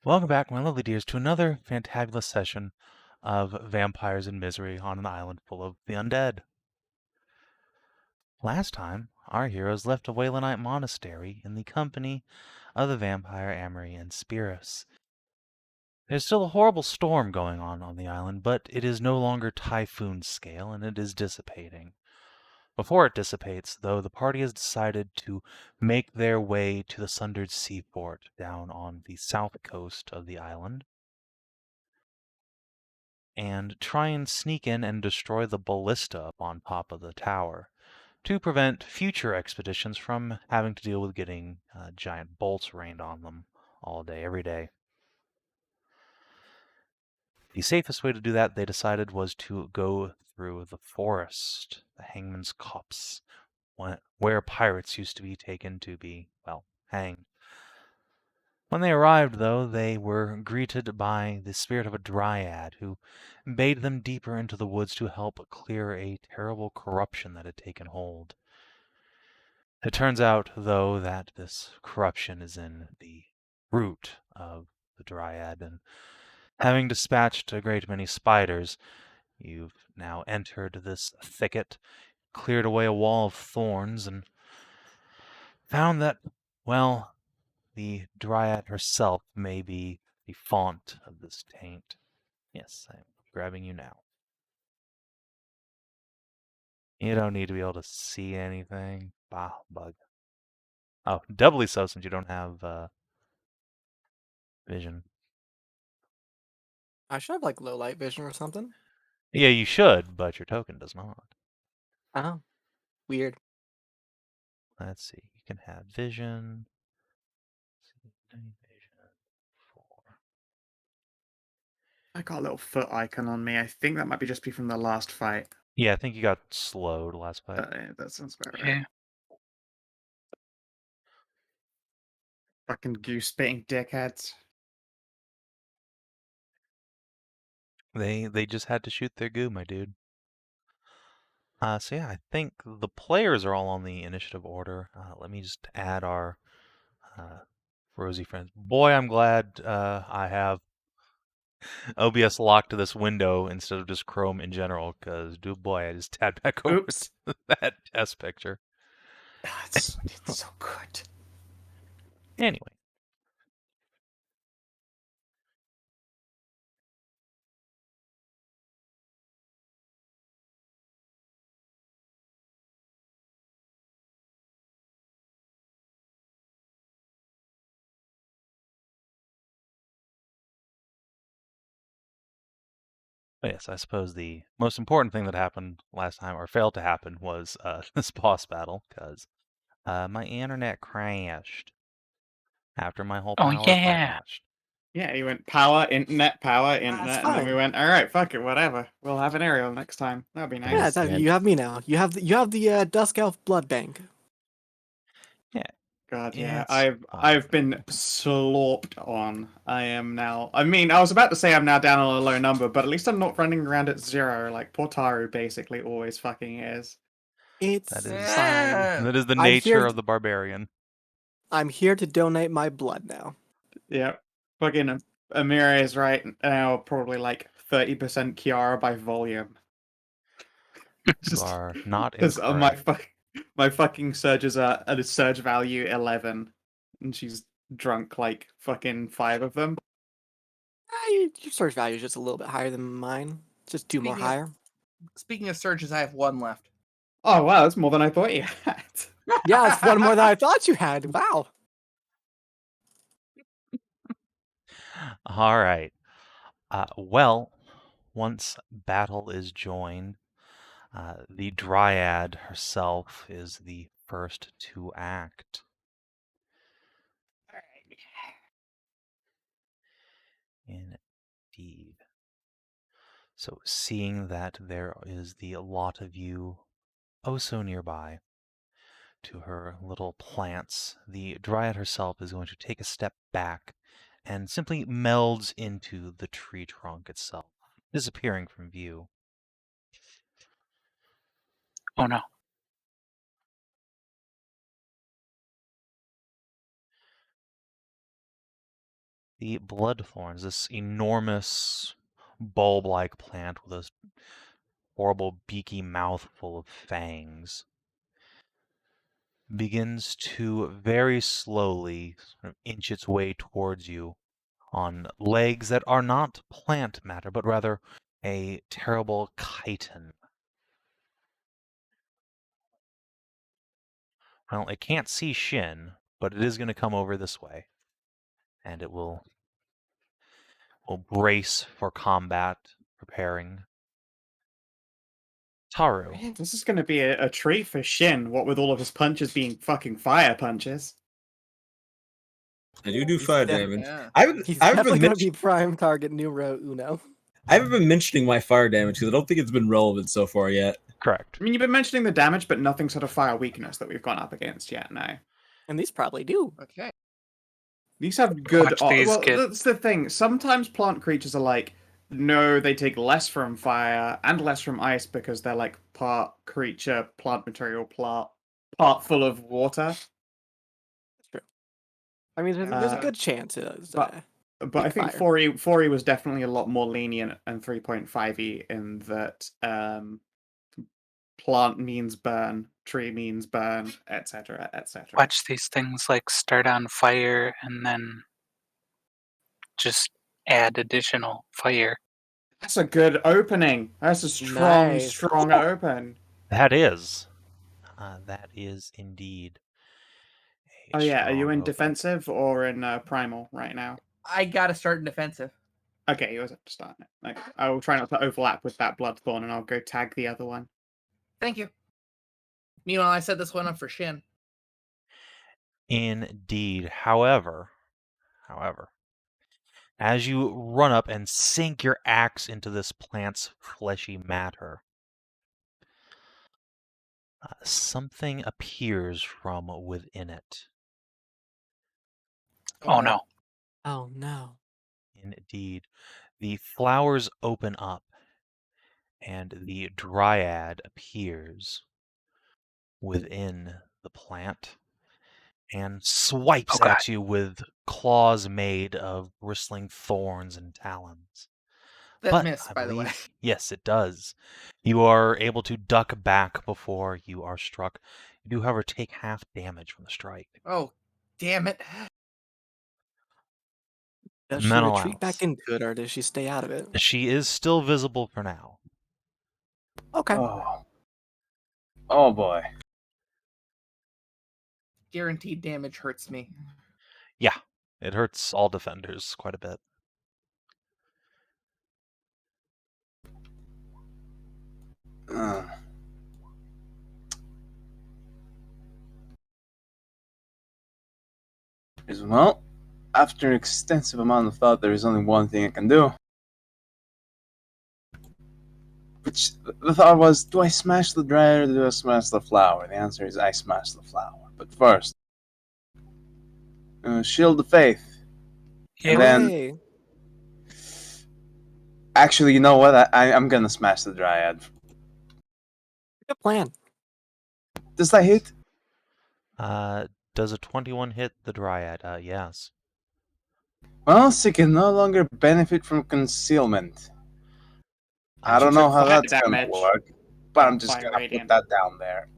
Welcome back, my lovely dears, to another fantabulous session of Vampires in Misery on an island full of the undead. Last time, our heroes left a Waylandite monastery in the company of the vampire Amory and Spiros. There's still a horrible storm going on the island, but it is no longer typhoon scale, and it is dissipating. Before it dissipates, though, the party has decided to make their way to the Sundered Seaport down on the south coast of the island, and try and sneak in and destroy the ballista up on top of the tower to prevent future expeditions from having to deal with getting giant bolts rained on them all day, every day. The safest way to do that, they decided, was to go through the forest, the Hangman's Copse, where pirates used to be taken to be, well, hanged. When they arrived, though, they were greeted by the spirit of a dryad who bade them deeper into the woods to help clear a terrible corruption that had taken hold. It turns out, though, that this corruption is in the root of the dryad, and having dispatched a great many spiders, you've now entered this thicket, cleared away a wall of thorns, and found that, well, the dryad herself may be the font of this taint. Yes, I'm grabbing you now. You don't need to be able to see anything. Bah, bug. Oh, doubly so since you don't have vision. I should have like low light vision or something. Yeah, you should, but your token does not. Oh, weird. Let's see. You can have vision. Vision 4. I got a little foot icon on me. I think that might just be from the last fight. Yeah, I think you got slowed last fight. Yeah, that sounds about right. Yeah. Fucking goose spitting dickheads. They just had to shoot their goo, my dude. So yeah, I think the players are all on the initiative order. Let me just add our rosy friends. Boy, I'm glad I have OBS locked to this window instead of just Chrome in general, because, dude, boy, I just tabbed back over Oops. to that test picture. It's so good. Anyway. But yes, I suppose the most important thing that happened last time, or failed to happen, was this boss battle, because my internet crashed after my whole Oh, power yeah. crashed. Yeah, he went power, internet, and then we fine. went, all right, fuck it, whatever. We'll have an aerial next time. That'd be Yeah, nice. it's like, you have me now. You have the Dusk Elf Blood Bank. Yeah. God, yeah, It's I've been slorped on. I am now. I mean, I was about to say I'm now down on a low number, but at least I'm not running around at 0 like poor Tahru basically always fucking is. It's That is- fine. That is the I'm nature here- of the barbarian. I'm here to donate my blood now. Yeah, fucking Amira is right now, probably like 30% Kiara by volume. You are not Because incorrect. my fucking surges are at a surge value 11, and she's drunk like fucking 5 of them. Your source value is just a little bit higher than mine. Just 2 more Speaking of- higher. Speaking of surges, I have one left. Oh wow, that's more than I thought you had. Yeah, it's one more than I thought you had. Wow. All right. Well, once battle is joined, the Dryad herself is the first to act. Indeed. So, seeing that there is the lot of you oh so nearby to her little plants, the Dryad herself is going to take a step back and simply melds into the tree trunk itself, disappearing from view. Oh no. The bloodthorns, this enormous bulb-like plant with a horrible beaky mouth full of fangs, begins to very slowly sort of inch its way towards you on legs that are not plant matter, but rather a terrible chitin. Well, it can't see Shin, but it is going to come over this way. And it will brace for combat, preparing. Tahru. Man, this is going to be a treat for Shin, what with all of his punches being fucking fire punches. I do He's fire def- damage. Yeah. I haven't, He's I haven't definitely been going to mention- be prime target numero uno. I haven't been mentioning my fire damage because I don't think it's been relevant so far yet. Correct. I mean, you've been mentioning the damage, but nothing sort of fire weakness that we've gone up against yet, no. And these probably do. Okay. These have good... Watch these well, get- that's the thing. Sometimes plant creatures are like, no, they take less from fire and less from ice because they're like part creature, plant material, part full of water. That's true. I mean, there's a Uh, good chance it is. but I Big think fire. 4E was definitely a lot more lenient and 3.5E in that plant means burn, tree means burn, etc., etc. Watch these things like start on fire and then just add additional fire. That's a good opening. That's a strong, Nice. strong open. That is. That is indeed. Oh yeah, are you strong in open. defensive or in primal right now? I gotta start in defensive. Okay, you always have to start it. Okay. I will try not to overlap with that Bloodthorn, and I'll go tag the other one. Thank you. Meanwhile, I set this one up for Shin. Indeed. However, as you run up and sink your axe into this plant's fleshy matter, something appears from within it. Oh no. Oh no. Indeed. The flowers open up, and the dryad appears within the plant and swipes Oh, God. at you with claws made of bristling thorns and talons. That But missed, I by the way. believe- Yes, it does. You are able to duck back before you are struck. You do, however, take half damage from the strike. Oh, damn it. Does she Menëlaos. retreat back into it, or does she stay out of it? She is still visible for now. Okay. Oh boy. Guaranteed damage hurts me. Yeah, it hurts all defenders quite a bit. Well, after extensive amount of thought, there is only one thing I can do. Which, the thought was, do I smash the dryad or do I smash the flower? The answer is I smash the flower. But first, shield of faith. Yeah, And then, Hey, actually, you know what? I'm gonna smash the dryad. good plan. Does that hit? Does a 21 hit the dryad? Yes. Well, she can no longer benefit from concealment. I She don't know took how fire that's gonna damage work, but I'm from just fire gonna radiant. put that down there.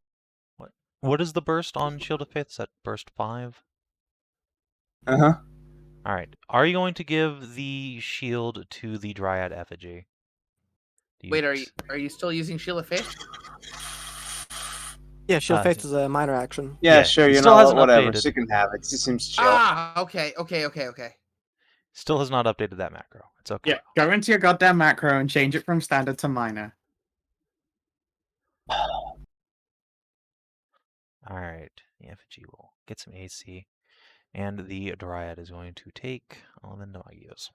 What is the burst on Shield of Faith? Is that burst 5? Uh-huh. Alright. Are you going to give the shield to the dryad effigy? Do Wait, are you still using Shield of Faith? Yeah, Shield Uh, Faith is a minor action. Yeah, Yeah, sure, he you still know hasn't what, whatever. updated. She can have it. She seems chill. Ah, okay. Still has not updated that macro. It's okay. Yeah, go into your goddamn macro and change it from standard to minor. Alright. The effigy will get some AC. And the dryad is going to take 11 damagios.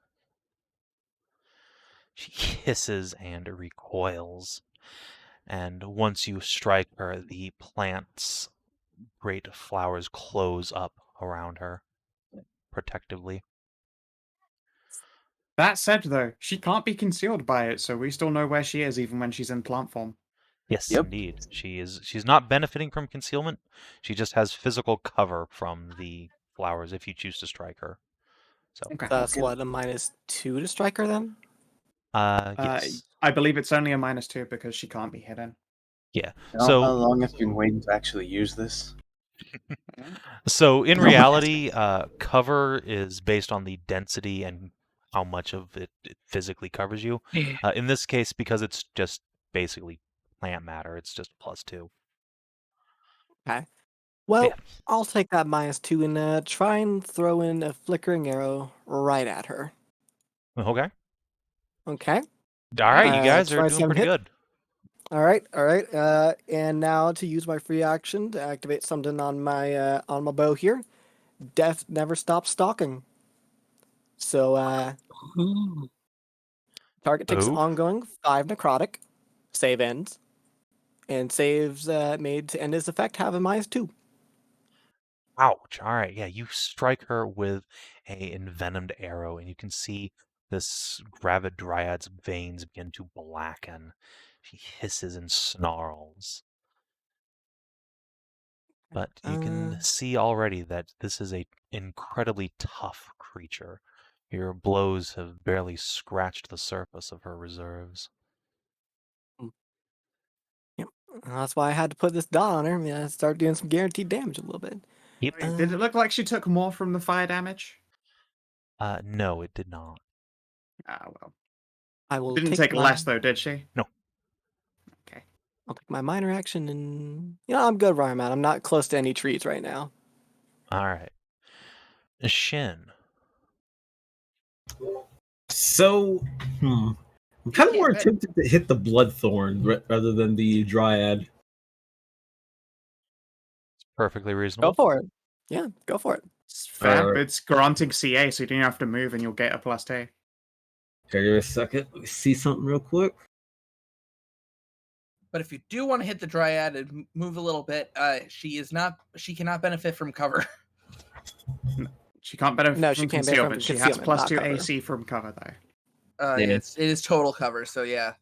She hisses and recoils. And once you strike her, the plant's great flowers close up around her protectively. That said, though, she can't be concealed by it, so we still know where she is even when she's in plant form. Yes, Yep. indeed. She's not benefiting from concealment. She just has physical cover from the flowers if you choose to strike her. So, Okay. That's what, a -2 to strike her then? yes. I believe it's only a -2 because she can't be hidden. Yeah. You know So, how long I've been waiting to actually use this? So in reality, cover is based on the density and how much of it physically covers you. Yeah. In this case, because it's just basically plant matter, it's just +2. Okay. Well, Yeah. I'll take that -2 and try and throw in a flickering arrow right at her. Okay. Okay. All right, you guys try are to doing see if I pretty hit. good. All right, all right. And now to use my free action to activate something on my bow here. Death never stops stalking. So Ooh. target takes Oh. ongoing 5 necrotic, save ends, and saves made to end his effect have a -2. Ouch. All right. Yeah, you strike her with a envenomed arrow, and you can see this gravid dryad's veins begin to blacken. She hisses and snarls. But you can see already that this is a incredibly tough creature. Your blows have barely scratched the surface of her reserves. Yep. That's why I had to put this dot on her. Yeah, start doing some guaranteed damage a little bit. Yep. Wait, did it look like she took more from the fire damage? No, it did not. Ah, well. I will Didn't take take my, less, though, did she? No. Okay. I'll take my minor action and I'm good where I'm at. I'm not close to any trees right now. All right. Shin. So, I'm kind of Yeah, more but- tempted to hit the Bloodthorn rather than the Dryad. It's perfectly Go reasonable. for it. Yeah, go for it. It's fair. Alright. It's granting CA, so you don't have to move and you'll get a +2. Okay, give me a second. Let me see something real quick. But if you do want to hit the Dryad and move a little bit, she cannot benefit from cover. She can't benefit No, from she can't benefit from concealment. She has concealment, not +2 cover. AC from cover, though. Yeah. It is total cover, so yeah.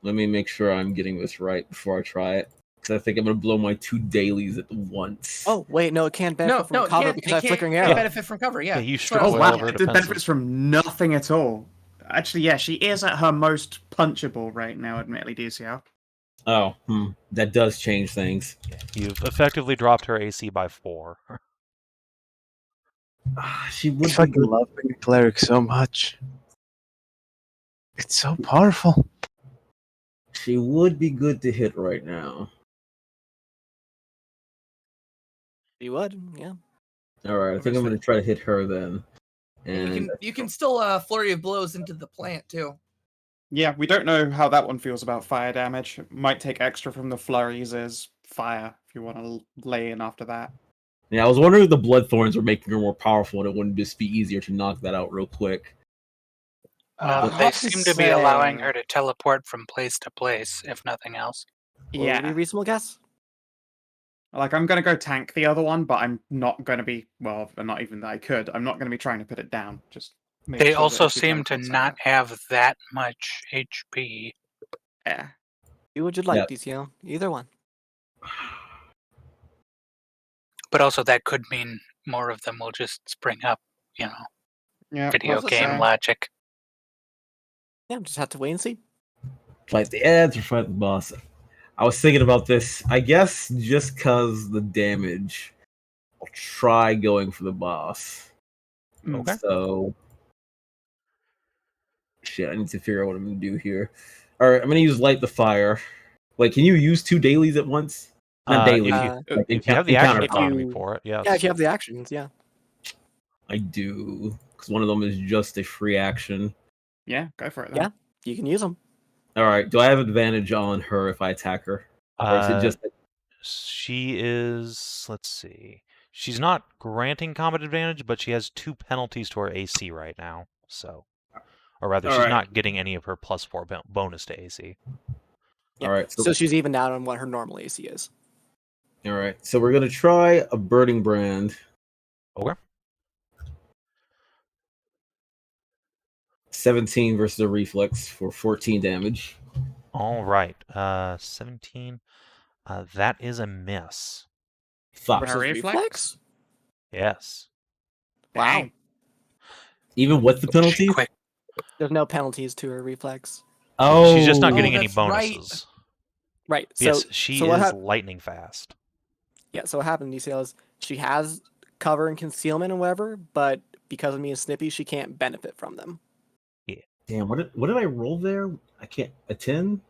Let me make sure I'm getting this right before I try it. Because I think I'm going to blow my 2 dailies at once. Oh, wait, no, it can't benefit from No, it cover can't. because It I have can't flickering can't arrow. benefit from cover. Yeah. Yeah, you That's what I strip was away Oh, all wow. of her It benefits defenses. from nothing at all. Actually, yeah, she is at her most punchable right now, admittedly, DCL. Oh, that does change things. You've effectively dropped her AC by 4. She would I be fucking good. love being a cleric so much. It's so powerful. She would be good to hit right now. You would, yeah. All right, I think I'm going to try to hit her then. And you can still flurry of blows into the plant too. Yeah, we don't know how that one feels about fire damage. It might take extra from the flurries as fire if you want to lay in after that. yeah, I was wondering if the Bloodthorns were making her more powerful and it wouldn't just be easier to knock that out real quick. Well, they seem to be allowing her to teleport from place to place, if nothing else. What would be a reasonable guess? Like, I'm going to go tank the other one, but I'm not going to be, well, not even that I could. I'm not going to be trying to put it down. Just make They sure that also if she seem to teleports not somewhere. have that much HP. Yeah. Who would you like, Yeah. DCL? Either one. But also that could mean more of them will just spring up, Yeah. video what's it game say? logic. Yeah, just have to wait and see. Fight the ads or fight the boss. I was thinking about this. I guess just because the damage, I'll try going for the boss. Okay. So, shit, I need to figure out what I'm going to do here. All right, I'm going to use Light the Fire. Wait, can you use 2 dailies at once? Not dailies. If you have the action if economy you- for it, yes. Yeah, if you have the actions, yeah. I do, because one of them is just a free action. Yeah, go for it then. Yeah. You can use them. All right, do I have advantage on her if I attack her? Or is it just... She is, let's see. She's not granting combat advantage, but she has 2 penalties to her AC right now. So, or rather, she's Alright. not getting any of her +4 bonus to AC. Yeah. All right, So she's evened out on what her normal AC is. all right, so we're going to try a Burning Brand. Okay. 17 versus a Reflex for 14 damage. All right. 17. That is a miss. Fuck. Versus reflex? Yes. Wow. Dang. Even with the penalty? Quick. There's no penalties to her reflex. Oh, She's just not getting any that's right. bonuses. Right. So Yes, she so what is hap- lightning fast. Yeah. So what happened, DCL, is she has cover and concealment and whatever, but because of me and Snippy, she can't benefit from them. damn! What did I roll there? I can't. A 10?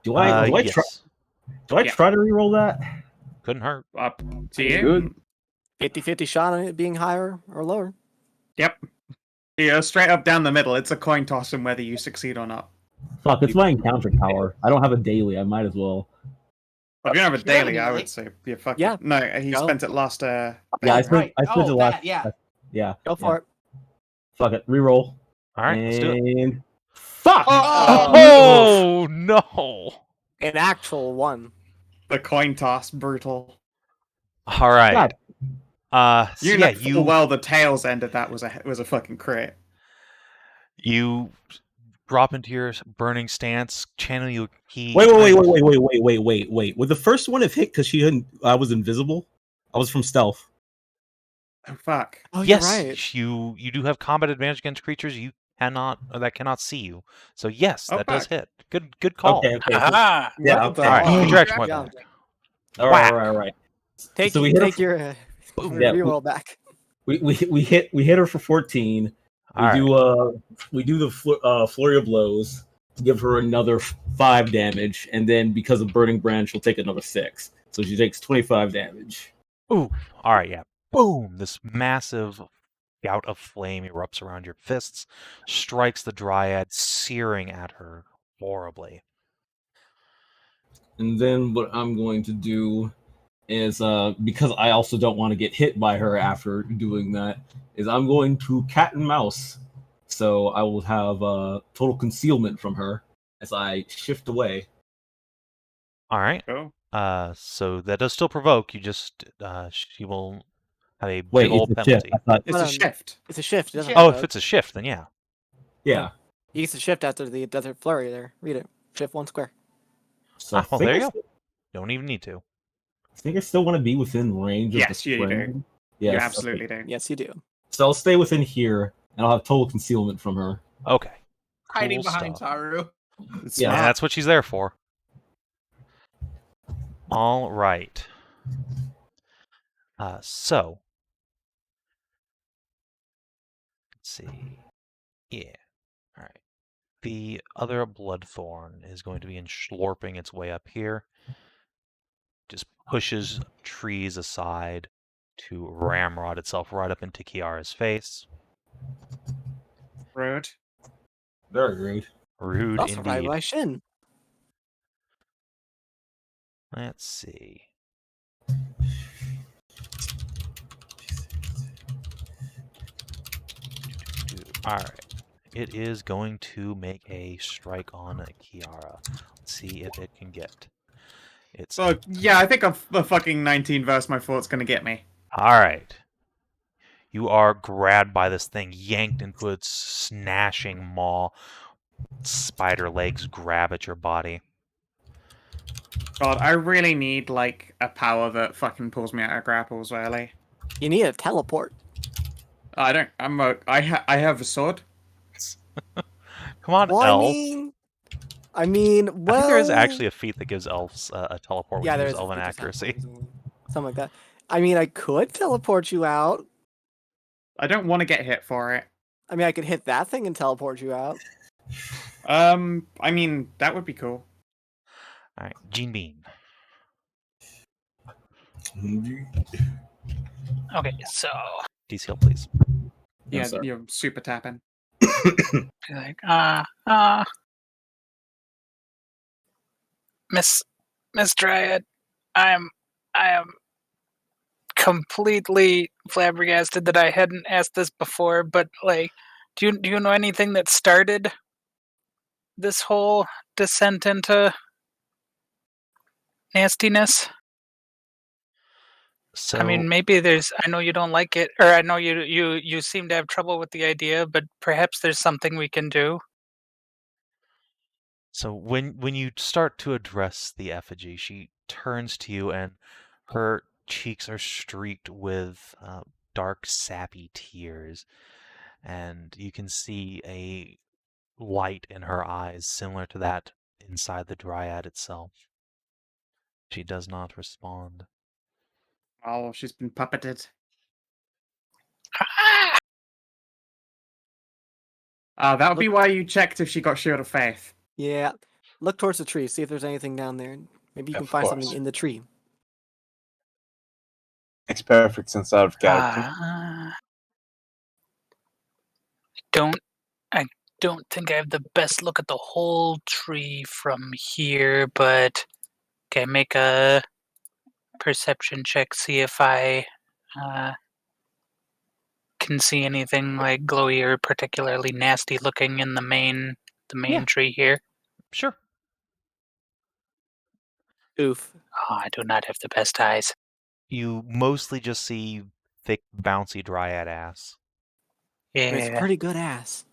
Do I Yes. try Yeah. to re-roll that? Couldn't hurt. Up to It's you. good. 50-50 shot on it being higher or lower. Yep. Yeah, straight up down the middle. It's a coin toss on whether you succeed or not. Fuck! It's my encounter power. I don't have a daily. I might as well. If you don't have a You have a daily, I daily? would say you fuck Yeah. it. No, he Go. spent it last. Yeah, Oh, I spent. right. I spent Oh, the last. that, yeah. Yeah. Go for it. Fuck it. Reroll. All right, let's do it. And fuck! Oh no! An actual one. The coin toss, brutal. All right. God. So You yeah, know full well the tails end of that was a fucking crit. you drop into your burning stance, channel your key. Wait. Would the first one have hit because I was invisible? I was from stealth. Oh fuck. Oh, Yes, you're right. you do have combat advantage against creatures that cannot see you. So yes, Oh, that does fuck. hit. Good call. Okay. Aha! Yeah. What the Okay. All right, fuck? congratulations. Yeah. All right. Take So we hit her take your Boom. Yeah, reroll back. We hit her for 14. All right. We do the flurry of blows to give her another 5 damage, and then because of burning brand, she'll take another 6. So she takes 25 damage. Ooh. All right. Yeah. Boom! This massive gout of flame erupts around your fists, strikes the dryad, searing at her horribly. And then what I'm going to do is because I also don't want to get hit by her after doing that, is I'm going to cat and mouse. So I will have total concealment from her as I shift away. All right. Cool. So that does still provoke. You just she will have a Wait, big old it's a shift. penalty. I thought, It's Hold a on. shift. It's a shift. It doesn't Yeah. Oh, have if a- it's a shift, then yeah. yeah. He gets a shift after the desert flurry there. Read it. Shift 1 square. So I Well, think there I you go. still- Don't even need to. I think I still want to be within range of Yes, the you do. spring. You Yes, absolutely do. Yes, you do. So I'll stay within here, and I'll have total concealment from her. Okay. Hiding Cool behind stuff. Tahru. It's Yeah. Yeah, smart. that's what she's there for. All right. So let's see. Yeah. All right. The other Bloodthorn is going to be slurping its way up here. Just pushes trees aside to ramrod itself right up into Kiara's face. Rude. Very rude. Rude Also right indeed. by Shin. Let's see. All right. It is going to make a strike on Kiara. Let's see if it can get. It's So yeah, I think a fucking 19 verse my fort's gonna get me. all right. You are grabbed by this thing, yanked into its snashing maw. Spider legs grab at your body. God, I really need like a power that fucking pulls me out of grapples early. You need a teleport. I don't. I have a sword. Come on, Well, elf. I mean, well. I think there is actually a feat that gives elves a teleport when yeah, you there's use elven accuracy. something like that. I mean, I could teleport you out. I don't want to get hit for it. I mean, I could hit that thing and teleport you out. I mean that would be cool. All right, Gene Bean. Okay, so DCL, please. Yeah, sir. you're super tapping. be like, Miss Dryad, I am completely flabbergasted that I hadn't asked this before, but like, do you know anything that started this whole descent into nastiness? So I mean, maybe there's. I know you don't like it, or I know you seem to have trouble with the idea, but perhaps there's something we can do. So when you start to address the effigy, she turns to you, and her cheeks are streaked with dark, sappy tears. and you can see a light in her eyes similar to that inside the dryad itself. She does not respond. Oh, she's been puppeted. That would be why you checked if she got Shield of Faith. Yeah. Look towards the tree, see if there's anything down there. Maybe you can Of find course. something in the tree. Makes perfect sense out of character. I don't think I have the best look at the whole tree from here, but okay, make a perception check, see if I can see anything like glowy or particularly nasty looking in the main Yeah. tree here. Sure. Oof. Oh, I do not have the best eyes. You mostly just see thick, bouncy dryad ass. But it's Yeah. pretty good ass.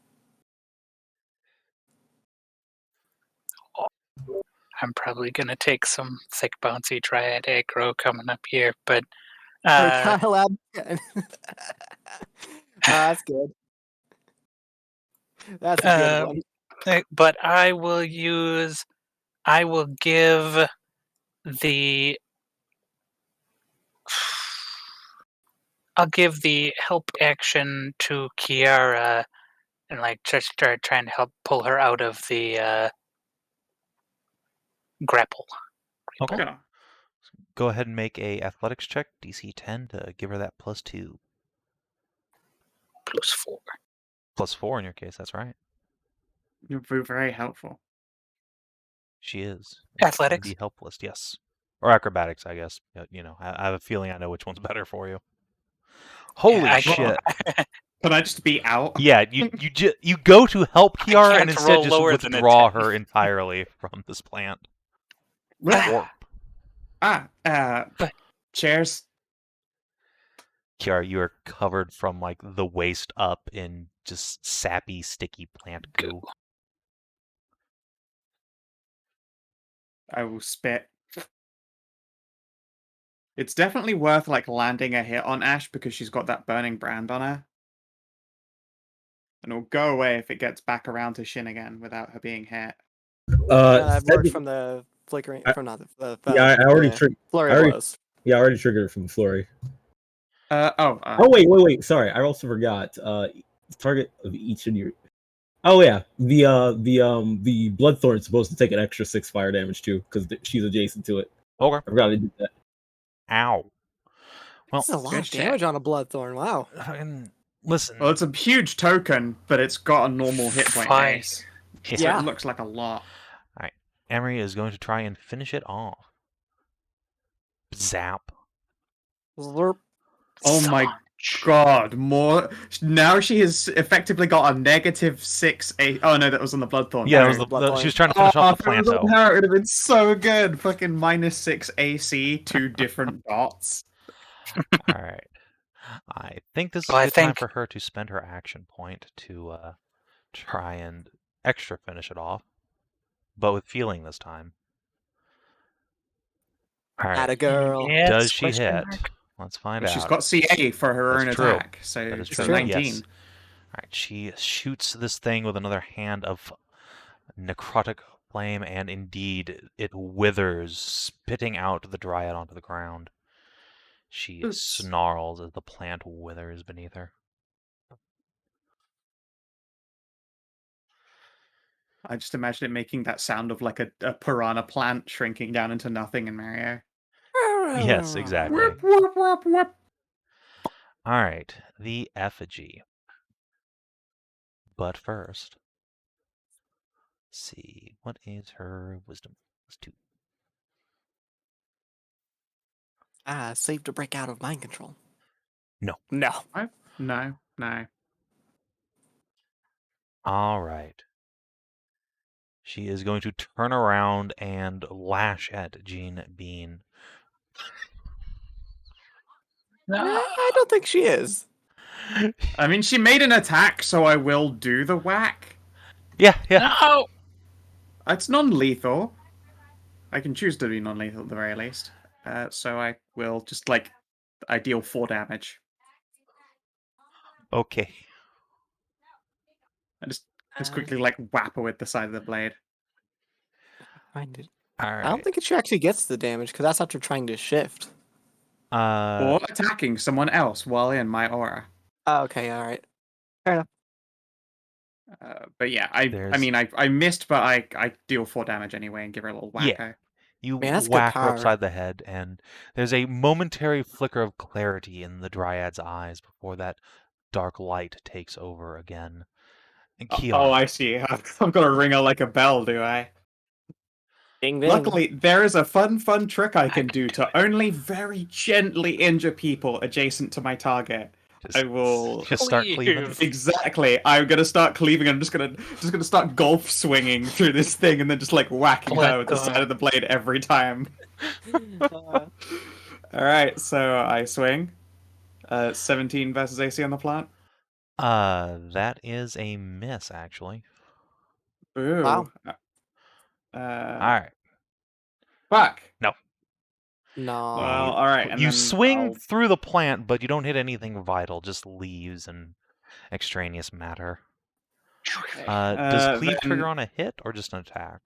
I'm probably gonna take some thick, bouncy dryad aggro coming up here, but Kyle Ab- that's good. That's a good one. but I will give the I'll give the help action to Kiara and like just start trying to help pull her out of the grapple. Okay. Yeah. Go ahead and make a athletics check, DC 10, to give her that +2. +4. +4 in your case, that's right. You're very helpful. She is. Athletics? Be helpless, yes. Or acrobatics, I guess. You know, I have a feeling I know which one's better for you. Holy I shit. Can I just be out? Yeah, you go to help Kiara and can't instead roll just lower than a withdraw 10. her entirely from this plant. Well, But- cheers. Kiara, you are covered from like the waist up in just sappy, sticky plant goo. I will spit. It's definitely worth like landing a hit on Ashe because she's got that burning brand on her. And it'll go away if it gets back around to Shin again without her being hit. I've worked from the flickering, from not the Yeah, I already the triggered. flurry I of already- blows. Yeah, I already triggered it from the flurry. Oh, Wait. Sorry, I also forgot. Target of each of your. Oh yeah, the Bloodthorn is supposed to take an extra 6 fire damage too because she's adjacent to it. Okay. I forgot to do that. Ow. Well, That's a lot good of damage on a Bloodthorn. Wow. fucking listen. well, it's a huge token, but it's got a normal hit point Fine. base. Yeah. So Yeah. it looks like a lot. Alright. Emery is going to try and finish it off. Zap. Slurp. Oh my god, more. Now she has effectively got a -6 A. Oh no, that was on the Bloodthorn. Yeah, Sorry, it was Bloodthorn. she was trying to finish off the if it was on planto. her, it would have been so good. Fucking -6 AC, 2 different dots. Alright. I think this is Well, a I good time think- for her to spend her action point to try and extra finish it off. But with feeling this time. Alright. Atta girl. Yes, Does she question hit? mark. Let's find But out. she's got CA for her That's own true. attack, so That is it's true. 19. Yes. Alright, she shoots this thing with another hand of necrotic flame, and indeed it withers, spitting out the dryad onto the ground. She Oops. snarls as the plant withers beneath her. I just imagine it making that sound of like a piranha plant shrinking down into nothing in Mario. Yes, exactly. Whip, whip, whip, whip. Alright, the effigy. But first, let's see, what is her wisdom? It's 2. Safe to break out of mind control. No. No. No, no. Alright. She is going to turn around and lash at Jean Bean. Eh, No. I don't think she is. I mean, she made an attack, so I will do the whack. Yeah. No. It's non-lethal. I can choose to be non-lethal at the very least. So I will just, like, I deal 4 damage. Okay. I just Uh, quickly like whap her with the side of the blade. find it. All I don't right. think she actually gets the damage because that's after trying to shift. Or attacking someone else while in my aura. Oh, okay, all right. Fair enough. But yeah, I There's- mean I missed, but I deal 4 damage anyway and give her a little Yeah. wacko. You Man, that's good whack her power. upside the head, and there's a momentary flicker of clarity in the Dryad's eyes before that dark light takes over again. And Oh, Kiara, I see. I've got to ring her like a bell, do I? Ding ding. Luckily, there is a fun trick I can do to only very gently injure people adjacent to my target. I will just start cleaving. Cleave. exactly. I'm gonna start cleaving. I'm just gonna start golf swinging through this thing, and then just like whacking her with the side of the blade every time. All right, so I swing. 17 versus AC on the plant. That is a miss, actually. Ooh. Wow. All right. Fuck. No. No. Well, all right. And You then swing I'll- through the plant, but you don't hit anything vital, just leaves and extraneous matter. Does cleave then- trigger on a hit or just an attack?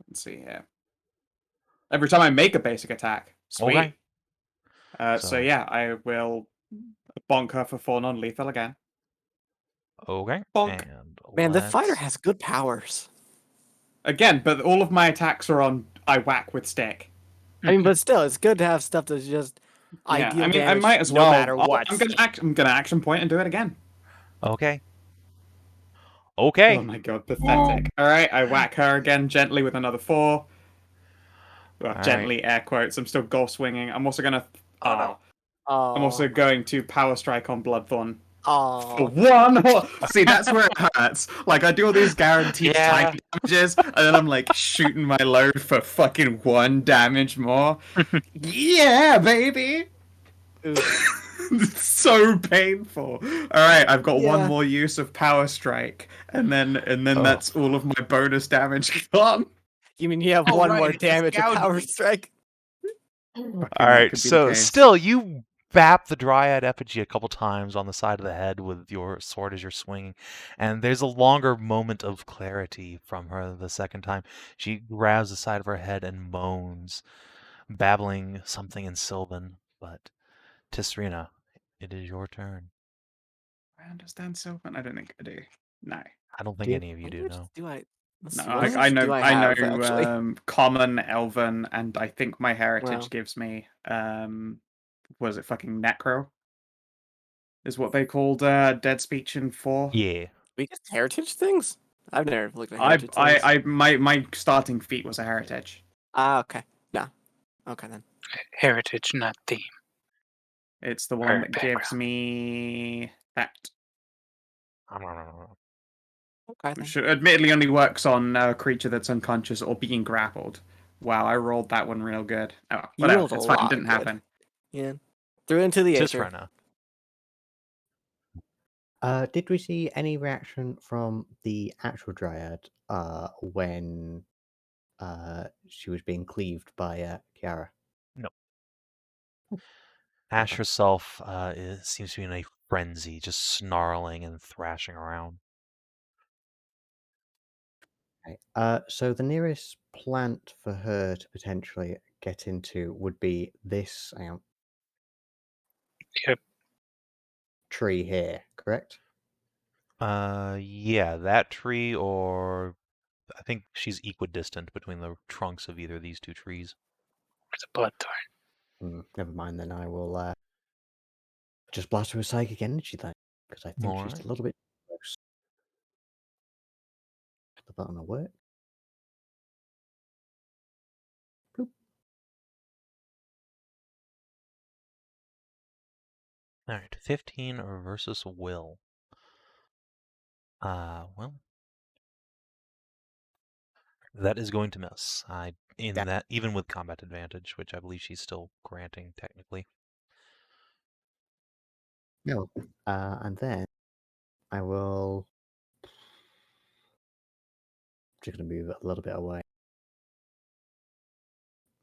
Let's see here. Every time I make a basic attack. Sweet. Okay. So So- yeah, I will bonk her for 4 non-lethal again. Okay. Bonk. And Man, the fighter let's- has good powers. Again, but all of my attacks are on I whack with stick. I mean, but still, it's good to have stuff that's just Yeah, ideal I mean, I damage might as no well. matter what. I'm gonna action point and do it again. Okay. Okay. Oh my god, pathetic. All right, I whack her again gently with another 4. Well, All gently, air quotes. I'm still golf swinging. I'm also gonna. Oh, no. Oh, I'm also going to power strike on Bloodthorn. For oh, 1. See, that's where it hurts. Like, I do all these guaranteed Yeah. tiny damages, and then I'm like shooting my load for fucking 1 damage more. Yeah, baby. It's so painful. All right, I've got 1 Yeah. more use of power strike, and then Oh. that's all of my bonus damage gone. you mean you have Oh, one right, more it's damage of Skow&D. power strike? Fucking All that right. could be the So case. still, you bap the Dryad effigy a couple times on the side of the head with your sword as you're swinging, and there's a longer moment of clarity from her the second time. She grabs the side of her head and moans, babbling something in Sylvan. But Tisrena, it is your turn. I understand Sylvan. I don't think I do. No. I don't think Do- any of you do Language know. do I? Let's No, see, what I language know do I have, know actually? Common, Elven, and I think my heritage Wow. gives me was it fucking Necro? Is what they called dead speech in 4. Yeah. We get heritage things? I've never looked at I heritage things. my starting feat was a heritage. Ah, okay. No. Okay then. Heritage, not theme. It's the one Or that gives me that. Okay then. Which admittedly only works on a creature that's unconscious or being grappled. Wow, I rolled that one real good. Oh, You whatever. rolled a It's fine. It lot didn't good. happen. Yeah. Threw into the aether. Tisrena. Did we see any reaction from the actual Dryad when she was being cleaved by Kiara? Ashe herself seems to be in a frenzy, just snarling and thrashing around. Okay. So the nearest plant for her to potentially get into would be this Yep. tree here, correct? Yeah, that tree, or I think she's equidistant between the trunks of either of these 2 trees. It's a bloodthorn. Never mind then. I will just blast her with psychic energy then, because I think she's Alright. a little bit close. The button will work. Boop. Alright, 15 versus Will. Well, that is going to miss. Yeah. That even with combat advantage, which I believe she's still granting technically. No. And then I will just going to move it a little bit away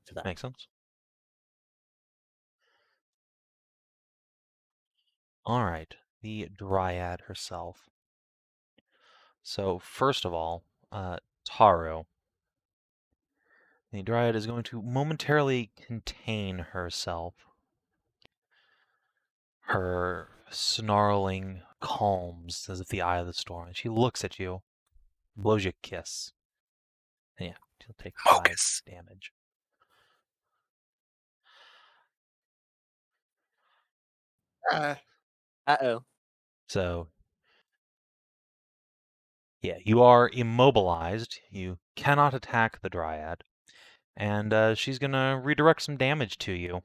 to that. Makes sense. Alright, the Dryad herself So first of all, Tahru. The Dryad is going to momentarily contain herself. Her snarling calms as if the eye of the storm. And she looks at you, blows you a kiss. And yeah, she'll take 5 Focus. damage. Uh-oh. So, yeah, you are immobilized. You cannot attack the Dryad. And she's going to redirect some damage to you.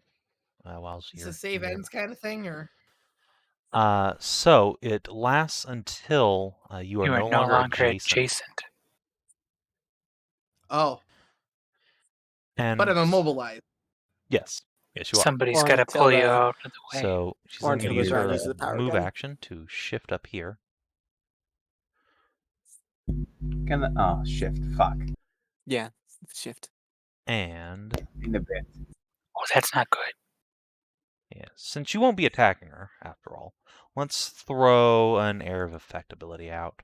While Is you're this save near. ends kind of thing, or? So it lasts until you are no longer adjacent. Oh, And but I'm immobilized. yes, you are. Somebody's Or got to until pull you the- out of the way. So she's Or going to until use the her Dryad uses the power move again. action to shift up here. Shift. Fuck. Yeah, shift. And In a bit. Oh, that's not good. yeah, since you won't be attacking her after all, let's throw an air of effect ability out.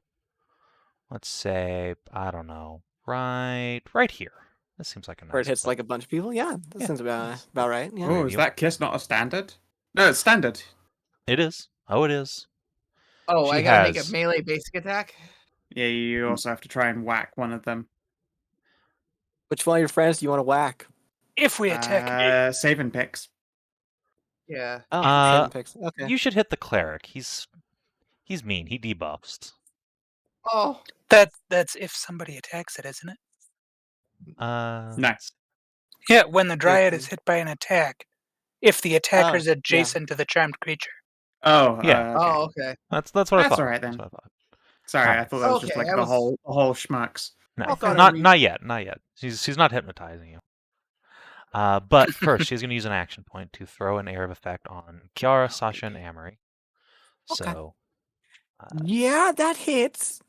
Let's say, I don't know, right here. This seems like a nice Where it hits spot. like a bunch of people. Yeah, that sounds about right. Yeah. Oh, is that kiss not a standard? No, it's standard. It is. Oh, it is. Oh, She I gotta make has- a melee basic attack. Yeah, you also have to try and whack one of them. Which one of your friends do you want to whack? If we attack, Savin picks. Yeah. Oh, Uh, picks. Okay. You should hit the cleric. He's mean. He debuffs. Oh, that's if somebody attacks it, isn't it? No. Yeah, when the Dryad is hit by an attack, if the attacker is adjacent to the charmed creature. Oh, Yeah. Okay. oh, okay. That's what I That's thought. all right then. That's what I thought. Sorry, Alright. I thought that was just Okay, like I the was- whole schmucks. No, I thought not yet. She's not hypnotizing you. But first, she's going to use an action point to throw an air of effect on Kiara, Sasha, and Amory. Okay. So, Yeah, that hits.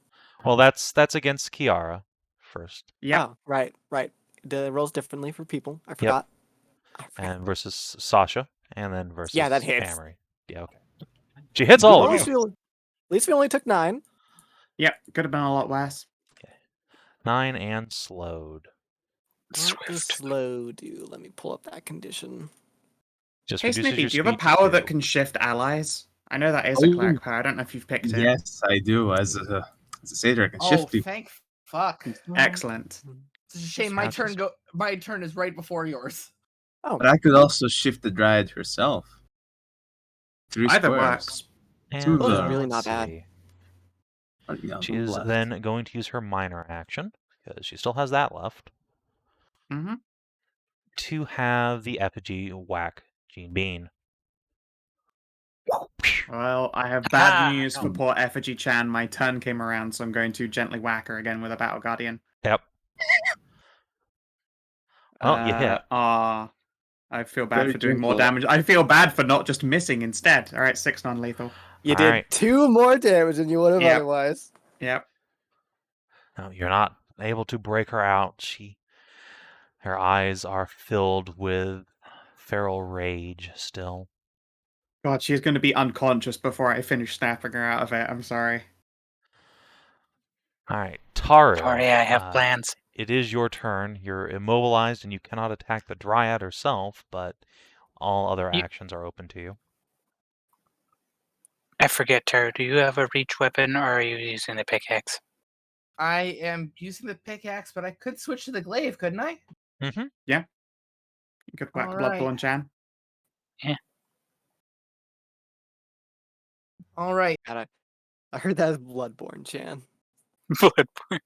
well, that's against Kiara first, Yeah. Oh, right. The rolls differently for people. I forgot. and versus Sasha, and then versus that hits. Amory. Yeah, okay. She hits all At of you. least we only took 9. Yep. Could have been a lot worse. 9 and slowed. What does slow do? Let me pull up that condition. Just Hey, reduces Snippy, your do you have a speed power to that 2. can shift allies? I know that is a cleric power. I don't know if you've picked it. Yes, I do. As a satyr, I can Oh, shift you. thank fuck. Excellent. It's a shame my turn is right before yours. Oh, But I could also shift the Dryad herself. 3 Either squares. works. And Those are really let's not bad. see. Yeah, She is left. then going to use her minor action, because she still has that left, Mm-hmm. to have the effigy whack Gene Bean. Well, I have bad news for poor Effigy Chan. My turn came around, so I'm going to gently whack her again with a Battle Guardian. Yep. Oh, you hit. I feel bad Very for doing more gentle. damage. I feel bad for not just missing instead. All right, 6 non-lethal. you All did right. 2 more damage than you would have Yep. otherwise. Yep. No, you're not able to break her out. Her eyes are filled with feral rage still. God, she's going to be unconscious before I finish snapping her out of it. I'm sorry. All right, Tahru. Sorry, I have plans. It is your turn. You're immobilized and you cannot attack the Dryad herself, but all other actions are open to you. I forget, Tahru, do you have a reach weapon or are you using the pickaxe? I am using the pickaxe, but I could switch to the glaive, couldn't I? Mm-hmm. You could whack All right. Bloodborne Chan. All right. God, I heard that as Bloodborne, Chan. Bloodborne.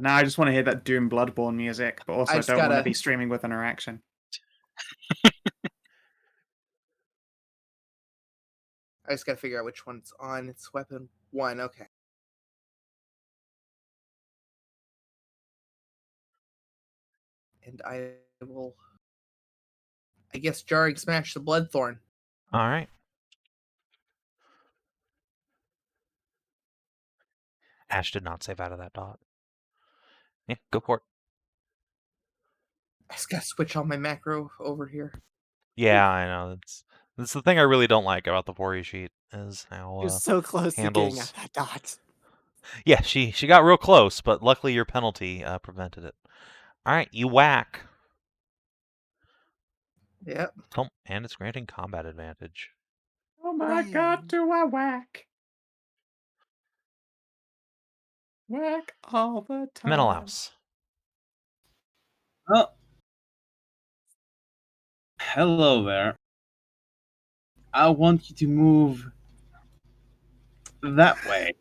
Now I just want to hear that Doom Bloodborne music, but also I I just don't want to gotta- be streaming with an erection. I just gotta figure out which one's on. It's weapon 1. Okay. And I will, I guess, Jarring Smash the Bloodthorn. All right. Ashe did not save out of that dot. Yeah, go for it. I just gotta switch all my macro over here. Yeah, I know. That's the thing I really don't like about the 4E sheet is how You're so close to getting handles. that dot. Yeah, she got real close, but luckily your penalty prevented it. All right, you whack. Yep. Oh, and it's granting combat advantage. Oh my god, do I whack? Whack all the time. Menëlaos. Oh. Hello there. I want you to move that way.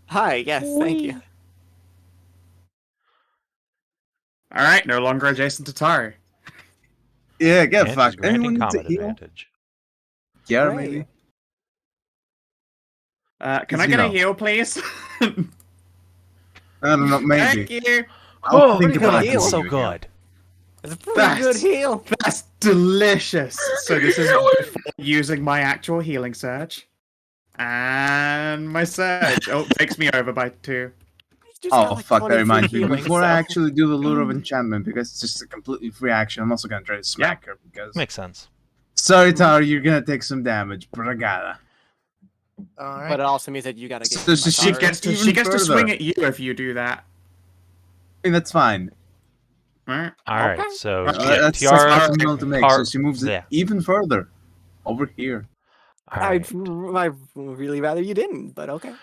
Hi, yes, thank you. Alright, no longer adjacent to Tahru. Yeah, get And she's fucked. granting Anyone need to combat heal? advantage. Kiara, Right. maybe? Can I get a heal, please? I don't know, maybe. Thank you. I'll think pretty about good it. heal. So good. It's a pretty good heal. That's delicious. So this is before using my actual healing surge. And my surge. Oh, takes me over by 2. Just got, Oh, like, fuck, that 23 reminds me. healing, Before so- I actually do the Lure of Enchantment, because it's just a completely free action, I'm also gonna try to smack her, because... Makes sense. Sorry, Tahru, you're gonna take some damage, but I gotta. All right. But it also means that you gotta get. So my She Tahru. gets to Even to further. swing at you if you do that. I mean, that's fine. Right? All right, Okay. so That's Tiara. that's a to make, so she moves it yeah. even further. Over here. All right. I'd really rather you didn't, but okay.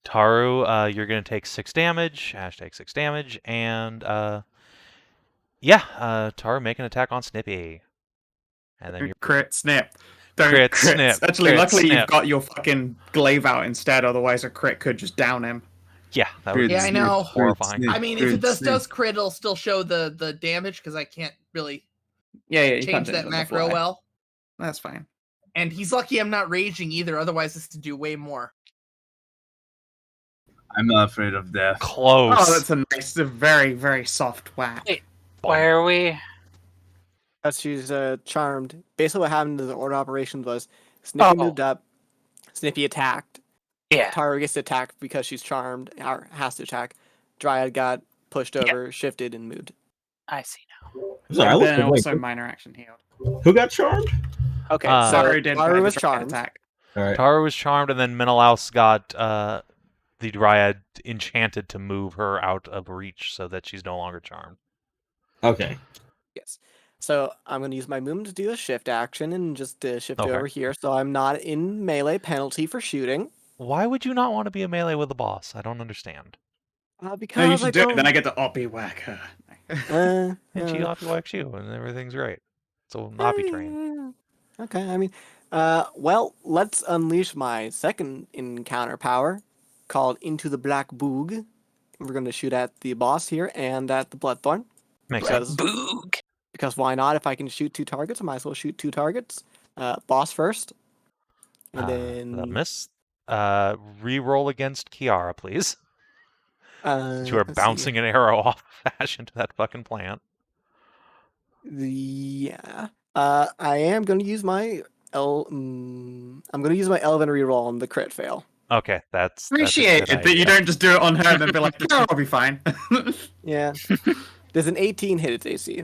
Tahru, you're going to take 6 damage. Ashe takes 6 damage. And, Tahru, make an attack on Snippy. And then you're... Crit snip. Don't Crit crits. snip. Actually, Crit luckily snip. you've got your fucking glaive out instead, otherwise a crit could just down him. Yeah, that would be Yeah, I know. horrifying. I mean, if it does crit, it'll still show the damage because I can't really Yeah, you change can't do it that on the macro fly. well. That's fine. And he's lucky I'm not raging either. Otherwise, this to do way more. I'm not afraid of death. Close. Oh, that's a very, very soft whack. Wait. Why are we? As she's charmed. Basically, what happened to the order of operations was Snippy moved up, Snippy attacked. Yeah. Tahru gets to attack because she's charmed, or has to attack. Dryad got pushed over, shifted, and moved. I see now. So I And looked then away. also minor action healed. Who got charmed? Okay, Uh, so Tahru did Tahru the was dryad charmed. attack. All right. Tahru was charmed, and then Menëlaos got the Dryad enchanted to move her out of reach so that she's no longer charmed. Okay. Yes. So I'm going to use my movement to do a shift action and just shift Okay. over here. So I'm not in melee penalty for shooting. Why would you not want to be a melee with a boss? I don't understand. Because No, you I should do it, don't... then I get the oppie whack her. And she whacks you, and everything's great. So not be trained. Okay, I mean, well, let's unleash my second encounter power, called Into the Black Boog. We're going to shoot at the boss here and at the Bloodthorn. Makes sense. Boog. Because why not? If I can shoot 2 targets, I might as well shoot 2 targets. Boss first. And then... That'll miss. Re-roll against Kiara, please. You are let's see. bouncing an arrow off Ashe into that fucking plant. Yeah. I am going to use my I'm going to use my Elven reroll on the crit fail. Okay, that's Appreciate a good it, but you idea. don't just do it on her and then be like, no, I'll be fine. Yeah. Does an 18 hit its AC?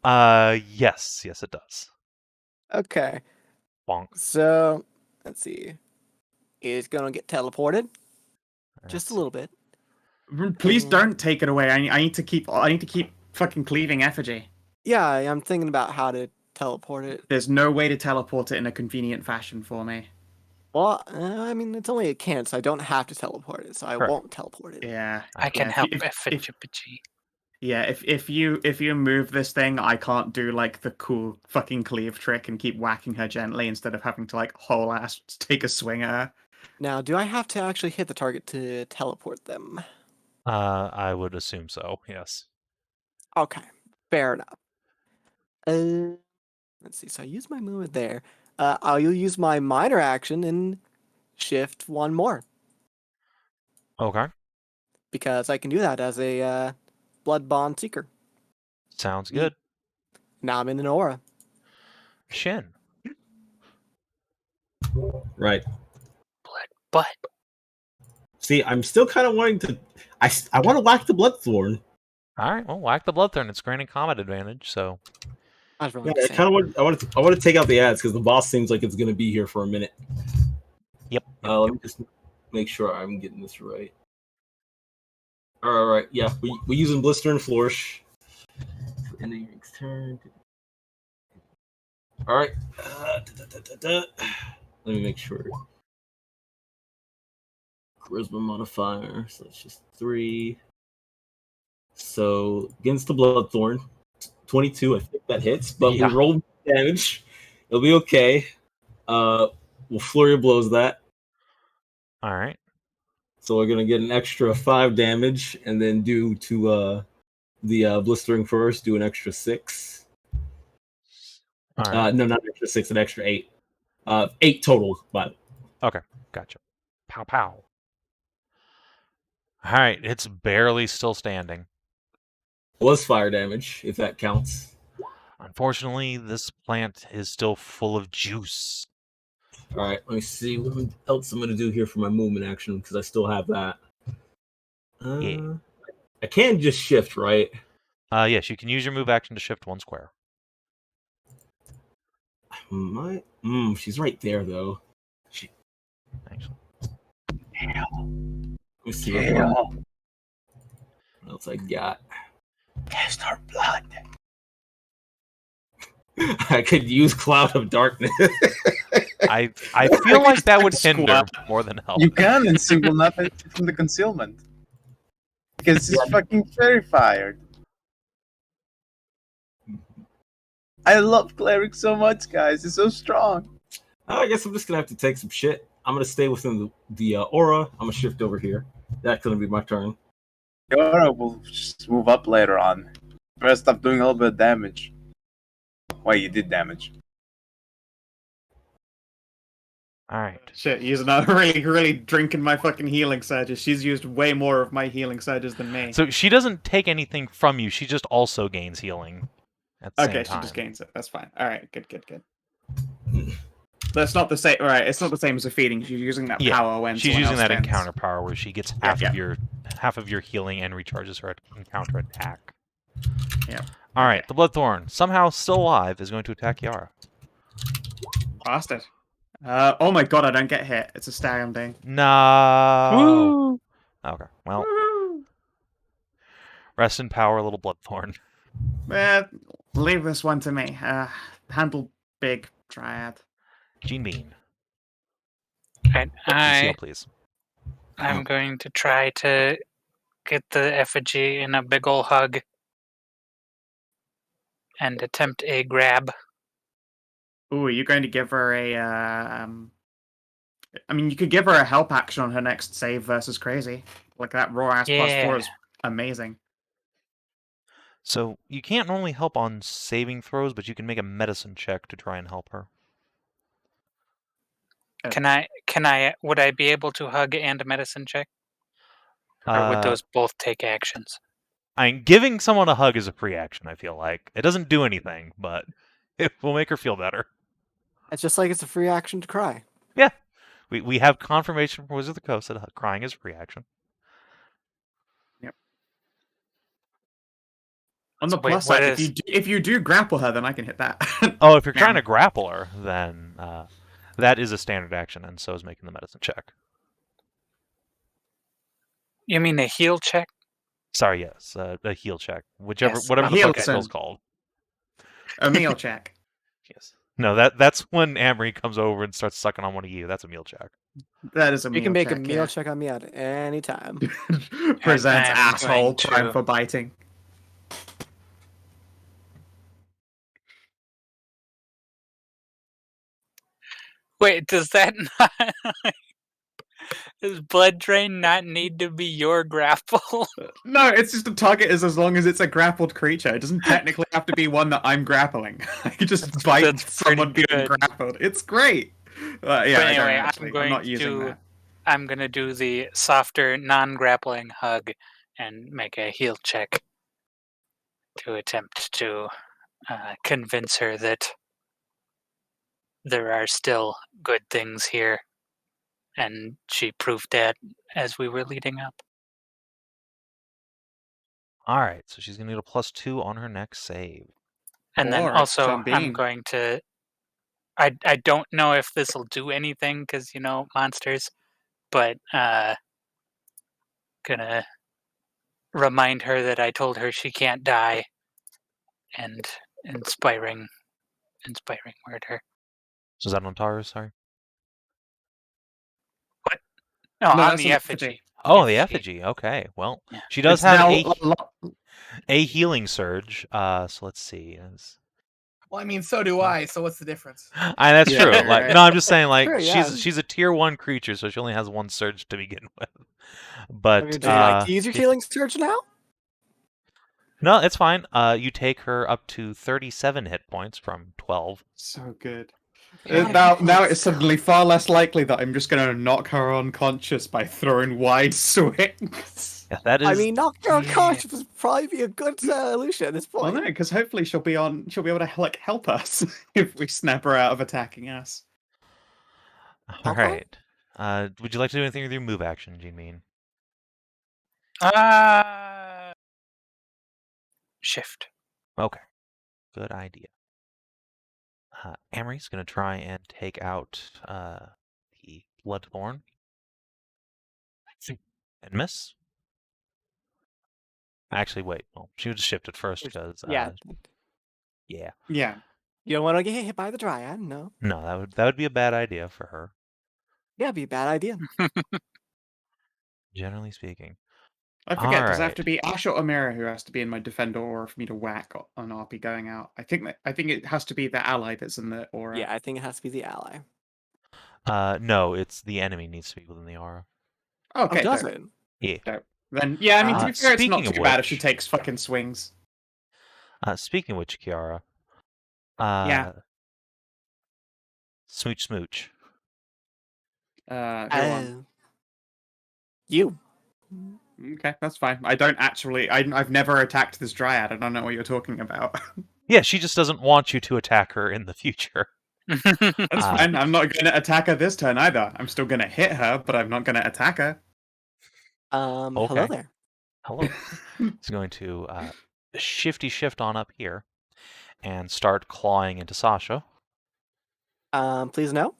Yes, it does. Okay. Bonk. So, let's see. It's going to get teleported. Just a little bit. Please don't take it away. I need to keep fucking cleaving effigy. Yeah, I'm thinking about how to teleport it. There's no way to teleport it in a convenient fashion for me. Well, I mean, it's only a can, so I don't have to teleport it, so I Sure. won't teleport it. Yeah. I can Yeah, help if- effigy. Yeah, if you move this thing, I can't do like the cool fucking cleave trick and keep whacking her gently instead of having to like whole ass take a swing at her. Now, do I have to actually hit the target to teleport them? I would assume so, yes. Okay, fair enough. Let's see. So I use my movement there. I'll use my minor action and shift 1 more Okay. because I can do that as a blood bond seeker. Sounds good. Now I'm in an aura. Shin. Right. But See, I'm still kind of wanting to. I want to whack the Bloodthorn. Alright, well, whack the Bloodthorn. It's granting combat advantage, so... I was wrong. Yeah, I want to take out the ads because the boss seems like it's going to be here for a minute. Yep. Let make sure I'm getting this right. All right, yeah, we're using Blister and Flourish. Ending next turn. All right. Let me make sure. Charisma modifier, so it's just 3. So against the Bloodthorn, 22. I think that hits, but we rolled damage. It'll be okay. We'll Flurry of Blows that. All right. So we're gonna get an extra 5 damage, and then do to the blistering first, do an extra 6. All right. No, not an extra 6, an extra 8. 8 total, but okay, gotcha. Pow pow. All right, it's barely still standing. Was fire damage, if that counts. Unfortunately, this plant is still full of juice. All right, let me see what else I'm gonna do here for my movement action because I still have that. Yeah. I can just shift, right? Yes, you can use your move action to shift 1 square. She's right there though. Actually. Let me see what else I got. Cast our blood. I could use Cloud of Darkness. I feel like that would hinder more than help. You can, and she will not benefit from the concealment. Because it's fucking fairy fired. I love Cleric so much, guys. It's so strong. I guess I'm just gonna have to take some shit. I'm gonna stay within the aura. I'm gonna shift over here. That's gonna be my turn. Kiara will just move up later on. First off, doing a little bit of damage. Wait, you did damage. Alright. Shit, using not really drinking my fucking healing surges. She's used way more of my healing surges than me. So she doesn't take anything from you, she just also gains healing at the same time. Okay, she just gains it. That's fine. Alright, good. That's not the same. Alright, it's not the same as a feeding. She's using that power when she's someone using else that spends. encounter power where she gets half of your healing and recharges her encounter attack. Yeah. Alright, the Bloodthorn, somehow still alive, is going to attack Kiara. Bastard. Oh my god, I don't get hit. It's a starium thing. No. Woo! Okay, well. Rest in power, little Bloodthorn. Leave this one to me. Handle big Dryad. Gene Bean. Right, Seal, please. I'm going to try to get the effigy in a big ol' hug and attempt a grab. Ooh, are you going to give her a I mean, you could give her a help action on her next save versus crazy. Like that raw ass +4 is amazing. So you can't normally help on saving throws, but you can make a medicine check to try and help her. Would I be able to hug and a medicine check? Or would those both take actions? I mean, giving someone a hug is a free action, I feel like. It doesn't do anything, but it will make her feel better. It's just like it's a free action to cry. Yeah. We have confirmation from Wizard of the Coast that crying is a free action. Yep. On the plus side, if you do grapple her, then I can hit that. Oh, if you're trying to grapple her, then that is a standard action, and so is making the medicine check. You mean a heal check? Sorry, yes, a heal check. Whatever the fuck it's called. A meal check. Yes. No, that's when Amory comes over and starts sucking on one of you. That's a meal check. That is a meal check. You can make a meal check on me at any time. Presents asshole crime for biting. Wait, does that not... Does blood drain not need to be your grapple? No, it's just a target as long as it's a grappled creature. It doesn't technically have to be one that I'm grappling. I can just bite someone being grappled. It's great. Yeah, anyway, I'm not using that. I'm going to do the softer, non-grappling hug and make a heal check to attempt to convince her that there are still good things here. And she proved that as we were leading up. Alright, so she's going to need a +2 on her next save. And then also, I'm going to... I don't know if this will do anything, because, monsters, but gonna remind her that I told her she can't die, and inspiring word her. So is that on Tahru? Sorry. No, No, on that's the an effigy. Oh, the effigy. Okay. Well, Yeah. she does It's have now a healing surge. So let's see. Well, I mean, so do I. So what's the difference? That's Yeah, true. right, Like, right. no, I'm just saying, like, True, yeah. she's a tier 1 creature, so she only has 1 surge to begin with. Would you But like to use your healing surge now? no, it's fine. You take her up to 37 hit points from 12. So good. Yeah. Now it's suddenly far less likely that I'm just going to knock her unconscious by throwing wide swings. Yeah, that is. I mean, knock her unconscious would probably be a good solution at this Well, point. no, because hopefully she'll be able to like help us if we snap her out of attacking us. All Okay. right. Would you like to do anything with your move action, Jean-Mean? Shift. Okay. Good idea. Amory's going to try and take out the Bloodthorn. And miss. Actually, wait. Well, she would shift it first because. Yeah. Yeah. Yeah. You don't want to get hit by the Dryad, no. No, that would be a bad idea for her, Yeah, it'd be a bad idea. generally speaking. I forget. Does it have Alright. to be Ashe or Amira who has to be in my defender aura for me to whack an RP going out? I think it has to be the ally that's in the aura. Yeah, I think it has to be the ally. No, it's the enemy needs to be within the aura. Okay. Oh, does dope. it? Yeah. Dope. Then yeah, I mean to be fair, it's speaking not of too bad if she which- takes fucking swings. Speaking of which, Kiara. Yeah. Smooch. Who won? You. Okay, that's fine. I don't actually. I've never attacked this dryad. I don't know what you're talking about. Yeah, she just doesn't want you to attack her in the future. That's fine. I'm not going to attack her this turn either. I'm still going to hit her, but I'm not going to attack her. Hello Okay. there. Hello. He's going to shift on up here and start clawing into Sasha. Please no.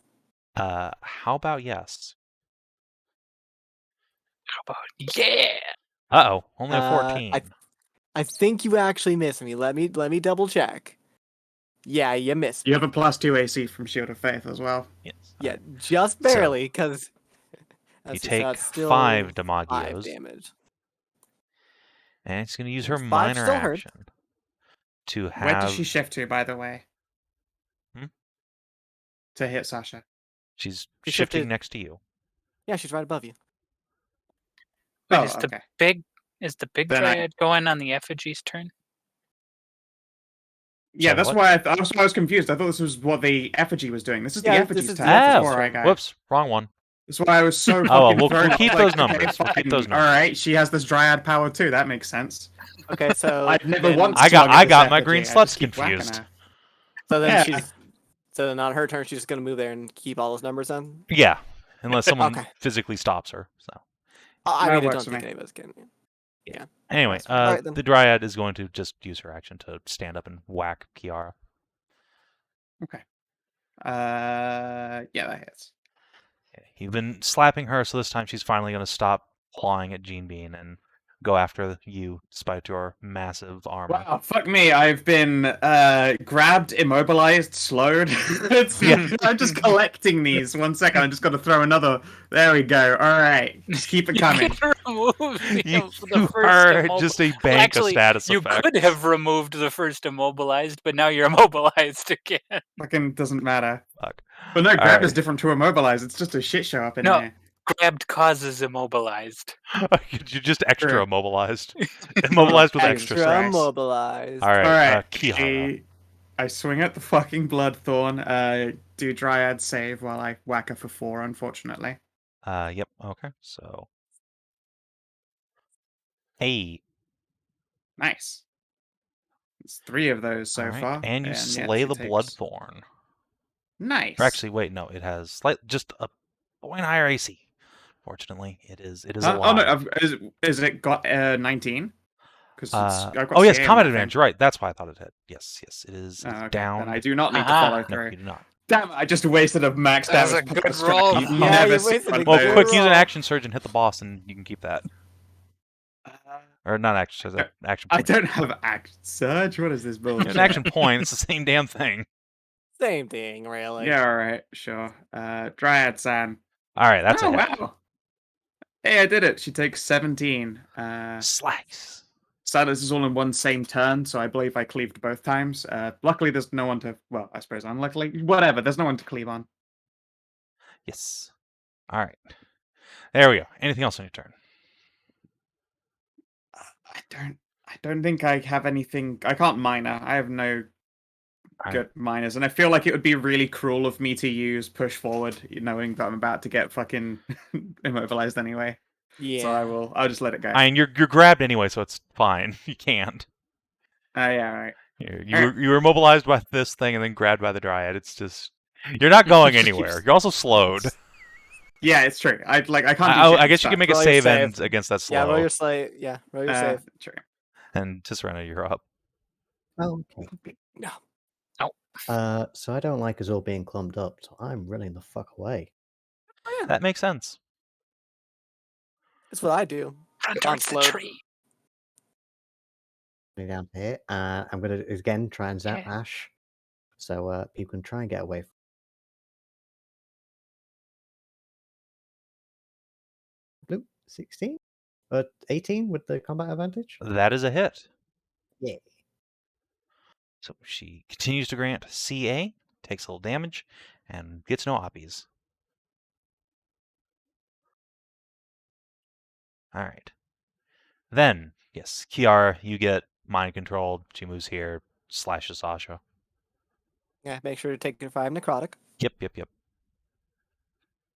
How about yes? How about yeah? Uh-oh, only a Uh, 14. I think you actually missed me. Let me double check. Yeah, you missed me. You have a +2 AC from Shield of Faith as well. Yes. Yeah, just barely, because You take 5 Damagios. 5 damage. And it's going to use her 5 minor still hurt. action to have... Where does she shift to, by the way? Hmm? To hit Sasha. She's She shifting shifted- next to you. Yeah, she's right above you. Wait, Oh, is okay. the big Then I- dryad going on the effigy's turn? Yeah, Sorry, that's what? why that's why I was confused. I thought this was what the effigy was doing. This is Yeah, the this effigy's is turn. the That's effigy's before I turn. got. Whoops, wrong one. That's why I was so fucking well, we'll thrown keep off, those like, numbers. We'll keep those All right, she has this dryad power too. That makes sense. Okay, so I've never then- once. I got targeted this my effigy, green I just sluts keep whacking confused. her. So then Yeah. so then on her turn, she's just gonna move there and keep all those numbers on. Yeah, unless someone Okay. physically stops her. So That I mean, I works don't for think me. any of us can. anyway, That's fine. Alright, then. the Dryad is going to just use her action to stand up and whack Kiara. Yeah, that hits. You've been slapping her, so this time she's finally going to stop clawing at Jean Bean and go after you, despite your massive armor. Wow, fuck me. I've been grabbed, immobilized, slowed. I'm just collecting these. 1 second, I'm just going to throw another. There we go. All right, just keep it coming. You can remove the You first are immobil- just a bank Actually, of status you effects. could have removed the first immobilized, but now you're immobilized again. Fucking doesn't matter. Fuck. But no, grab is right. different to immobilize. It's just a shit show up in No. here. Grabbed causes immobilized. You're just extra Sure. immobilized. Immobilized with extra Extra. strength. immobilized. All right, All right, Kiara. I swing at the fucking Bloodthorn. Do Dryad save while I whack her for 4, unfortunately. Yep. Okay. So, 8. Nice. It's 3 of those so All right, far. and you yeah, slay she the takes- Bloodthorn. Nice. Or actually, wait, no, it has just a point higher AC. Fortunately, it is oh alive. no, is it got 19? Because I've got Oh yes, CA on combat that thing. advantage. Right, that's why I thought it had. Yes, it is Oh, okay. down. Then I do not need to Aha. follow No, through. you do not. Damn it, I just wasted a max That was damage. a good plus strike. roll. You Yeah, never you see wasted one a of Well, good those. quick, use an roll. action surge and hit the boss, and you can keep that. Or not action surge, action I point. don't have action surge. What is this bullshit? An action point. It's the same damn thing. Same thing, really. Yeah, alright, sure. Dryad San. All right, that's oh, a hit. wow. Hey, I did it. She takes 17. Slice. So this is all in one same turn, so I believe I cleaved both times. Luckily, there's no one to... Well, I suppose unluckily. Whatever, there's no one to cleave on. Yes. All right. There we go. Anything else on your turn? I don't think I have anything... I can't minor. I have no All good minors, and I feel like it would be really cruel of me to use push forward, knowing that I'm about to get fucking immobilized anyway. Yeah. So I'll just let it go. I mean, you're grabbed anyway, so it's fine. You can't. Yeah, right. You were immobilized by this thing and then grabbed by the dryad. It's just you're not going anywhere. You're also slowed. Yeah, it's true. I can't. Do shit I guess you can make a Roll your save save. end against that slow. Yeah, roll your save. Yeah, roll your save. True. And Tisrena, you're up. Oh, okay. No. So I don't like us all being clumped up, so I'm running the fuck away. That makes sense. That's what I do. Run I'm towards the slowed. tree. Going down here. I'm going to again try and zap Yeah. Ashe. So people can try and get away. Blue, 16? 18 with the combat advantage? That is a hit. Yeah. So she continues to grant CA, takes a little damage, and gets no oppies. All right. Then, yes, Kiara, you get mind controlled. She moves here, slashes Sasha. Yeah, make sure to take your 5 necrotic. Yep.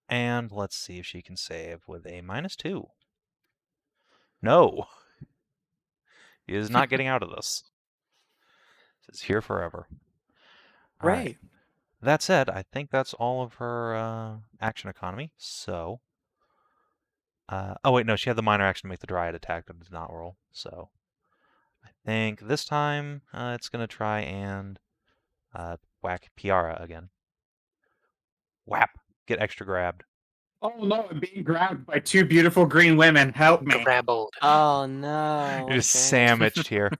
And let's see if she can save with a -2. No. He is not getting out of this. It's here forever. All right. Right. That said, I think that's all of her action economy. So, oh wait, no, she had the minor action to make the dryad attack, but did not roll. So, I think this time it's gonna try and whack Kiara again. Whap! Get extra grabbed. Oh no, I'm being grabbed by 2 beautiful green women. Help me. Grabbled. Oh no. You're just okay. sandwiched here.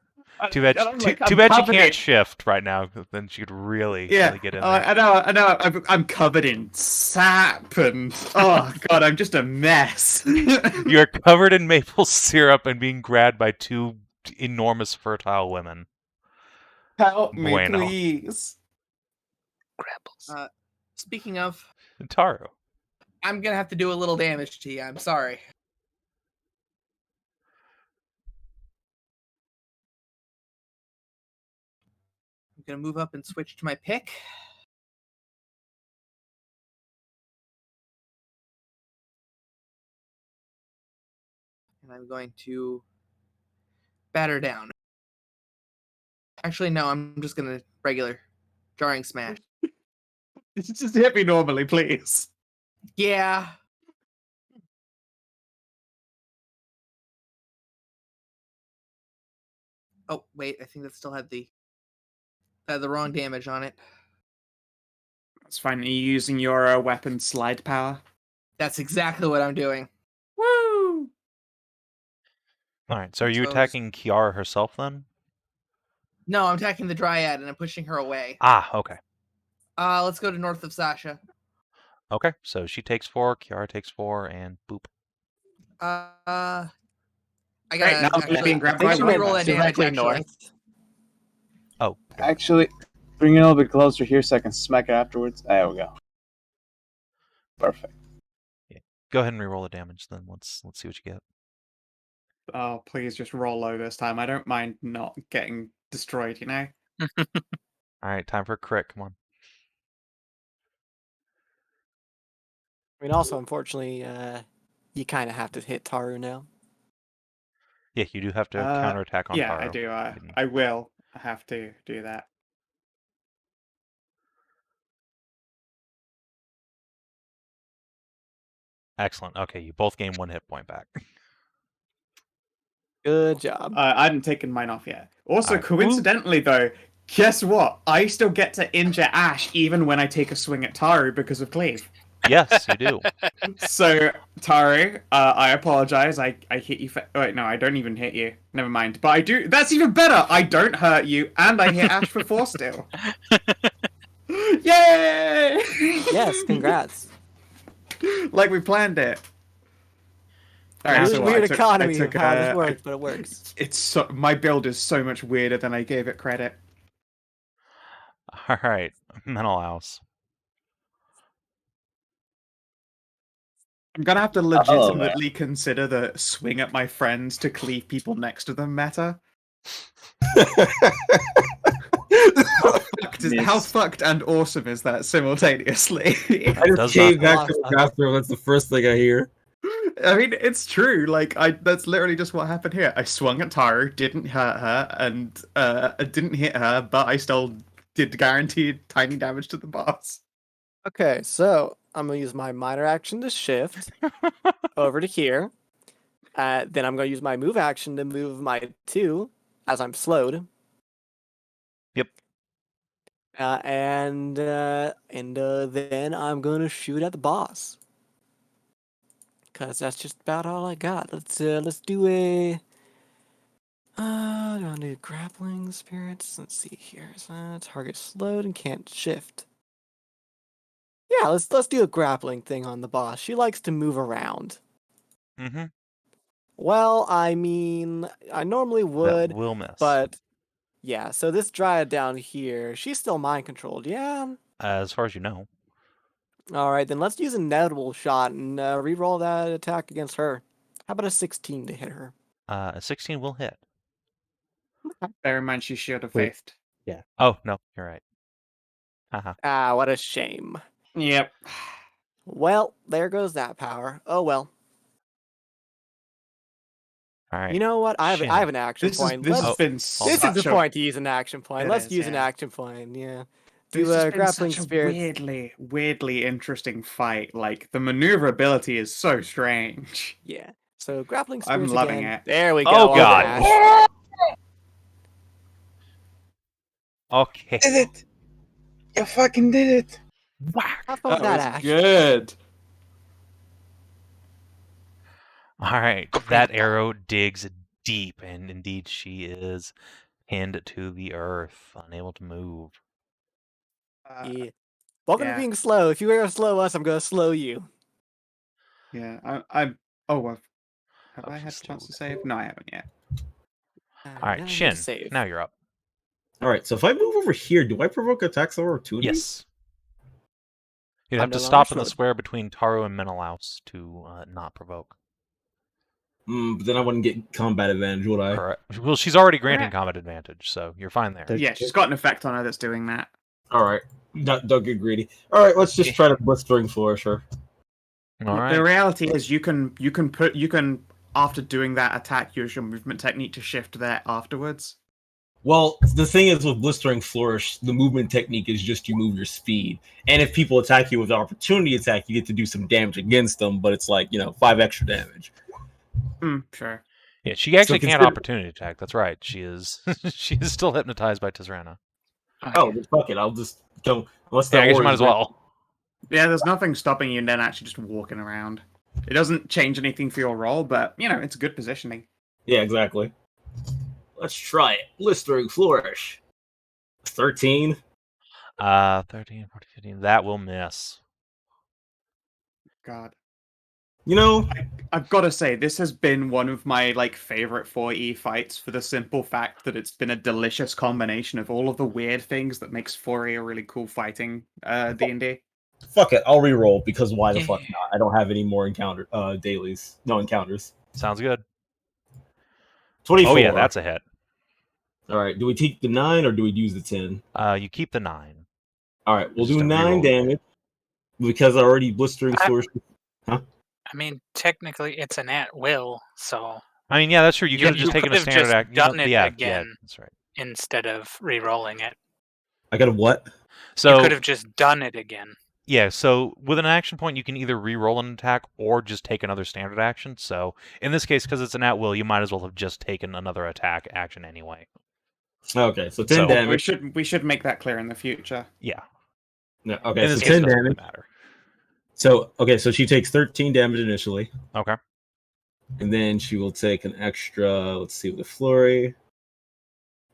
Too I'm bad. like, Too I'm bad she covered can't in- shift right now. 'Cause then she could really get in there. I know. I'm covered in sap and oh god, I'm just a mess. You're covered in maple syrup and being grabbed by 2 enormous fertile women. Help me, Bueno. please. Grabbles. Speaking of, Tahru. I'm gonna have to do a little damage to you. I'm sorry. I'm gonna move up and switch to my pick. And I'm going to batter down. Actually, no, I'm just gonna regular jarring smash. Just hit me normally, please. Yeah. Oh, wait, I think that still had the wrong damage on it. That's fine. Are you using your weapon slide power? That's exactly what I'm doing. Woo! Alright, so are you Suppose. attacking Kiara herself then? No, I'm attacking the Dryad and I'm pushing her away. Ah, okay. Let's go to north of Sasha. Okay, so she takes 4, Kiara takes 4, and boop. I Right, gotta now I'm actually being grabbed by reroll one. that damage, Directly actually. north. Oh, okay. Actually, bring it a little bit closer here so I can smack it afterwards. There we go. Perfect. Go ahead and reroll the damage then. Let's see what you get. Oh, please just roll low this time. I don't mind not getting destroyed, you know? Alright, time for a crit. Come on. I mean, also, unfortunately, you kind of have to hit Tahru now. Yeah, you do have to counterattack on Yeah, Tahru. I do. Didn't- I will have to do that. Excellent. Okay, you both gain 1 hit point back. Good job. I hadn't taken mine off yet. Also, Alright. coincidentally, though, Guess what? I still get to injure Ashe even when I take a swing at Tahru because of Cleave. Yes, you do. So, Tahru, I apologize. I hit you for... Wait, no, I don't even hit you. Never mind. But I do... That's even better! I don't hurt you, and I hit Ashe for 4 still. Yay! Yes, congrats. Like we planned it. It was so a what, weird I economy took, of how this works, but it works. It's so, my build is so much weirder than I gave it credit. All right, Menëlaos. I'm gonna have to legitimately consider the swing at my friends to cleave people next to them meta. How fucked and awesome is that simultaneously? I just came back to the bathroom. That's the first thing I hear. I mean, it's true. Like, that's literally just what happened here. I swung at Tahru, didn't hurt her, and didn't hit her, but I still did guaranteed tiny damage to the boss. Okay, so I'm gonna use my minor action to shift over to here. Then I'm gonna use my move action to move my 2 as I'm slowed. Yep. And then I'm gonna shoot at the boss. Cause that's just about all I got. Let's do a. I'm gonna do grappling spirits. Let's see here. Target slowed and can't shift. Yeah, let's do a grappling thing on the boss. She likes to move around. Mm-hmm. Well, I mean, I normally would, That will miss. but yeah. So this dryad down here, she's still mind controlled. Yeah. As far as you know. All right, then let's use a notable shot and re-roll that attack against her. How about a 16 to hit her? A 16 will hit. Bear in mind, she should have Wait. faithed. Yeah. Oh, no, you're right. Haha. Ah, what a shame. Yep. Well, there goes that power. Oh well. All right. You know what? I have Shin. an action point. This has Let's- been This is such the a point to use an action point. It Let's is, use an yeah. action point. Yeah. This Do has a been grappling such a spirits. weirdly interesting fight. Like, the maneuverability is so strange. Yeah. So grappling I'm spirits loving again. it. There we go. Oh, on God. Ashe. Okay. Did it! You fucking did it! Whack. Have fun with that, Ashe. good. All right. That arrow digs deep, and indeed she is pinned to the earth, unable to move. Yeah. Welcome yeah. to being slow. If you ever slow us, I'm gonna slow you. Yeah, I'm. Oh, have Oh, I had a she's chance to slowed. save? No, I haven't yet. All now right, I need to Shin. save. Now you're up. All right, so if I move over here, do I provoke attacks of opportunity? Yes. You'd I'm have to no longer stop in the slowed. square between Tahru and Menëlaos to not provoke. But then I wouldn't get combat advantage, would I? Correct. Well, she's already granting Correct. combat advantage, so you're fine there. Don't- Yeah, she's got an effect on her that's doing that. All right, don't get greedy. All right, let's just try to blistering flourish her. All The right. reality is, you can after doing that attack, use your movement technique to shift there afterwards. Well, the thing is with blistering flourish, the movement technique is just you move your speed, and if people attack you with an opportunity attack, you get to do some damage against them. But it's like 5 extra damage. Sure. Yeah, she actually can't consider- opportunity attack. That's right. She is. She is still hypnotized by Tisrena. Oh, then fuck it. I'll just don't. Unless Yeah, I that guess you warrior's might as ready. well. Yeah, there's nothing stopping you then actually just walking around. It doesn't change anything for your role, but it's good positioning. Yeah, exactly. Let's try it. Blistering flourish. 13. 13, 14, 15. That will miss. God. I I've got to say, this has been one of my favorite 4E fights for the simple fact that it's been a delicious combination of all of the weird things that makes 4E a really cool fighting D&D. Fuck it. I'll reroll because why the fuck not? I don't have any more dailies. No encounters. Sounds good. 24. Oh yeah, that's a hit. All right. Do we take the 9 or do we use the 10? You keep the 9. All right. We'll Just do a 9 reroll. damage because I already blistering flourish. I mean, technically, it's an at will, so I mean, yeah, that's true. You You- could have just you taken a could've standard just act. done it Yeah, again. that's right. instead of re-rolling it, I got a what? you So could have just done it again. yeah, so with an action point, you can either re-roll an attack or just take another standard action. So in this case, because it's an at will, you might as well have just taken another attack action anyway. Okay, so 10 So- We damage. should make that clear in the future. Yeah. No, okay, In so this case, 10 it doesn't really damage. matter. So, okay, so she takes 13 damage initially, Okay. and then she will take an extra, let's see, with the flurry.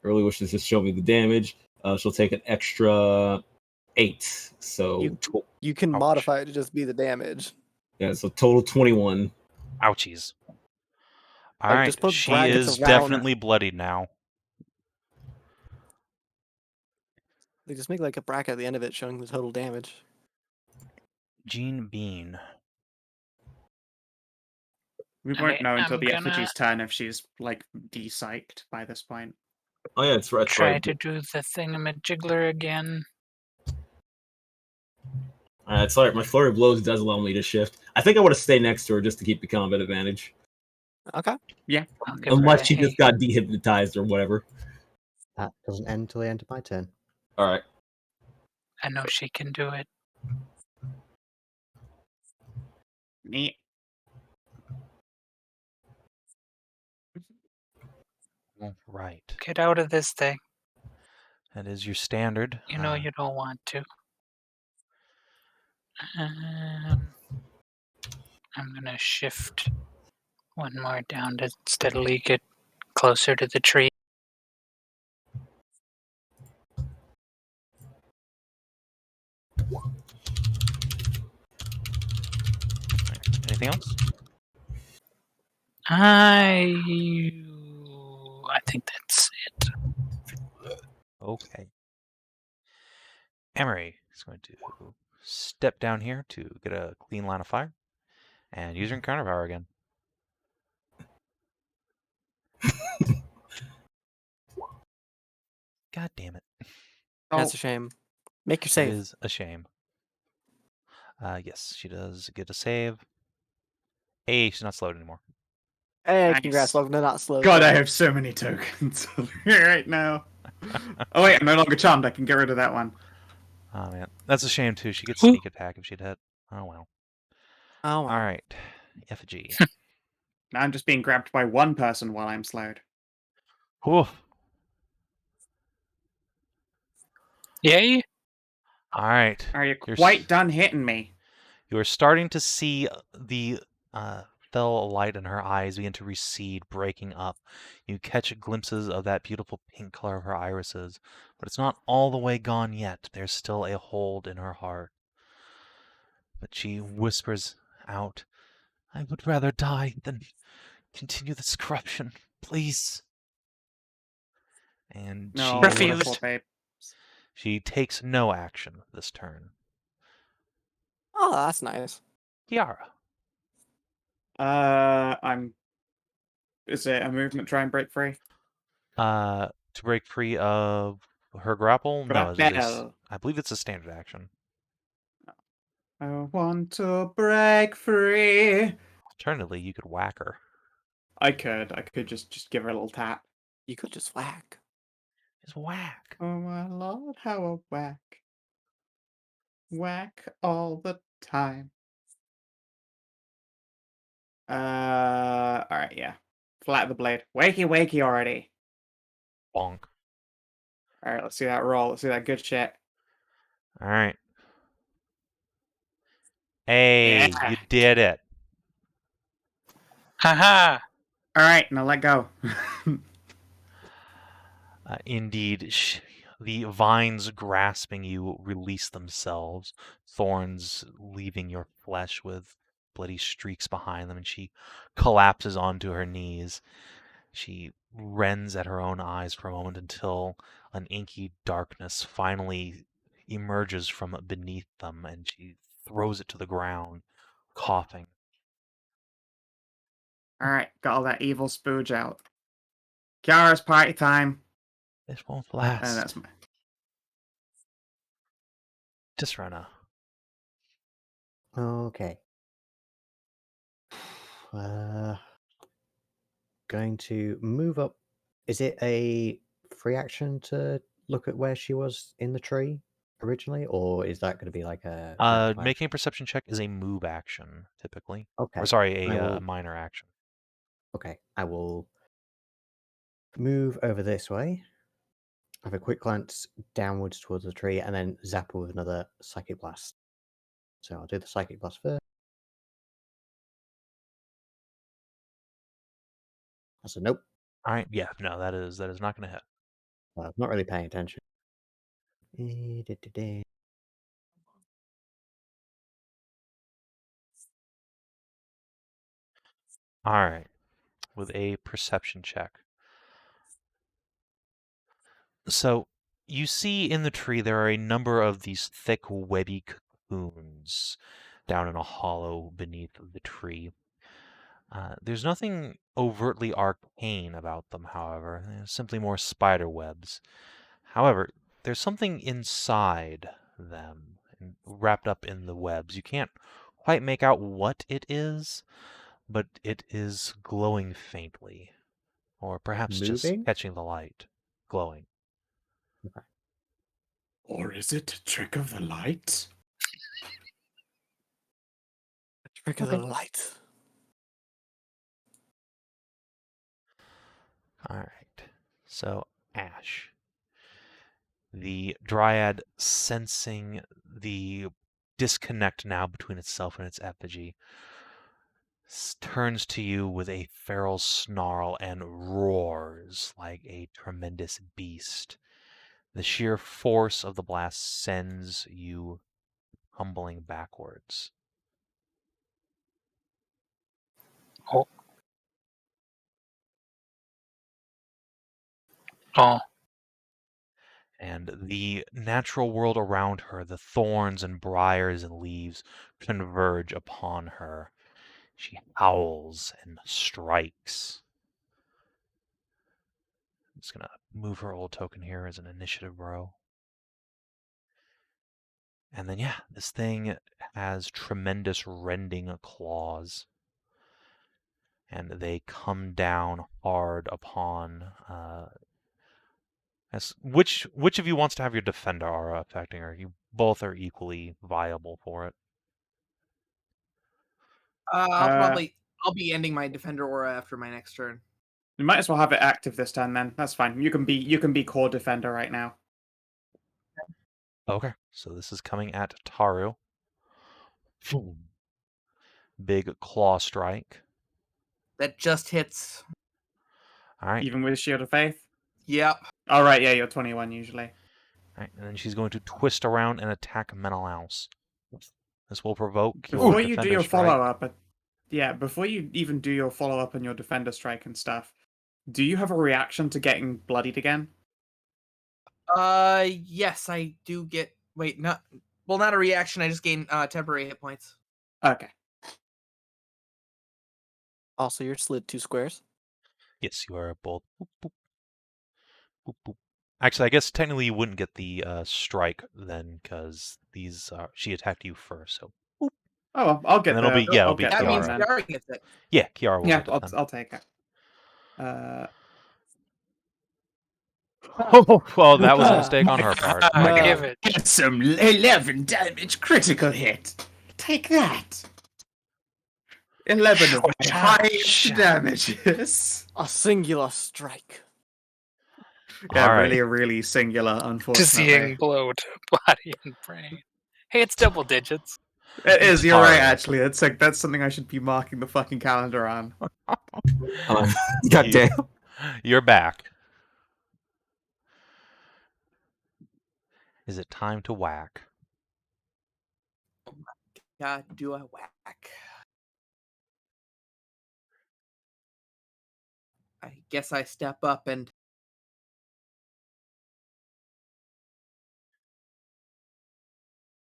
I really wish this just showed me the damage. She'll take an extra 8. So, You can Ouch. modify it to just be the damage. yeah, so total 21. Ouchies. All Like, right, just put she brackets is around- definitely bloodied now. They just make like a bracket at the end of it showing the total damage. Jean Bean. We won't Alright, know until I'm the gonna- effigy's turn if she's like de-psyched by this point. Oh, yeah, it's right. Try to do the thingamajigler again. It's alright. My flurry of blows does allow me to shift. I think I want to stay next to her just to keep the combat advantage. Okay. I'll give her Unless a she just got dehypnotized or whatever. That doesn't end till the end of my turn. Alright. I know she can do it. Neat. All right. Get out of this thing. That is your standard. You know you don't want to. I'm gonna shift one more down to steadily get closer to the tree. Anything else? I think that's it. Okay. Emery is going to step down here to get a clean line of fire and use your encounter power again. God damn it. That's a shame. Make your It save. is a shame. Yes, she does get a save. Hey, she's not slowed anymore. Hey, Nice. congrats, welcome to Not Slow. God, I have so many tokens right now. Oh wait, I'm no longer charmed. I can get rid of that one. Oh man, that's a shame too. She gets sneak attack if she'd hit. Oh well. Oh, wow. All right, effigy. Now I'm just being grabbed by one person while I'm slowed. Whew. Yay! All right. Are you You're quite done hitting me? You are starting to see the fell light in her eyes begin to recede, breaking up. You catch glimpses of that beautiful pink color of her irises, but it's not all the way gone yet. There's still a hold in her heart. But she whispers out, I would rather die than continue this corruption. Please. And No, Refused. wonderful babe. she takes no action this turn. Oh, that's nice. Kiara. Is it a movement try and break free? To break free of her grapple? No, Grapple. I believe it's a standard action. I want to break free. Alternatively, you could whack her. I could just give her a little tap. You could just whack. Just whack. Oh my lord, how a whack. Whack all the time. Alright, yeah. Flat the blade. Wakey, wakey already. Bonk. Alright, let's see that roll. Let's see that good shit. All right. Hey, Yeah. you did it. Haha! Alright, now let go. Indeed, the vines grasping you release themselves, thorns leaving your flesh with bloody streaks behind them, and she collapses onto her knees. She rends at her own eyes for a moment until an inky darkness finally emerges from beneath them, and she throws it to the ground, coughing. Alright, got all that evil spooge out. Kiara's party time. This won't And last. that's my... Tisrena. Okay. Going to move up. Is it a free action to look at where she was in the tree originally, or is that going to be like a reactive Making a perception check is a move action, typically. Okay. Or sorry, I a will- minor action. Okay, I will move over this way. have a quick glance downwards towards the tree, and then zap her with another Psychic Blast. So I'll do the Psychic Blast first. I said nope. All right, yeah, no, that is not going to hit. I'm not really paying attention. Da-da-da. All right, with a perception check. So you see in the tree there are a number of these thick, webby cocoons down in a hollow beneath the tree. There's nothing overtly arcane about them, however. They're simply more spider webs. However, there's something inside them, wrapped up in the webs. You can't quite make out what it is, but it is glowing faintly. Or perhaps just Moving? catching the light. Glowing. Or is it a trick of the light? Trick of the light. All right. So, Ashe. The Dryad, sensing the disconnect now between itself and its effigy, turns to you with a feral snarl and roars like a tremendous beast. The sheer force of the blast sends you tumbling backwards. Oh. Oh. And the natural world around her, the thorns and briars and leaves, converge upon her. She howls and strikes. I'm just gonna move her old token here as an initiative row. And then, yeah, this thing has tremendous rending claws. And they come down hard upon. Which of you wants to have your defender aura affecting her? You both are equally viable for it. I'll be ending my defender aura after my next turn. You might as well have it active this turn then. That's fine. You can be core defender right now. Okay, so this is coming at Tahru. Big claw strike. That just hits. All right. Even with Shield of Faith? Yep. All right, yeah, you're 21 usually. All right, and then she's going to twist around and attack Menëlaos. This will provoke Before your you do defender your strike. follow-up, before you even do your follow-up and your defender strike and stuff, do you have a reaction to getting bloodied again? Yes, I do get. Wait, not a reaction. I just gain temporary hit points. Okay. Also, you're slid 2 squares. Yes, you are both. Boop, boop. Boop, boop. Actually, I guess technically you wouldn't get the strike then, because these she attacked you first. So. Boop. Oh, well, I'll get And then the. it'll be I'll get That the means Kiara. then. Kiara gets it. Yeah, Kiara will Yeah, get it then. I'll take it. Oh, well, that was a mistake on her part. Give it. Get some 11 damage critical hit. Take that. 11 of my highest damages. A singular strike. Yeah, All really, right. really singular, unfortunately. Dizzying blow to body and brain. Hey, it's double digits. It is, you're All right, right. actually. It's like, that's something I should be marking the fucking calendar on. God damn. You're back. Is it time to whack? God, do a whack. I guess I step up and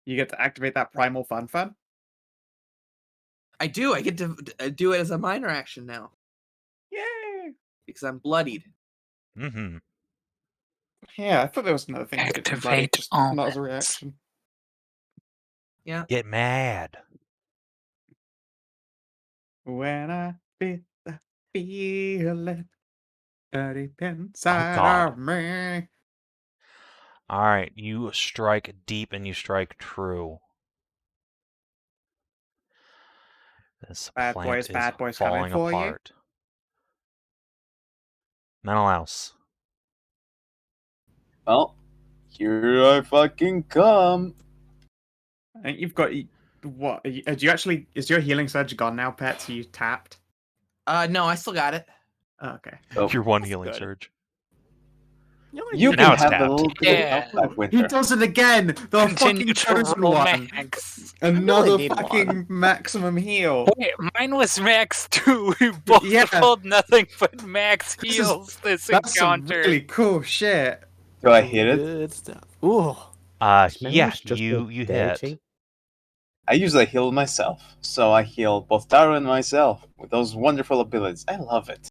You get to activate that Primal Fun Fun? I do. I get to do it as a minor action now Yay! because I'm bloodied. Mm-hmm. Yeah, I thought there was another thing to get bloody, Activate just not as a omens. reaction. Yeah. Get mad. When I feel the feeling deep inside God. of me. All right, you strike deep and you strike true. This Bad plant boys, is bad boys coming falling for you. apart. Menëlaos. Well, here I fucking come. I think you've got what? Do you actually? Is your healing surge gone now, Pets? You tapped? No, I still got it. Oh, okay. Oh, Your one That's healing good. surge. you Now can it's have the tapped. little bit Yeah. of that He winter. does it again. The Continue fucking to chosen roll one. max. Another need fucking one. maximum heal. Wait, mine was max too. We both Yeah. rolled nothing but max This is- heals this That's some encounter. really cool shit. Do I Some hit it? Good stuff. Ooh. Yeah, Menëlaos just you look hit. dirty. I usually heal myself, so I heal both Tahru and myself with those wonderful abilities. I love it.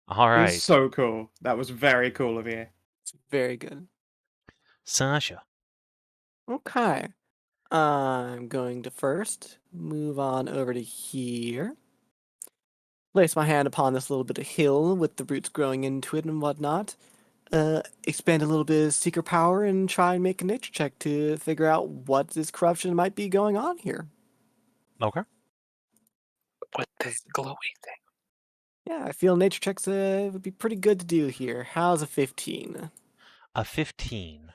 All It right, was so cool. That was very cool of you. It's very good. Sasha. Okay. I'm going to first move on over to here. Place my hand upon this little bit of hill with the roots growing into it and whatnot. Expand a little bit of seeker power and try and make a nature check to figure out what this corruption might be going on here. Okay. With the glowy thing. Yeah, I feel nature checks would be pretty good to do here. How's a 15? A 15.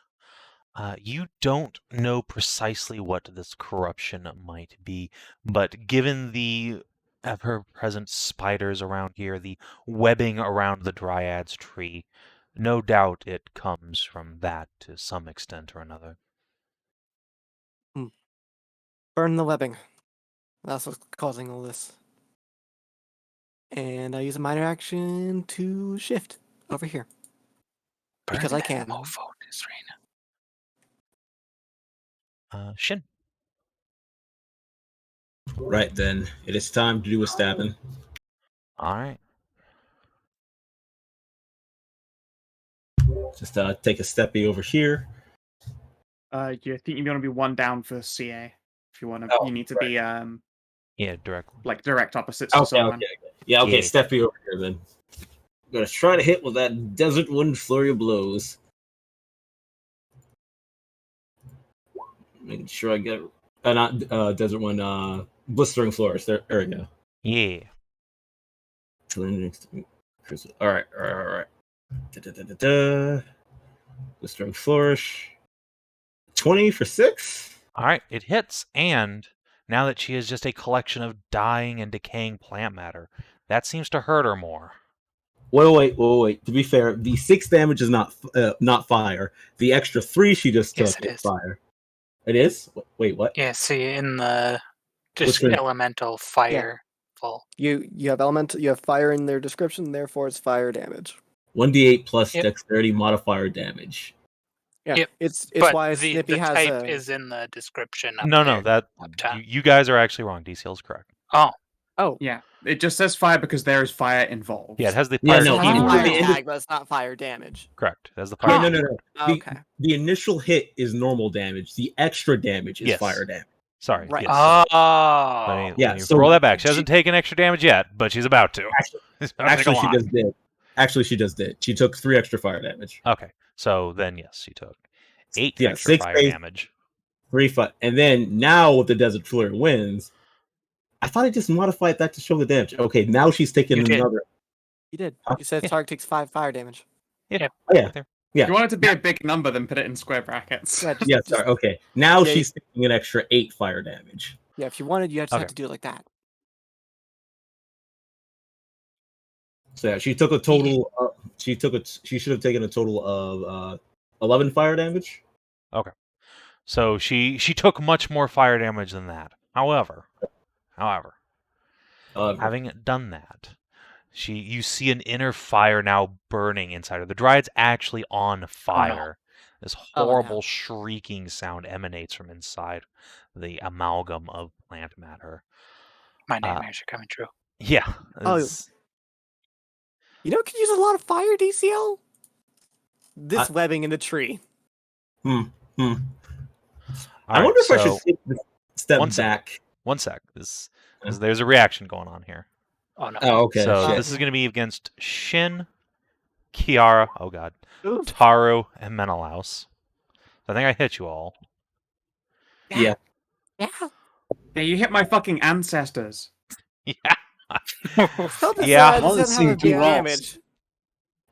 You don't know precisely what this corruption might be, but given the ever-present spiders around here, the webbing around the Dryad's tree, no doubt it comes from that to some extent or another. Burn the webbing. That's what's causing all this. And I use a minor action to shift over here. Because Burn I that can. mofo, Tisrena. Shin. Right then, it is time to do a stabbing. All right. Just take a steppy over here. I think you're gonna be one down for CA. If you want to, Oh, you need to be Yeah, directly. like direct opposites to Okay, someone. okay. Yeah, okay, Yeah. steppy over here then. I'm gonna try to hit with that Desert Wind Flurry of Blows. Making sure I get not Desert Wind, Blistering Flourish. There we go. Yeah. All right. Da-da-da-da-da. Blistering Flourish. 20 for 6. All right, it hits, and now that she is just a collection of dying and decaying plant matter, that seems to hurt her more. Wait. To be fair, the 6 damage is not fire. The extra 3 she just Yes, took it is is. fire. It is? Wait, what? Yeah, see, in the just Which one? elemental fire full. You have fire in their description, therefore it's fire damage. 1d8 plus Yep. dexterity modifier damage. Yeah, Yep, it's but why the Snippy has type a... is in the description up No, there. that up top. you guys are actually wrong. DCL is correct. Oh, Yeah, it just says fire because there is fire involved. Yeah, it has the Yeah, fire no, it has a even fire the end- tag, but it's not fire damage. Correct. It has the Yeah, fire. no. Okay. The initial hit is normal damage. The extra damage is Yes. fire damage. Sorry. Right. Yes. Oh, Let Yeah, me so roll that back. She she- hasn't taken extra damage yet, but she's about to. She's about to take a Actually, she lot. just did. She just did. She took 3 extra fire damage. Okay, so then yes, she took 8 Yeah, extra 6 fire base- damage. 3 fire, and then now with the Desert Flurry Winds, I thought I just modified that to show the damage. Okay, now she's taking You did. another. You did. Huh? You said Yeah. target takes 5 fire damage. Yeah. If you want it to be a big number, then put it in square brackets. Yeah, Yeah, sorry. Okay, now Yeah, she's taking an extra 8 fire damage. yeah, if you wanted, you just Okay. have to do it like that. So yeah, she took a total. She should have taken a total of 11 fire damage. So she took much more fire damage than that. However, having done that, you see an inner fire now burning inside her. The Dryad's actually on fire. This Oh, no. horrible shrieking sound emanates from inside the amalgam of plant matter. my nightmares are coming true. Yeah. Oh. it's- You know, it could use a lot of fire, DCL? This webbing in the tree. all I right, wonder if I so- should take a step one sec. back. One sec. There's a reaction going on here. Oh no. Oh, okay. So shit. this is going to be against Shin, Kiara, oh god, Oof. Tahru, and Menëlaos. I think I hit you all. Yeah. Yeah. Yeah, you hit my fucking ancestors. Yeah. Help us Yeah. out, I'm only doesn't have seeing a 2 big rolls. damage.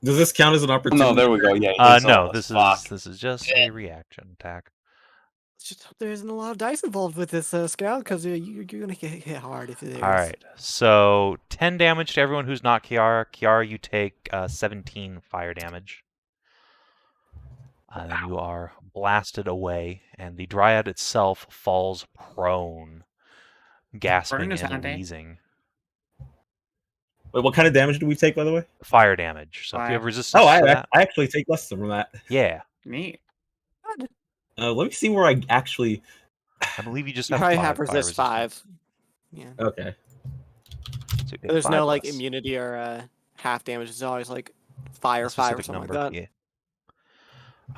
Does this count as an opportunity? No, there we go. Yeah. No, he's this almost- is fuck. this is just a reaction attack. Let's just hope there isn't a lot of dice involved with this, Scout, because you're gonna get hit hard if there is. All right, so 10 damage to everyone who's not Kiara. Kiara, you take 17 fire damage. And you are blasted away, and the Dryad itself falls prone, gasping Prone is and handy. wheezing. Wait, what kind of damage do we take, by the way? Fire damage. So if you Fire. have resistance Oh, to that, I actually take less than that. yeah, Neat. Let me see where I actually. I believe you just You have probably 5 have fire resist 5. resistance. Yeah. Okay. So you get There's 5 no like less. immunity or half damage. It's always like fire A 5 or specific something number. like that. Yeah.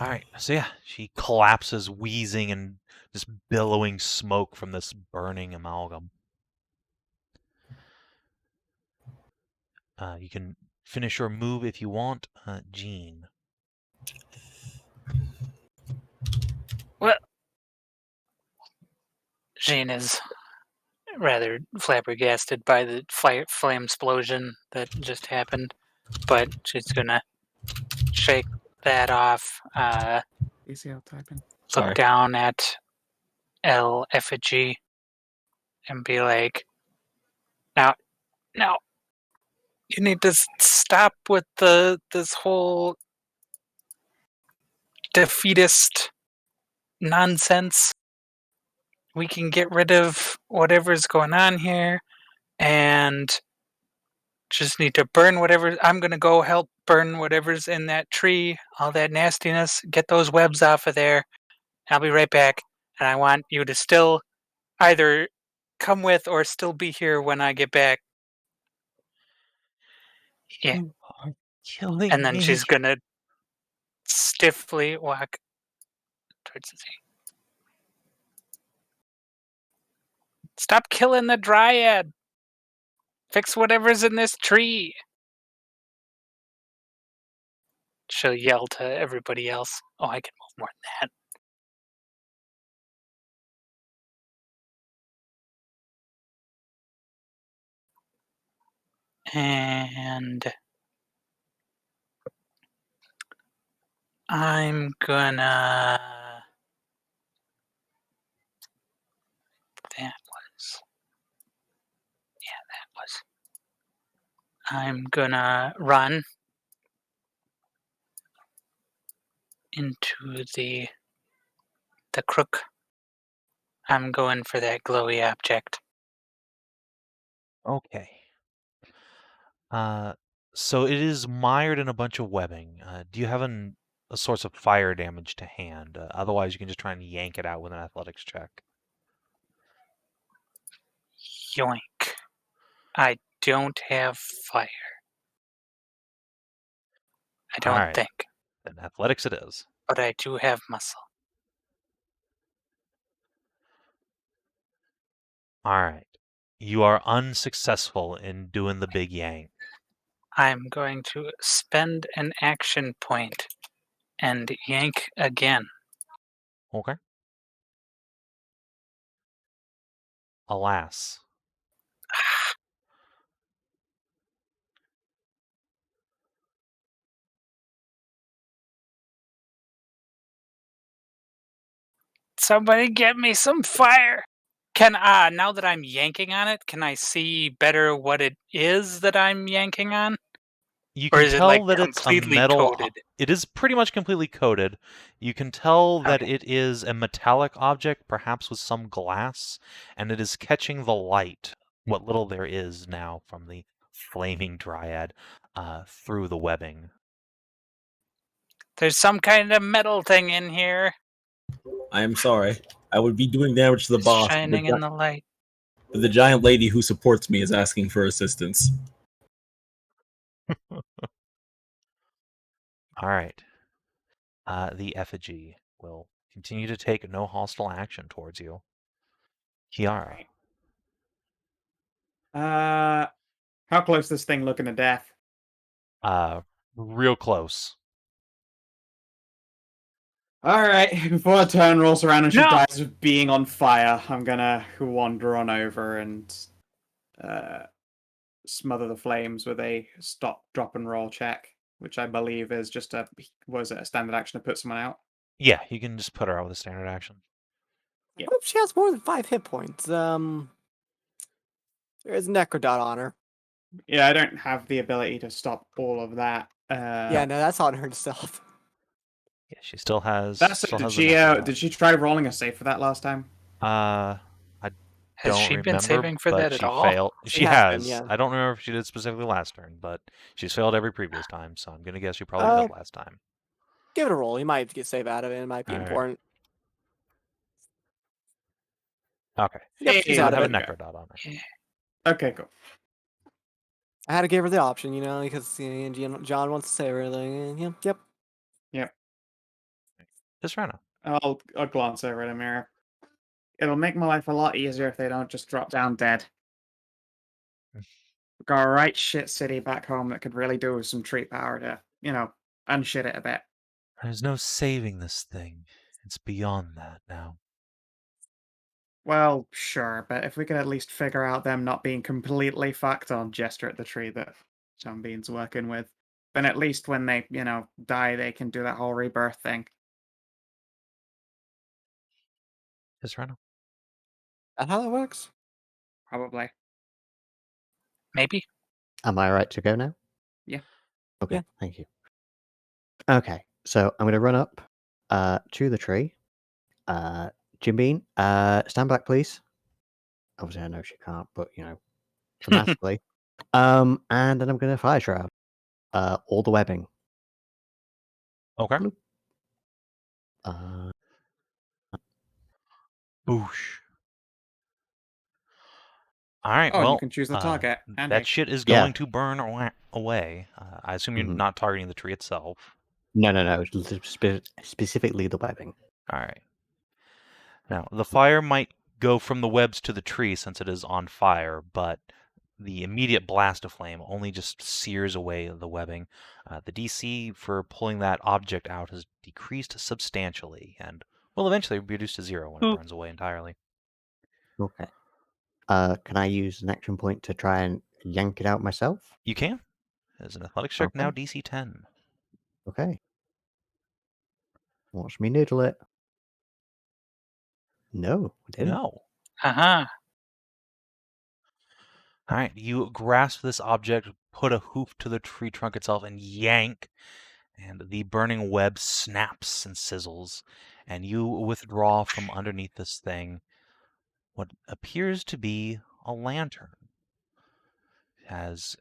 All right. So yeah, she collapses, wheezing and just billowing smoke from this burning amalgam. You can finish your move if you want, Jean. Jean is rather flabbergasted by the flame explosion that just happened, but she's gonna shake that off. ACL typing. Sorry. Look down at El Effigy and be like, now, you need to stop with this whole defeatist nonsense. We can get rid of whatever's going on here and just need to burn whatever. I'm going to go help burn whatever's in that tree, all that nastiness, get those webs off of there. I'll be right back. And I want you to still either come with or still be here when I get back. Yeah. You are killing And then me. she's going to stiffly walk towards the sea. Stop killing the dryad. Fix whatever's in this tree. She'll yell to everybody else. Oh, I can move more than that. And I'm gonna. I'm gonna run into the crook. I'm going for that glowy object. Okay. So it is mired in a bunch of webbing. Do you have a source of fire damage to hand? Otherwise, you can just try and yank it out with an athletics check. Yoink. I don't have fire. I don't Alright. think. Then athletics it is. But I do have muscle. Alright. You are unsuccessful in doing the big yank. I'm going to spend an action point and yank again. Okay. Alas. Somebody get me some fire. Can now that I'm yanking on it, can I see better what it is that I'm yanking on? You Or can is it tell like that it's a completely metal. coated? It is pretty much completely coated. You can tell that Okay. it is a metallic object, perhaps with some glass, and it is catching the light, what little there is now from the flaming dryad, through the webbing. There's some kind of metal thing in here. I am sorry. I would be doing damage to the It's boss. shining in the light. But the giant lady who supports me is asking for assistance. All right. The effigy will continue to take no hostile action towards you. Kiara. How close this thing looking to death? Real close. Alright, before a turn rolls around and she No! dies of being on fire, I'm gonna wander on over and smother the flames with a stop, drop, and roll check which I believe is just a standard action to put someone out. Yeah, you can just put her out with a standard action. I hope she has more than 5 hit points. There is Necrodot on her. Yeah, I don't have the ability to stop all of that. Yeah, no, that's on her stuff. Yeah, she still has. That's still did has she the Necrodot. did she try rolling a save for that last time? I Has don't she remember, been saving for but that she at all? failed. She She has been, has. yeah. I don't remember if she did specifically last turn, but she's failed every previous time, so I'm gonna guess she probably failed last time. Give it a roll. You might get save out of it. It might be All right. important. Okay. Yep, she's Hey, out I of have a it. Necrodot on her. Okay, cool. I had to give her the option, because John wants to save her. Like, yep. Tisrena. I'll glance over at a mirror. It'll make my life a lot easier if they don't just drop down dead. We've got a right shit city back home that could really do with some treat power to, unshit it a bit. There's no saving this thing. It's beyond that now. Well, sure, but if we could at least figure out them not being completely fucked on gesture at the tree that Bean's working with, then at least when they, die, they can do that whole rebirth thing. Tisrena. That how that works? Probably. Maybe. Am I right to go now? Yeah. Okay, Yeah. thank you. Okay, so I'm going to run up to the tree. Jim Bean, stand back, please. Obviously, I know she can't, but, dramatically. And then I'm going to fire shroud. All the webbing. Okay. Bloop. Uh, Boosh. All right. Oh, and well, you can choose the target. that shit is Yeah. going to burn away. I assume you're Mhm. not targeting the tree itself. No. Specifically the webbing. All right. Now, the fire might go from the webs to the tree since it is on fire, but the immediate blast of flame only just sears away the webbing. The DC for pulling that object out has decreased substantially and will eventually be reduced to 0 when it burns away entirely. Okay. Can I use an action point to try and yank it out myself? You can. As an athletics check, now Okay. DC 10. Okay. Watch me noodle it. No, I didn't. No. Uh-huh. All right, you grasp this object, put a hoof to the tree trunk itself, and yank, and the burning web snaps and sizzles, and you withdraw from underneath this thing what appears to be a lantern. It has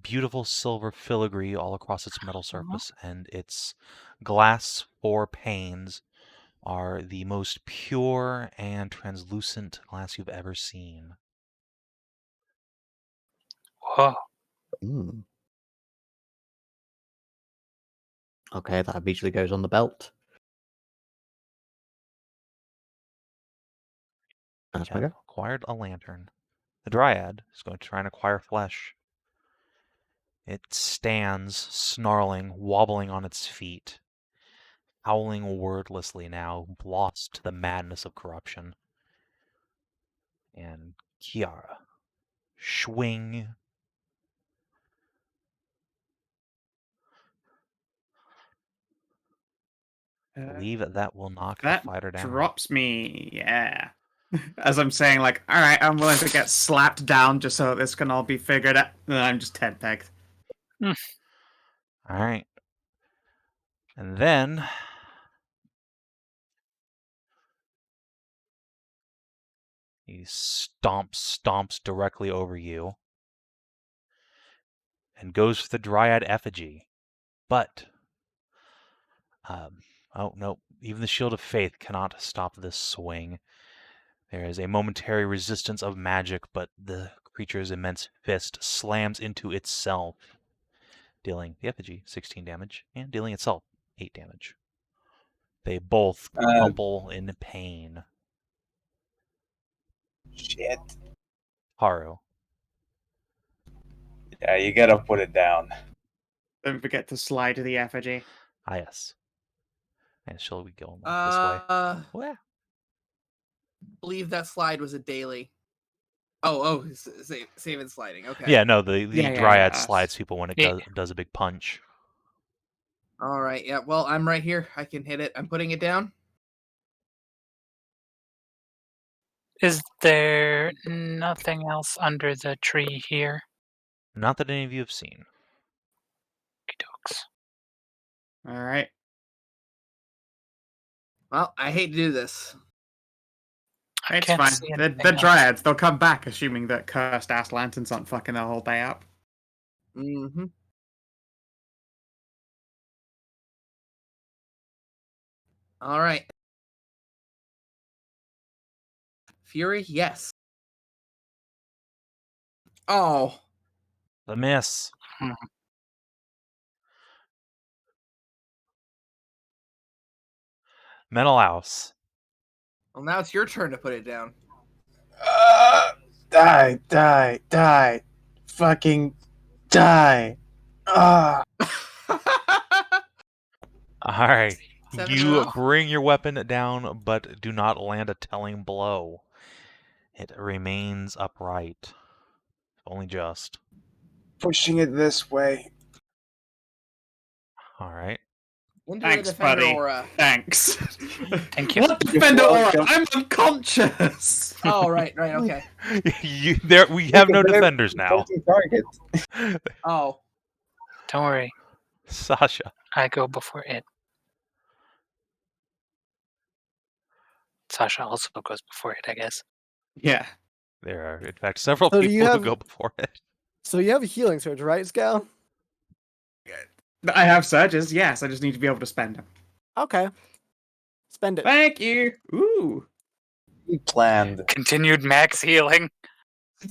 beautiful silver filigree all across its metal surface, and its glass 4 panes are the most pure and translucent glass you've ever seen. Whoa. Mm. Okay, that immediately goes on the belt. That's my Yeah, go. acquired a lantern. The dryad is going to try and acquire flesh. It stands, snarling, wobbling on its feet, howling wordlessly now, lost to the madness of corruption. And Kiara, swing. Believe that will knock the That fighter down. drops me, yeah. As I'm saying, like, alright, I'm willing to get slapped down just so this can all be figured out. And I'm just 10 pegged. All right. And then he stomps directly over you and goes for the dryad effigy. But, oh no, even the shield of faith cannot stop this swing. There is a momentary resistance of magic, but the creature's immense fist slams into itself, dealing the effigy 16 damage and dealing itself 8 damage. They both crumple in pain. Shit. Tahru. Yeah, you gotta put it down. Don't forget to slide the effigy. Ah, yes. And shall we go this way? I Well, believe that slide was a daily. Oh, save and sliding. Okay. yeah, no, the Yeah, dryad yeah, slides people when it Yeah. does a big punch. All right. Yeah. Well, I'm right here. I can hit it. I'm putting it down. Is there nothing else under the tree here? Not that any of you have seen. Okey-dokes. All right. Well, I hate to do this. I It's can't fine. see They're anything else. dryads. They'll come back, assuming that cursed ass lanterns aren't fucking their whole day up. Mm-hmm. All right. Fury, yes. Oh. The miss. Hmm. Menëlaos. Well, now it's your turn to put it down. Die. Fucking die. Ah. All right. Seven You in a row. bring your weapon down, but do not land a telling blow. It remains upright. Only just. Pushing it this way. All right. Into Thanks, the defender buddy. aura. Thanks. Thank you. What defender aura? welcome. I'm unconscious. Oh, right, okay. We have no defenders now. Target. Oh. Don't worry. Sasha. I go before it. Sasha also goes before it, I guess. Yeah. There are, in fact, several So do people you who have- go before it. So you have a healing surge, right, Skow? I have surges, yes. I just need to be able to spend them. Okay. Spend it. Thank you. Ooh. We planned. Continued max healing.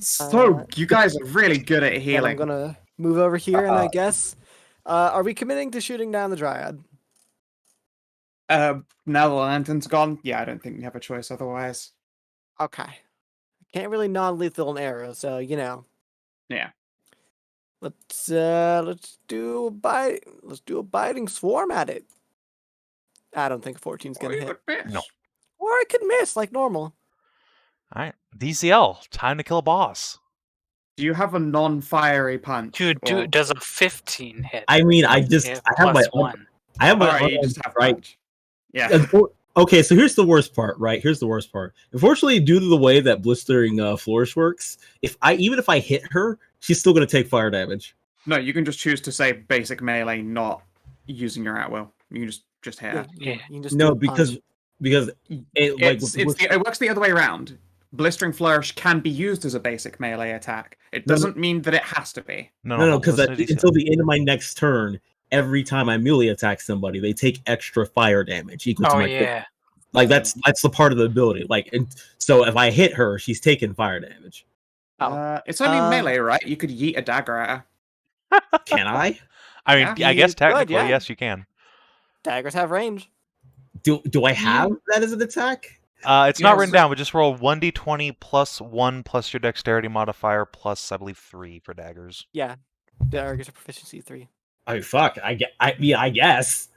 So, you guys are really good at And healing. I'm gonna move over here, and I Uh-uh. guess, are we committing to shooting down the Dryad? Now the lantern's gone. Yeah, I don't think we have a choice otherwise. Okay. I can't really non-lethal an arrow, so you know. Yeah. Let's do a biting swarm at it. I don't think 14's gonna hit. No. Or I could miss like normal. All right. DCL. Time to kill a boss. Do you have a non-fiery punch? Dude, does a 15 hit? I mean, I Yeah, have my plus own. one. I have my Alright, you own, just have right. punch. Yeah. Okay, so here's the worst part, right? Here's the worst part. Unfortunately, due to the way that blistering flourish works, even if I hit her, she's still going to take fire damage. No, you can just choose to say basic melee, not using your at will. You can just hit her. Yeah. You can just do No, a punch. because It works the other way around. Blistering Flourish can be used as a basic melee attack. It No, doesn't mean that it has to be. no, because listen to DCL. until the end of my next turn, every time I melee attack somebody, they take extra fire damage equal to Oh my yeah. Like that's the part of the ability. Like, and so if I hit her, she's taking fire damage. It's only melee, right? You could yeet a dagger at her. Can I? I mean, Yeah. I guess You could, technically, yeah. yes, you can. Daggers have range. Do I have that as an attack? It's not Yes. written down, but just roll 1d20 plus 1 plus your dexterity modifier plus, I believe, 3 for daggers. Yeah. Daggers are proficiency 3. Oh fuck! I guess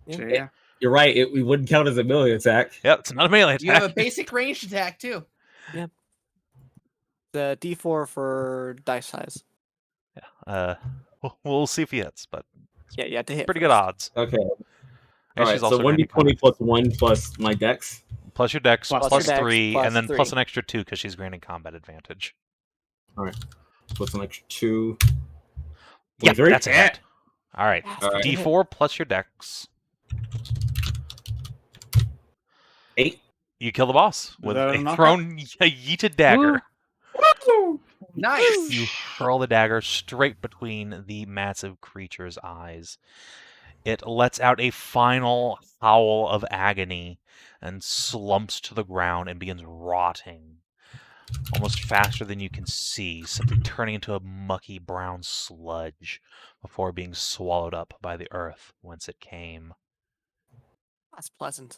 Yeah. So, yeah. you're right. We wouldn't count as a melee attack. Yep, it's not a melee You have a attack. basic ranged attack, too. The D4 for dice size. We'll see if he hits, but Yeah, you have to hit. pretty good first. odds. Okay. And All she's right. So also 1d20 plus 1 plus my dex. plus your dex, Plus plus your dex, 3, plus and then plus 3. an extra 2 because she's granted combat advantage. Plus an extra 2. Yeah, 23? that's a hit. All right, All right. d4 plus your dex. 8. You kill the boss with that a enough? thrown yeeted dagger. Nice. You hurl the dagger straight between the massive creature's eyes. It lets out a final howl of agony and slumps to the ground and begins rotting. Almost faster than you can see, simply turning into a mucky brown sludge before being swallowed up by the earth whence it came. That's pleasant.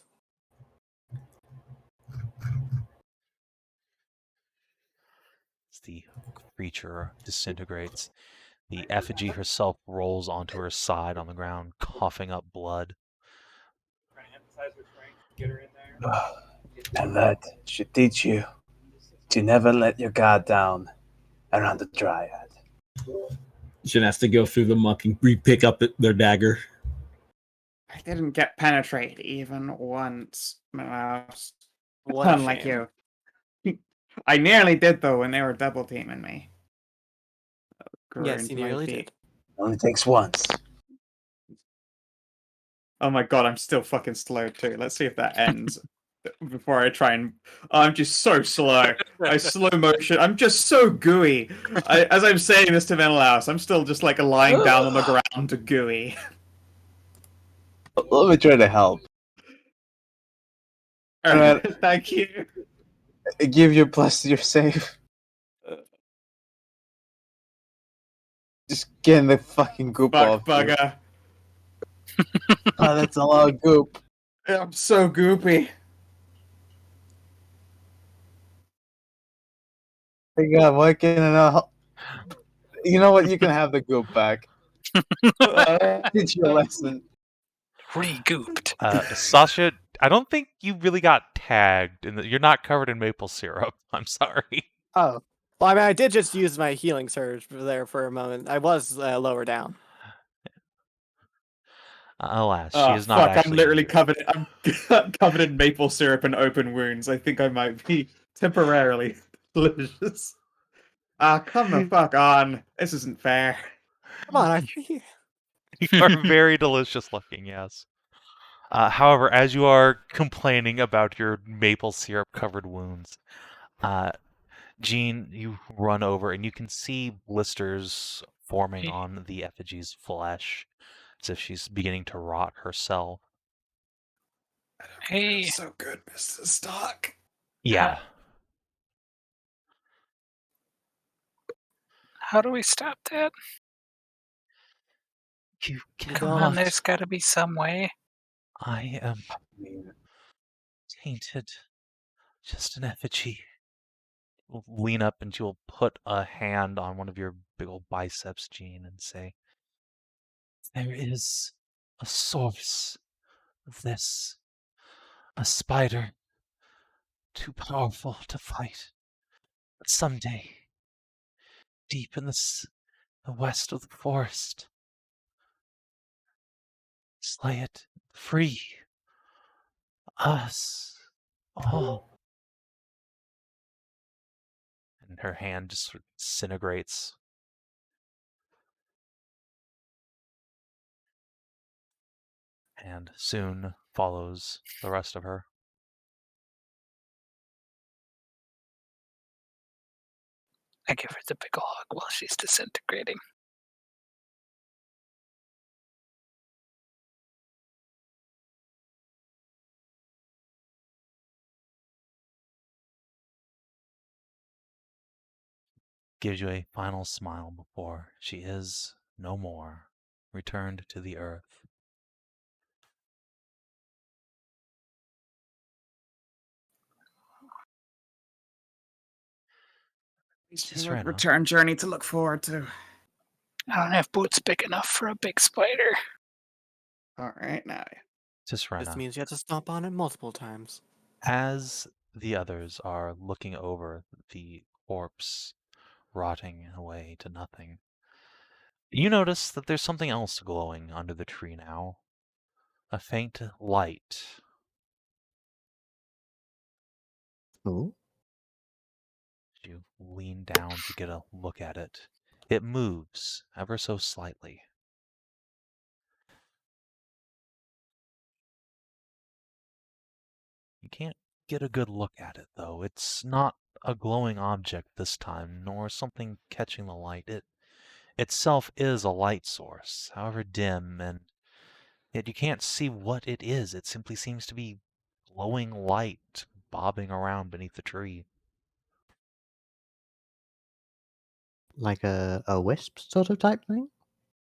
As the creature disintegrates, the effigy herself rolls onto her side on the ground, coughing up blood. And that should teach you to never let your guard down around the Dryad. Shin has to go through the muck and re-pick up their dagger. I didn't get penetrated even once, Menëlaos. What a Unlike shame. you. I nearly did, though, when they were double teaming me. Grew Yes, into you my nearly feet. did. Only takes once. Oh my god, I'm still fucking slow too. Let's see if that ends before I try and. I'm just so slow. I slow motion. I'm just so gooey. As I'm saying this to Menëlaos, I'm still just like lying down on the ground, gooey. Let me try to help. Alright, thank you. Give your plus to your save. Just getting the fucking goop off. Fuck You. bugger. Oh, that's a lot of goop. I'm so goopy. My God, why can't I not help? You know what? You can have the goop back. Teach you a lesson. Regooped. Sasha, I don't think you really got tagged. You're not covered in maple syrup. I'm sorry. Oh. Well, I mean, I did just use my healing surge there for a moment. I was lower down. Alas, she Oh is not fuck! I'm actually literally injured. covered. I'm covered in maple syrup and open wounds. I think I might be temporarily delicious. Ah, come the fuck on! This isn't fair. Come on, I think. You are very delicious looking, yes. However, as you are complaining about your maple syrup covered wounds, Jean, you run over and you can see blisters forming on the effigy's flesh, as if she's beginning to rot herself. Hey, So good, Mr. Stark. Yeah. how do we stop that? You You Come on, don't. there's got to be some way. I am tainted. Just an effigy. You'll lean up and you'll put a hand on one of your big old biceps, Jean, and say, there is a source of this. A spider. Too powerful to fight. But someday, deep in the west of the forest, slay it, free us all. And her hand just sort of disintegrates. And soon follows the rest of her. I give her the big ol' hug while she's disintegrating. Gives you a final smile before she is no more, returned to the earth. Tisrena. Return journey to look forward to. I don't have boots big enough for a big spider. All right, now. This Tisrena. means you have to stomp on it multiple times. As the others are looking over the corpse rotting away to nothing, you notice that there's something else glowing under the tree now. A faint light. Ooh. You lean down to get a look at it. It moves ever so slightly. You can't get a good look at it, though. It's not a glowing object this time, nor something catching the light. It itself is a light source, however dim, and yet you can't see what it is. It simply seems to be glowing light bobbing around beneath the tree. Like a wisp sort of type thing?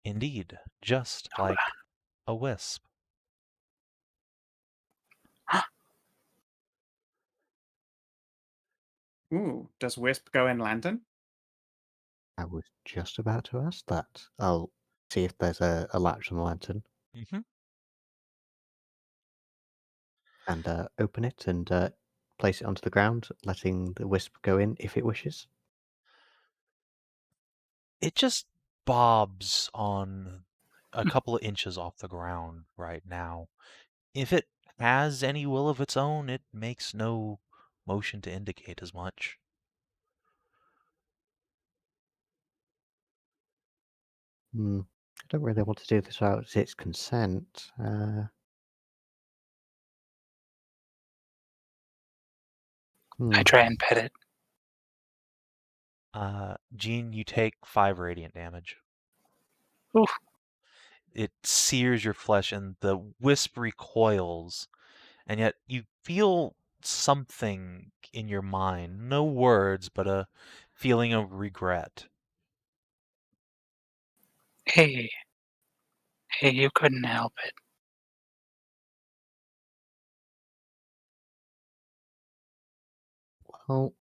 Indeed, just like a wisp. Ooh, does Wisp go in lantern? I was just about to ask that. I'll see if there's a latch on the lantern Mm-hmm. and open it and place it onto the ground, letting the wisp go in if it wishes. It just bobs on a couple of inches off the ground right now. If it has any will of its own, it makes no motion to indicate as much. I don't really want to do this without its consent. I try and pet it. Jean, you take 5 radiant damage. Oof. It sears your flesh and the wisp recoils, and yet you feel something in your mind. No words, but a feeling of regret. Hey, you couldn't help it. Well,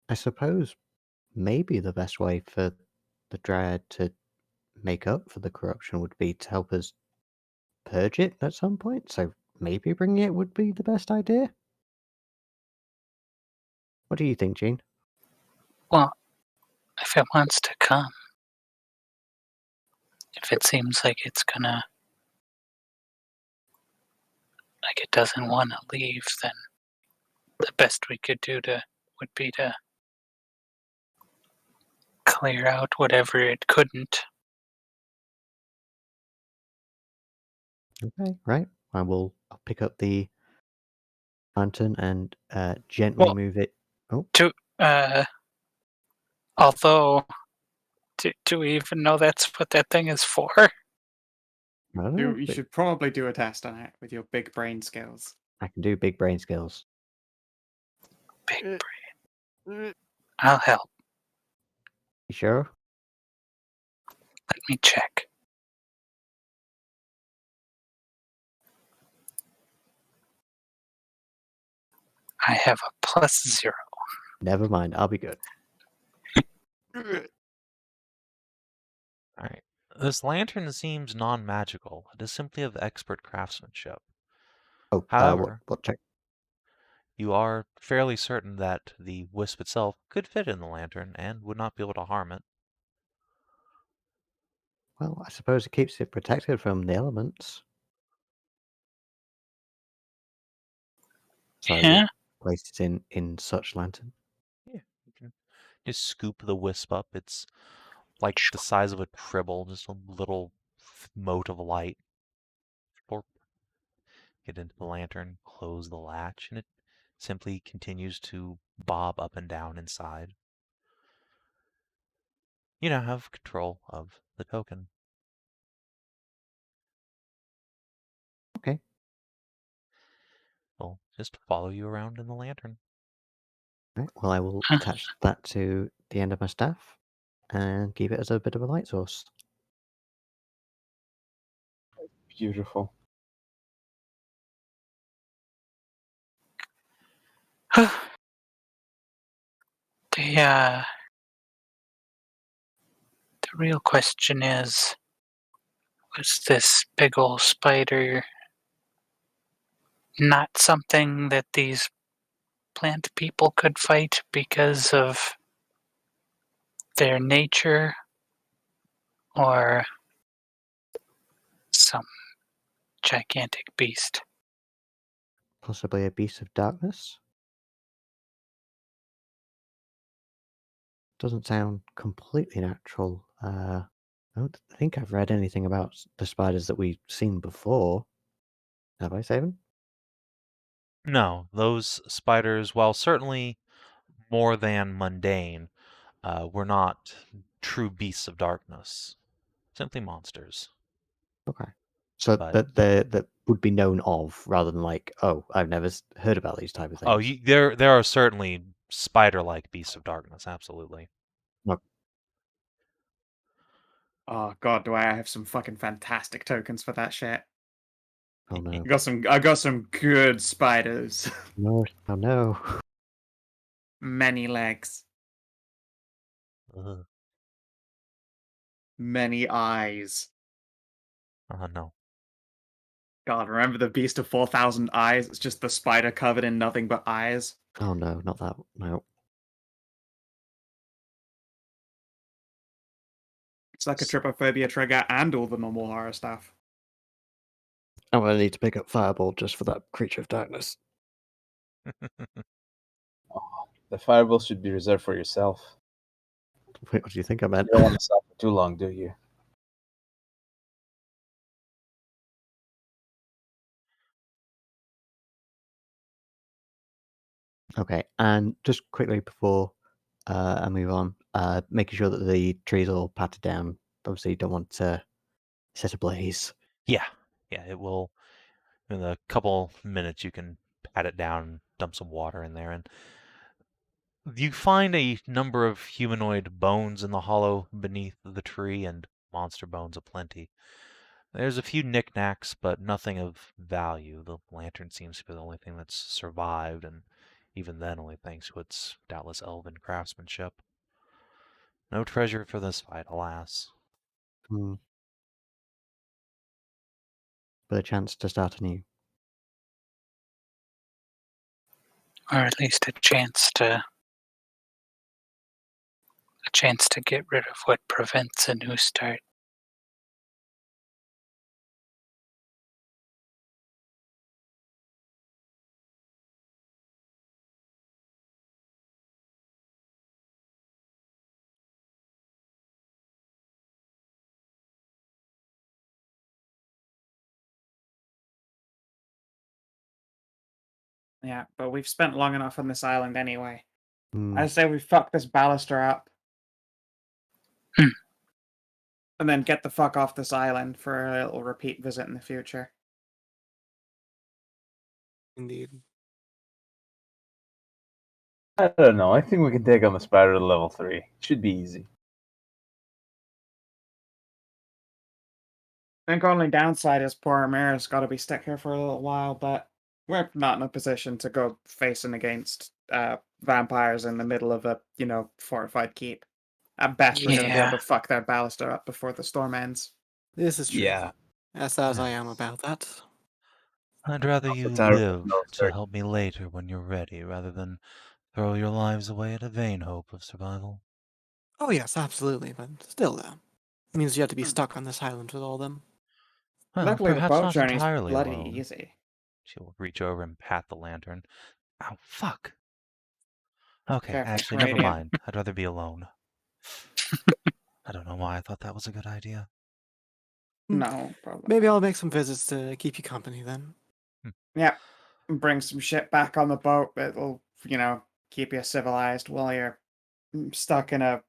I suppose maybe the best way for the Dryad to make up for the corruption would be to help us purge it at some point. So maybe bringing it would be the best idea. What do you think, Jean? Well, if it wants to come, if it seems like it's gonna, like it doesn't want to leave, then the best we could do would be to clear out whatever it couldn't. Okay, right. I'll pick up the lantern and gently Well, move it. Oh, Although, do we even know that's what that thing is for? I don't know. You should probably do a test on it with your big brain skills. I can do big brain skills. Big brain. I'll help. You sure? Let me check. I have a +0. Never mind. I'll be good. Alright. This lantern seems non-magical. It is simply of expert craftsmanship. Oh, However, what check? you are fairly certain that the wisp itself could fit in the lantern and would not be able to harm it. Well, I suppose it keeps it protected from the elements. So Yeah. place it in such lantern. Yeah, you can just scoop the wisp up. It's like the size of a tribble, just a little mote of light. Or get into the lantern, close the latch, and it simply continues to bob up and down inside. You now have control of the token. Okay. We'll just follow you around in the lantern. Right. Well, I will attach that to the end of my staff and keep it as a bit of a light source. Beautiful. The real question is, was this big old spider not something that these plant people could fight because of their nature, or some gigantic beast? Possibly a beast of darkness? Doesn't sound completely natural. I don't think I've read anything about the spiders that we've seen before. Have I, Savin? No, those spiders, while certainly more than mundane, were not true beasts of darkness. Simply monsters. Okay. So But that would be known of, rather than like, oh, I've never heard about these type of things. there are certainly spider-like beasts of darkness. Absolutely. Oh god, do I have some fucking fantastic tokens for that shit? Oh no. I got some good spiders. No. Oh no. Many legs, Ugh. many eyes. Oh no. God, remember the Beast of 4,000 Eyes? It's just the spider covered in nothing but eyes. Oh no, not that. No. It's like a trypophobia trigger and all the normal horror stuff. I'm going to need to pick up Fireball just for that creature of darkness. The fireball should be reserved for yourself. Wait, what do you think I meant? You don't want to suffer too long, do you? Okay, and just quickly before I move on, making sure that the trees are all patted down. Obviously, you don't want to set ablaze. Yeah, it will. In a couple minutes, you can pat it down and dump some water in there, and you find a number of humanoid bones in the hollow beneath the tree, and monster bones aplenty. There's a few knickknacks, but nothing of value. The lantern seems to be the only thing that's survived, and even then only thanks to its doubtless elven craftsmanship. No treasure for this fight, alas. Hmm. But a chance to start anew. Or at least a chance to get rid of what prevents a new start. Yeah, but we've spent long enough on this island anyway. Hmm. I say we fuck this baluster up. And then get the fuck off this island for a little repeat visit in the future. Indeed. I don't know. I think we can take on the spider to level 3. Should be easy. I think only downside is poor Amira's got to be stuck here for a little while, but we're not in a position to go facing against vampires in the middle of a, fortified keep. At best, we're going to be able to fuck their baluster up before the storm ends. This is true. Yeah. As I am about that. I'd rather you Tahru live knows to very- help me later when you're ready, rather than throw your lives away at a vain hope of survival. Oh yes, absolutely, but still though. It means you have to be stuck on this island with all them. Well, Luckily, the perhaps boat not journey's entirely bloody alone. easy. She'll reach over and pat the lantern. Ow, fuck. Okay, Careful, actually, never Radiant. mind. I'd rather be alone. I don't know why I thought that was a good idea. No problem. Maybe I'll make some visits to keep you company then. Yeah, bring some shit back on the boat. It'll, keep you civilized while you're stuck in a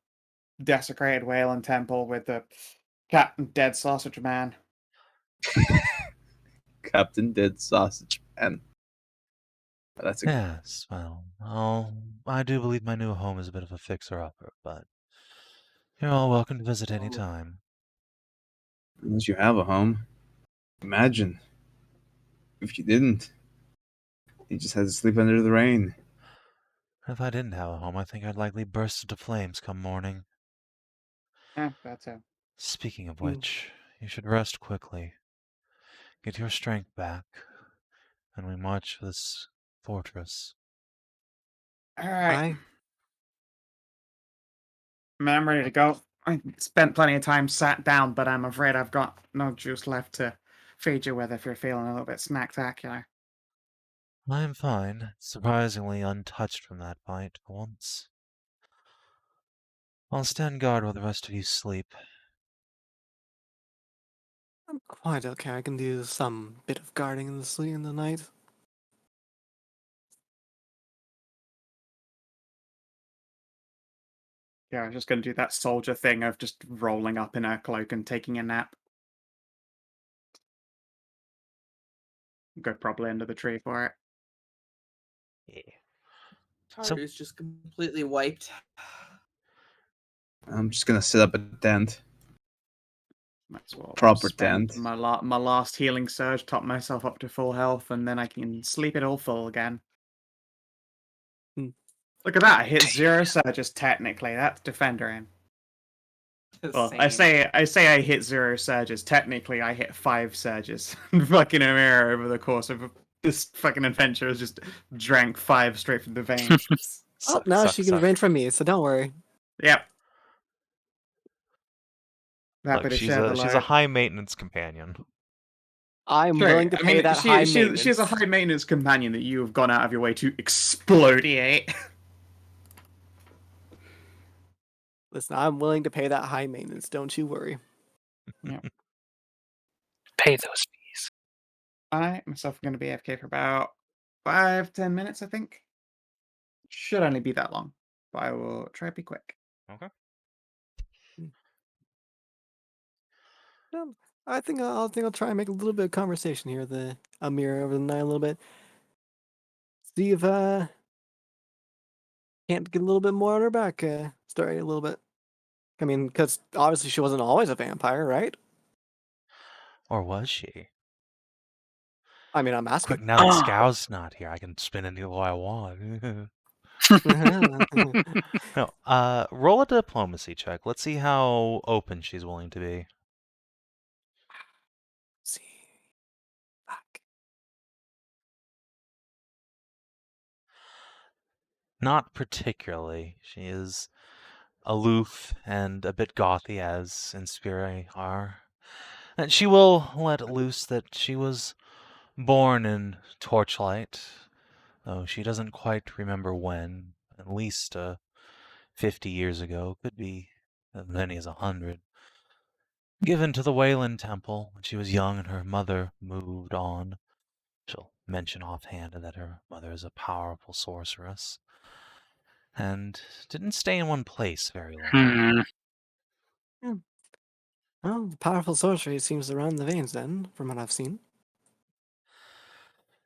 desecrated whaling temple with the Captain Dead Sausage Man. Captain Dead Sausage Man. That's a Yes, well, I do believe my new home is a bit of a fixer-upper, but you're all welcome to visit any time. Unless you have a home. Imagine if you didn't. You just had to sleep under the rain. If I didn't have a home, I think I'd likely burst into flames come morning. That's it. Speaking of which, you should rest quickly. Get your strength back, and we march for this fortress. All right. Aye. I'm ready to go. I spent plenty of time sat down, but I'm afraid I've got no juice left to feed you with if you're feeling a little bit snacktacular. I'm fine, surprisingly untouched from that fight for once. I'll stand guard while the rest of you sleep. I'm quite okay. I can do some bit of guarding in the night. Yeah, I'm just going to do that soldier thing of just rolling up in her cloak and taking a nap. Go probably under the tree for it. Yeah. Tahru's just completely wiped. I'm just gonna set up a tent. Might as well Proper spend tent. my last healing surge, top myself up to full health, and then I can sleep it all full again. Look at that! I hit 0 surges technically. That's defender in. Well, I say I hit 0 surges. Technically, I hit 5 surges. Fucking Amira over the course of this fucking adventure has just drank 5 straight from the vein. Oh, now she can drain from me, so don't worry. Yep. Happy Look, to she's share the a load. high maintenance companion. I'm True. willing to I pay mean, that high maintenance. she is a high maintenance companion that you have gone out of your way to explodiate. Listen, I'm willing to pay that high maintenance. Don't you worry. Pay those fees. I myself am going to be AFK for about 5-10 minutes, I think. Should only be that long, but I will try to be quick. Okay. I think I'll try and make a little bit of conversation here. The Amir over the night a little bit. See if can't get a little bit more on her back. Story a little bit. I mean, because obviously she wasn't always a vampire, right? Or was she? I mean, I'm Quick, asking. now that Skow's not here, I can spin any way I want. No, roll a diplomacy check. Let's see how open she's willing to be. See. Fuck. Not particularly. She is aloof and a bit gothy, as Inspire are. And she will let loose that she was born in Torchlight, though she doesn't quite remember when. At least 50 years ago, could be as many as 100. Given to the Wayland Temple when she was young and her mother moved on. She'll mention offhand that her mother is a powerful sorceress. And didn't stay in one place very long. Well, the powerful sorcery seems to run in the veins then, from what I've seen.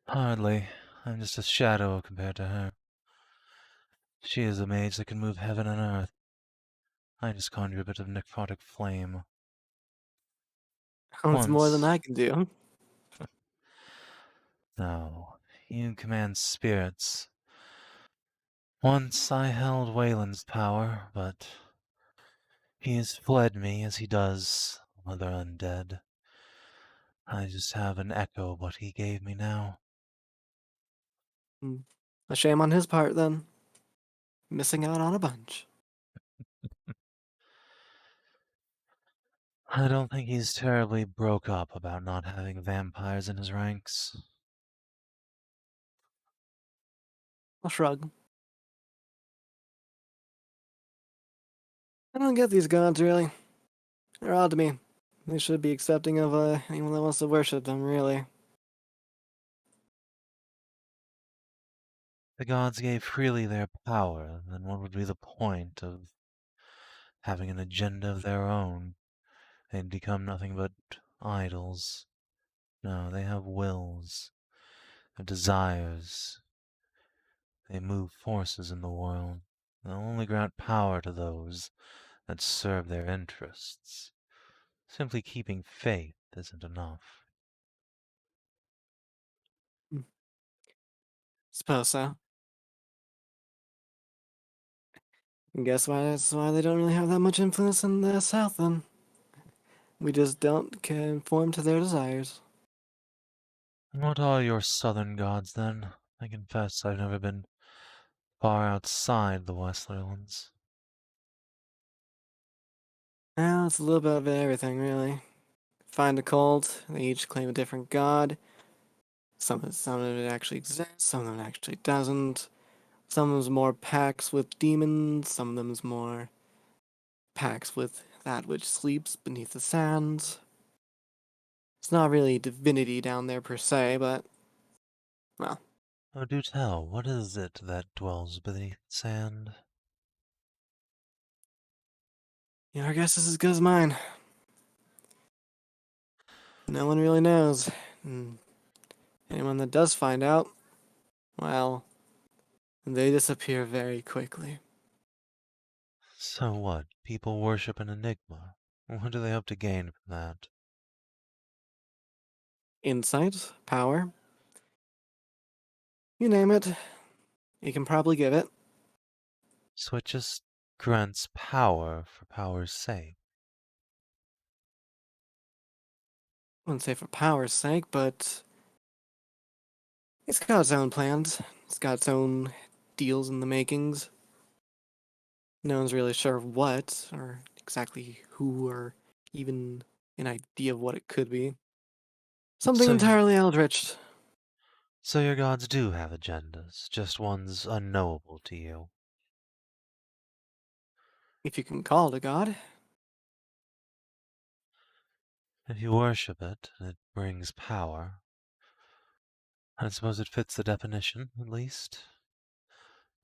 Hardly. I'm just a shadow compared to her. She is a mage that can move heaven and earth. I just conjure a bit of necrotic flame. Oh, it's more than Once. I can do. No, you command spirits. Once I held Wayland's power, but he has fled me as he does other undead. I just have an echo of what he gave me now. A shame on his part then. Missing out on a bunch. I don't think he's terribly broke up about not having vampires in his ranks. I'll shrug. I don't get these gods, really. They're odd to me. They should be accepting of anyone that wants to worship them, really. The gods gave freely their power, then what would be the point of having an agenda of their own? They'd become nothing but idols. No, they have wills, have desires. They move forces in the world. They'll only grant power to those that serve their interests. Simply keeping faith isn't enough. Suppose so. And guess why that's why they don't really have that much influence in the South then. We just don't conform to their desires. And what are your southern gods, then? I confess I've never been far outside the Westlerlands. Well, it's a little bit of everything, really. Find a cult, they each claim a different god. Some of it actually exists, some of it actually doesn't. Some of them's more pacts with demons, some of them's more pacts with that which sleeps beneath the sands. It's not really divinity down there per se, but well. Oh, do tell, what is it that dwells beneath sand? Your guess is as good as mine. No one really knows. And anyone that does find out, well, they disappear very quickly. So what? People worship an enigma. What do they hope to gain from that? Insight, power, you name it, you can probably give it. So it just grants power for power's sake. I wouldn't say for power's sake, but it's got its own plans. It's got its own deals in the makings. No one's really sure what, or exactly who, or even an idea of what it could be. Something So- entirely eldritch. So your gods do have agendas, just ones unknowable to you. If you can call it a god. If you worship it, and it brings power. I suppose it fits the definition, at least.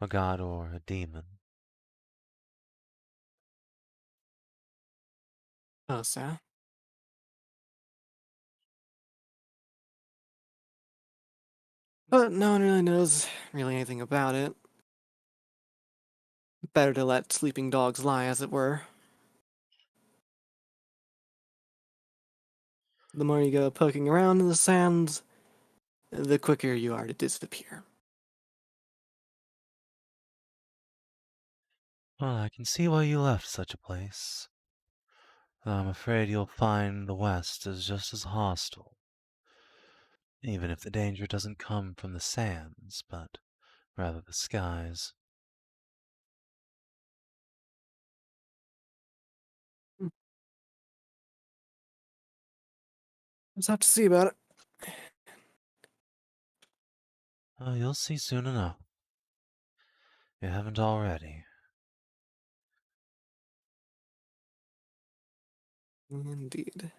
A god or a demon. Oh, so. But no one really knows anything about it. Better to let sleeping dogs lie, as it were. The more you go poking around in the sands, the quicker you are to disappear. Well, I can see why you left such a place. Though I'm afraid you'll find the West is just as hostile. Even if the danger doesn't come from the sands, but rather the skies. Just have to see about it. Oh, you'll see soon enough. You haven't already. Indeed.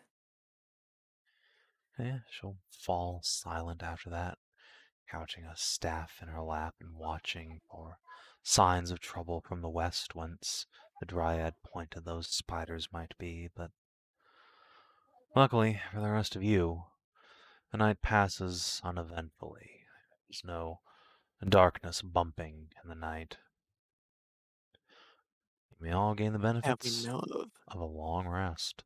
Yeah, she'll fall silent after that, couching a staff in her lap and watching for signs of trouble from the west whence the dryad pointed those spiders might be, but luckily for the rest of you, the night passes uneventfully. There's no darkness bumping in the night. You may all gain the That we benefits know of. of a long rest.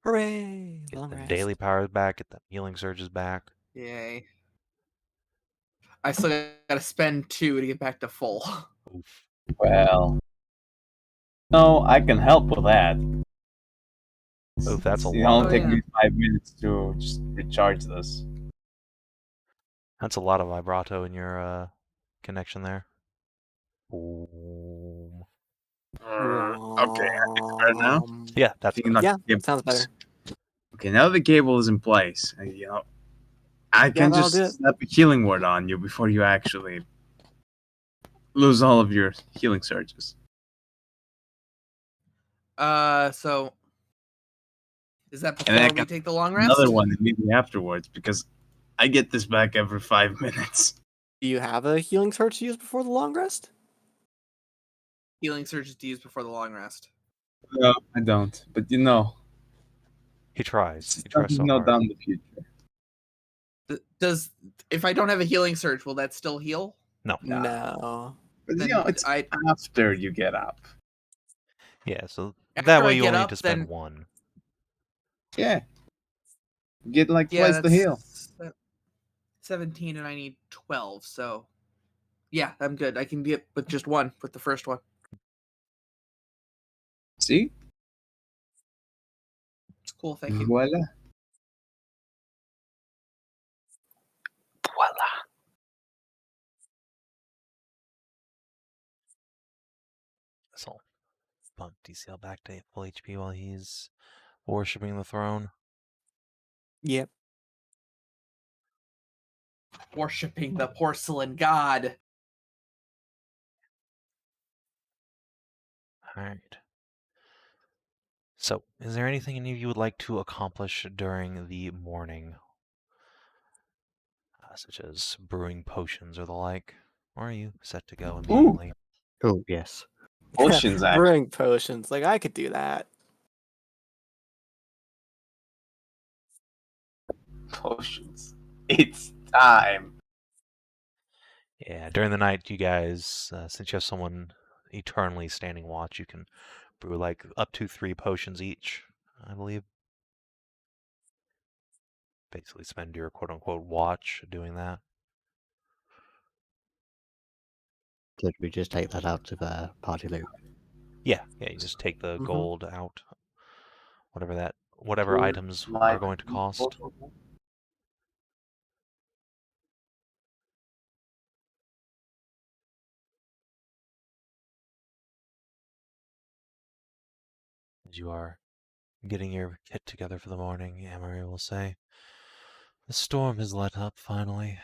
Hooray! Get Long the rest. daily powers back, get the healing surges back. Yay. I still gotta spend 2 to get back to full. Oof. Well, no, I can help with that. Oof, that's a It lot. only Oh, take yeah. me 5 minutes to just recharge this. That's a lot of vibrato in your connection there. Boom. Okay, better now? Yeah, that's Thinking better. like Yeah, the sounds better. Okay, now the cable is in place. I can that'll just do it. slap a healing word on you before you actually lose all of your healing surges. So is that And then I before we can take the long rest? another one immediately afterwards because I get this back every 5 minutes. Do you have a healing surge to use before the long rest? Healing surges to use before the long rest. No, I don't. But He tries. it's He stuff tries you so know hard. down the future. Does if I don't have a healing surge, will that still heal? No. No. But Then it's I after you get up. Yeah, so that After way I you get only need up, to spend then- 1. Yeah. You get like yeah, twice the heal. that's 17 and I need 12, so yeah, I'm good. I can get with just 1 with the first one. See? It's cool, thank you. Voila. Voila. So bump DCL back to full HP while he's worshipping the throne. Yep. Worshipping the porcelain god. Alright. So, is there anything any of you would like to accomplish during the morning? Such as brewing potions or the like? Or are you set to go immediately? Oh, yes. Potions, actually. Brewing potions. Like, I could do that. Potions. It's time. Yeah, during the night, you guys, since you have someone eternally standing watch, you can brew like up to 3 potions each, I believe. Basically spend your quote-unquote watch doing that. Did we just take that out of party loot? Yeah, you just take the Mhm. gold out. Whatever items are going to cost. As you are getting your kit together for the morning, Amory will say. The storm has let up, finally.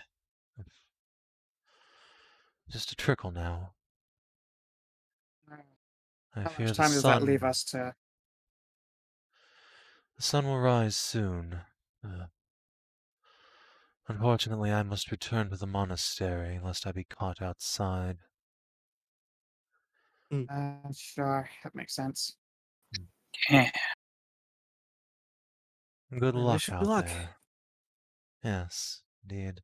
Just a trickle now. I How fear much the time does that leave sun. us to? The sun will rise soon. Unfortunately, I must return to the monastery, lest I be caught outside. Sure, that makes sense. Yeah. Good I luck wish you out luck. there. Yes, indeed.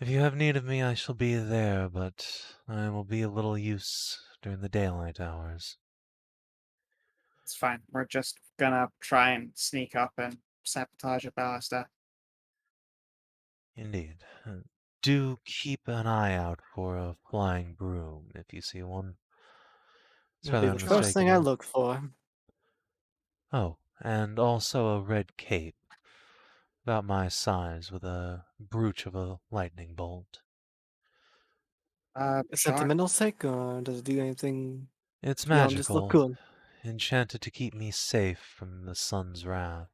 If you have need of me, I shall be there, but I will be of little use during the daylight hours. It's fine. We're just gonna try and sneak up and sabotage a ballista. Indeed. Do keep an eye out for a flying broom if you see one. It's It'll be rather the first thing I unmistakable. look for. Oh, and also a red cape, about my size, with a brooch of a lightning bolt. Is Sure. sentimental sick, or does it do anything It's beyond just look magical, cool? enchanted to keep me safe from the sun's wrath.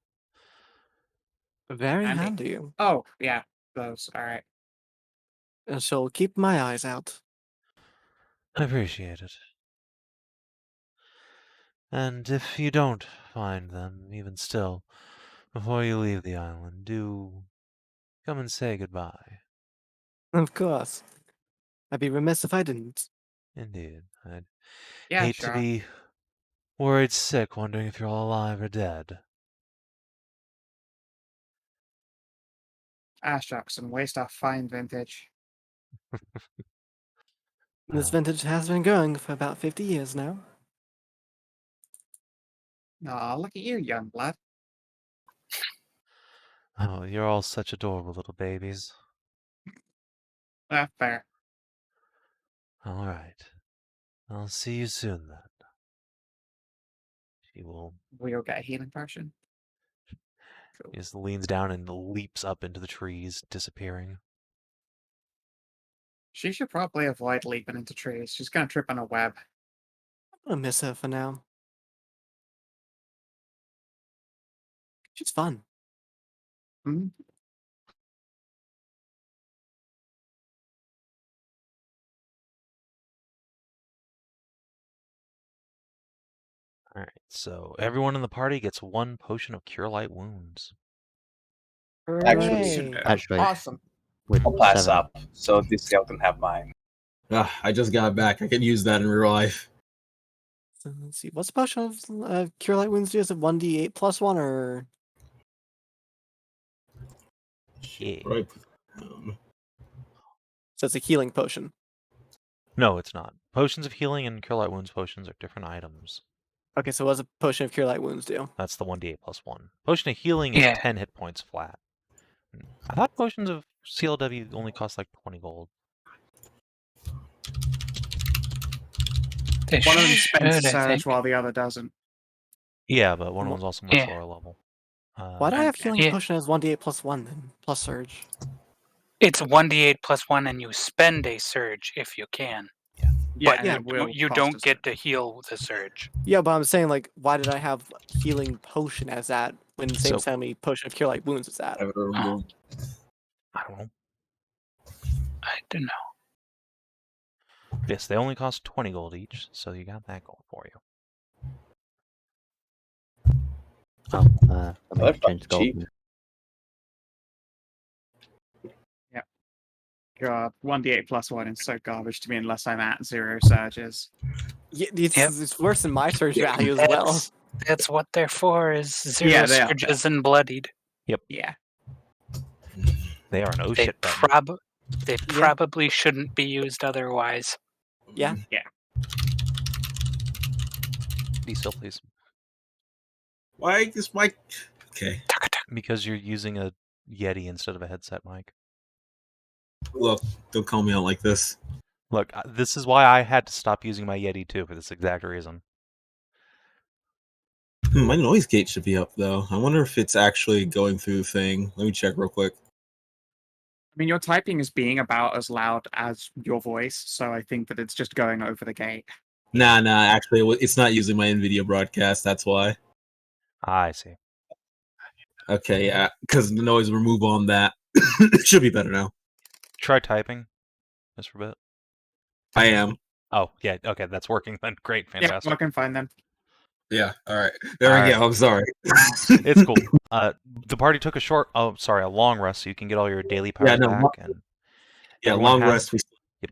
Very Handy. handy. Oh, yeah, those. All right. I shall keep my eyes out. I appreciate it. And if you don't find them, even still, before you leave the island, do come and say goodbye. Of course. I'd be remiss if I didn't. Indeed. I'd Yeah, hate to sure. be worried sick, wondering if you're all alive or dead. Shucks, and waste our fine vintage. This Well, vintage has been going for about 50 years now. Aw, look at you, young blood. oh, you're all such adorable little babies. Fair. All right. I'll see you soon then. She will. We'll get a healing potion. Cool. He just leans down and leaps up into the trees, disappearing. She should probably avoid leaping into trees. She's gonna trip on a web. I'm gonna miss her for now. She's fun. Hmm? All right. So everyone in the party gets one potion of Cure Light Wounds. Actually, Hooray! Actually, Awesome. with I'll pass 7. up so this gal can have mine. I just got back. I can use that in real life. So let's see. What's the potion of Cure Light Wounds do? Is it 1d8 plus 1 or. Yeah. Right. So it's a healing potion. No, it's not. Potions of healing and Cure Light Wounds potions are different items. Okay, so what does a potion of Cure Light Wounds do? That's the 1d8 plus 1. Potion of healing is Yeah. 10 hit points flat. I thought potions of CLW only cost like 20 gold. They One of them should, spends I surge think. while the other doesn't. Yeah, but one of them's also much Yeah. lower level. Why do I have healing Yeah. potion as 1d8 plus 1 then? Plus surge. It's 1d8 plus 1, and you spend a surge if you can. Yeah, But and it will you cost don't us get it. to heal the surge. Yeah, but I'm saying, like, why did I have healing potion as that when the same So- time potion of Cure Light Wounds is that? I don't know. I don't know. Yes, they only cost 20 gold each, so you got that going for you. Oh, let me They're change the cheap. gold. God, 1d8 plus 1 is so garbage to me unless I'm at 0 surges. Yeah, Yep. it's worse than my surge value as well. That's what they're for, is 0 Yeah, they are. surges and bloodied. Yeah. They are an oh They shit button. probably shouldn't be used otherwise. Yeah. Be still, please. Why is my okay? Because you're using a Yeti instead of a headset mic. Look, don't call me out like this. Look, this is why I had to stop using my Yeti too, for this exact reason. My noise gate should be up though. I wonder if it's actually going through the thing. Let me check real quick. I mean, your typing is being about as loud as your voice, so I think that it's just going over the gate. Nah. Actually, it's not using my NVIDIA broadcast. That's why. I see. Okay, yeah, because the noise remove on that it should be better now. Try typing, just for a bit. I am. Oh, yeah, okay, that's working then. Great, Yeah, fantastic. fucking fine then. Yeah. All right. There All we right. go. I'm sorry. It's cool. The party took a long rest, so you can get all your daily power back, and everyone long has. rest. Yep.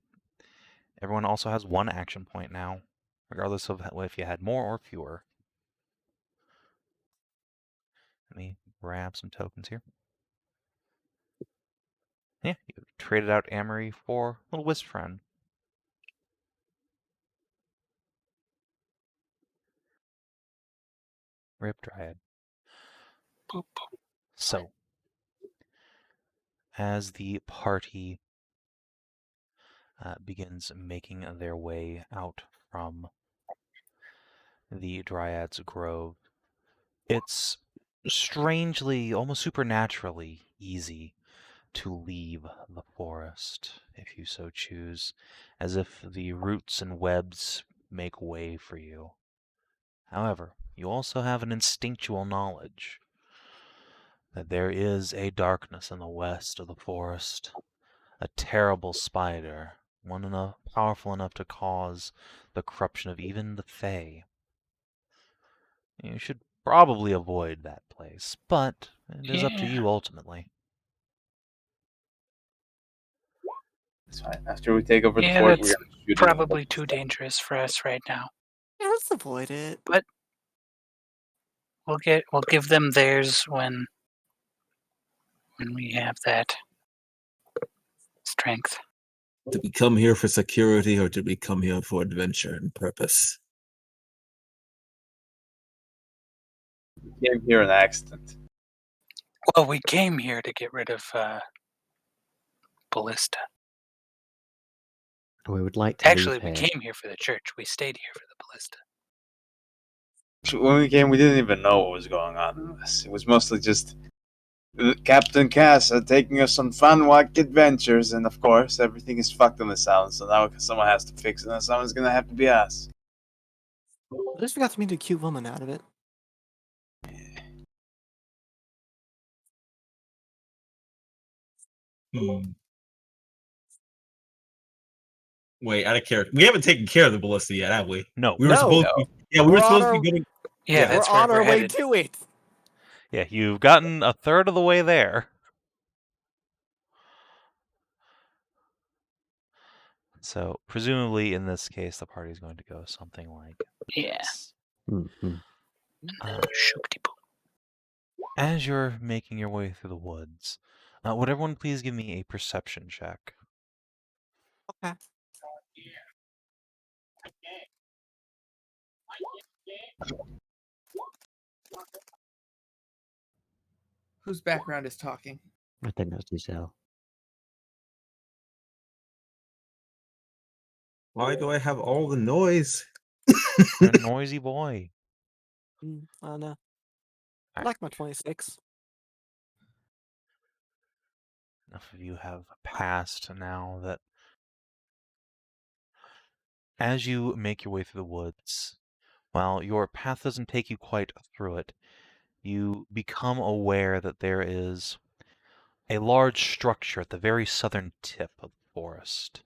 Everyone also has 1 action point now, regardless of if you had more or fewer. Let me grab some tokens here. Yeah, you traded out Amory for little Wisp friend. Rip Dryad. So, as the party begins making their way out from the Dryad's Grove, it's strangely, almost supernaturally easy to leave the forest, if you so choose, as if the roots and webs make way for you. However, you also have an instinctual knowledge that there is a darkness in the west of the forest, a terrible spider, one powerful enough to cause the corruption of even the Fae. You should probably avoid that place, but it is up to you ultimately. It's fine. After we take over the Yeah, fort, that's we're gonna shoot it. probably too dangerous for us right now. Yeah, let's avoid it. But we'll give them theirs when we have that strength. Did we come here for security, or did we come here for adventure and purpose? Came here an accident. Well, we came here to get rid of Ballista. We would like to Actually, leave we here. came here for the church. We stayed here for the Ballista. When we came, we didn't even know what was going on in this. It was mostly just Captain Cass taking us on fun walk adventures, and of course, everything is fucked on this island, so now someone has to fix it, and someone's gonna have to be us. At least we got to meet a cute woman out of it. Wait, out of character. We haven't taken care of the ballista yet, have we? No. We were No. supposed to be. Yeah, we We're were on supposed to our- be getting. Yeah, Yeah. that's We're where on our we're way headed. to it. Yeah, you've gotten a third of the way there. So, presumably in this case, the party is going to go something like Yeah. this. Mhm. Shoop-de-boop. As you're making your way through the woods, would everyone please give me a perception check? Okay. Whose background is talking? I think that's Giselle. Why do I have all the noise? You're a noisy boy. I know. I Alright. like my 26. Enough of you have passed now that as you make your way through the woods, while your path doesn't take you quite through it, you become aware that there is a large structure at the very southern tip of the forest.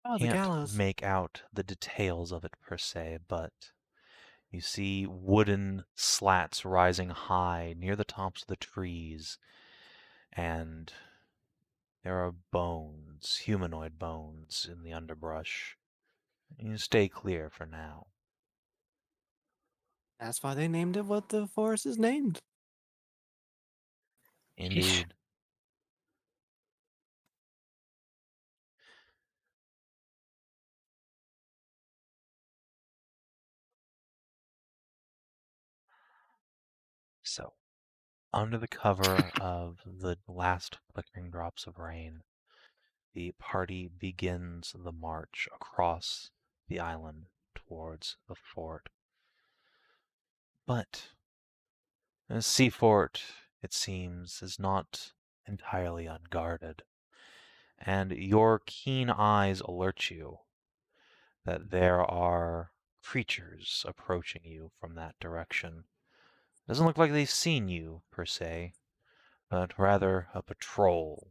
Oh, the Can't gallows. make out the details of it per se, but you see wooden slats rising high near the tops of the trees, and there are bones, humanoid bones, in the underbrush. You stay clear for now. That's why they named it what the forest is named. Indeed. So, under the cover of the last flickering drops of rain, the party begins the march across the island towards the fort. But the sea fort, it seems, is not entirely unguarded, and your keen eyes alert you that there are creatures approaching you from that direction. Doesn't look like they've seen you, per se, but rather a patrol.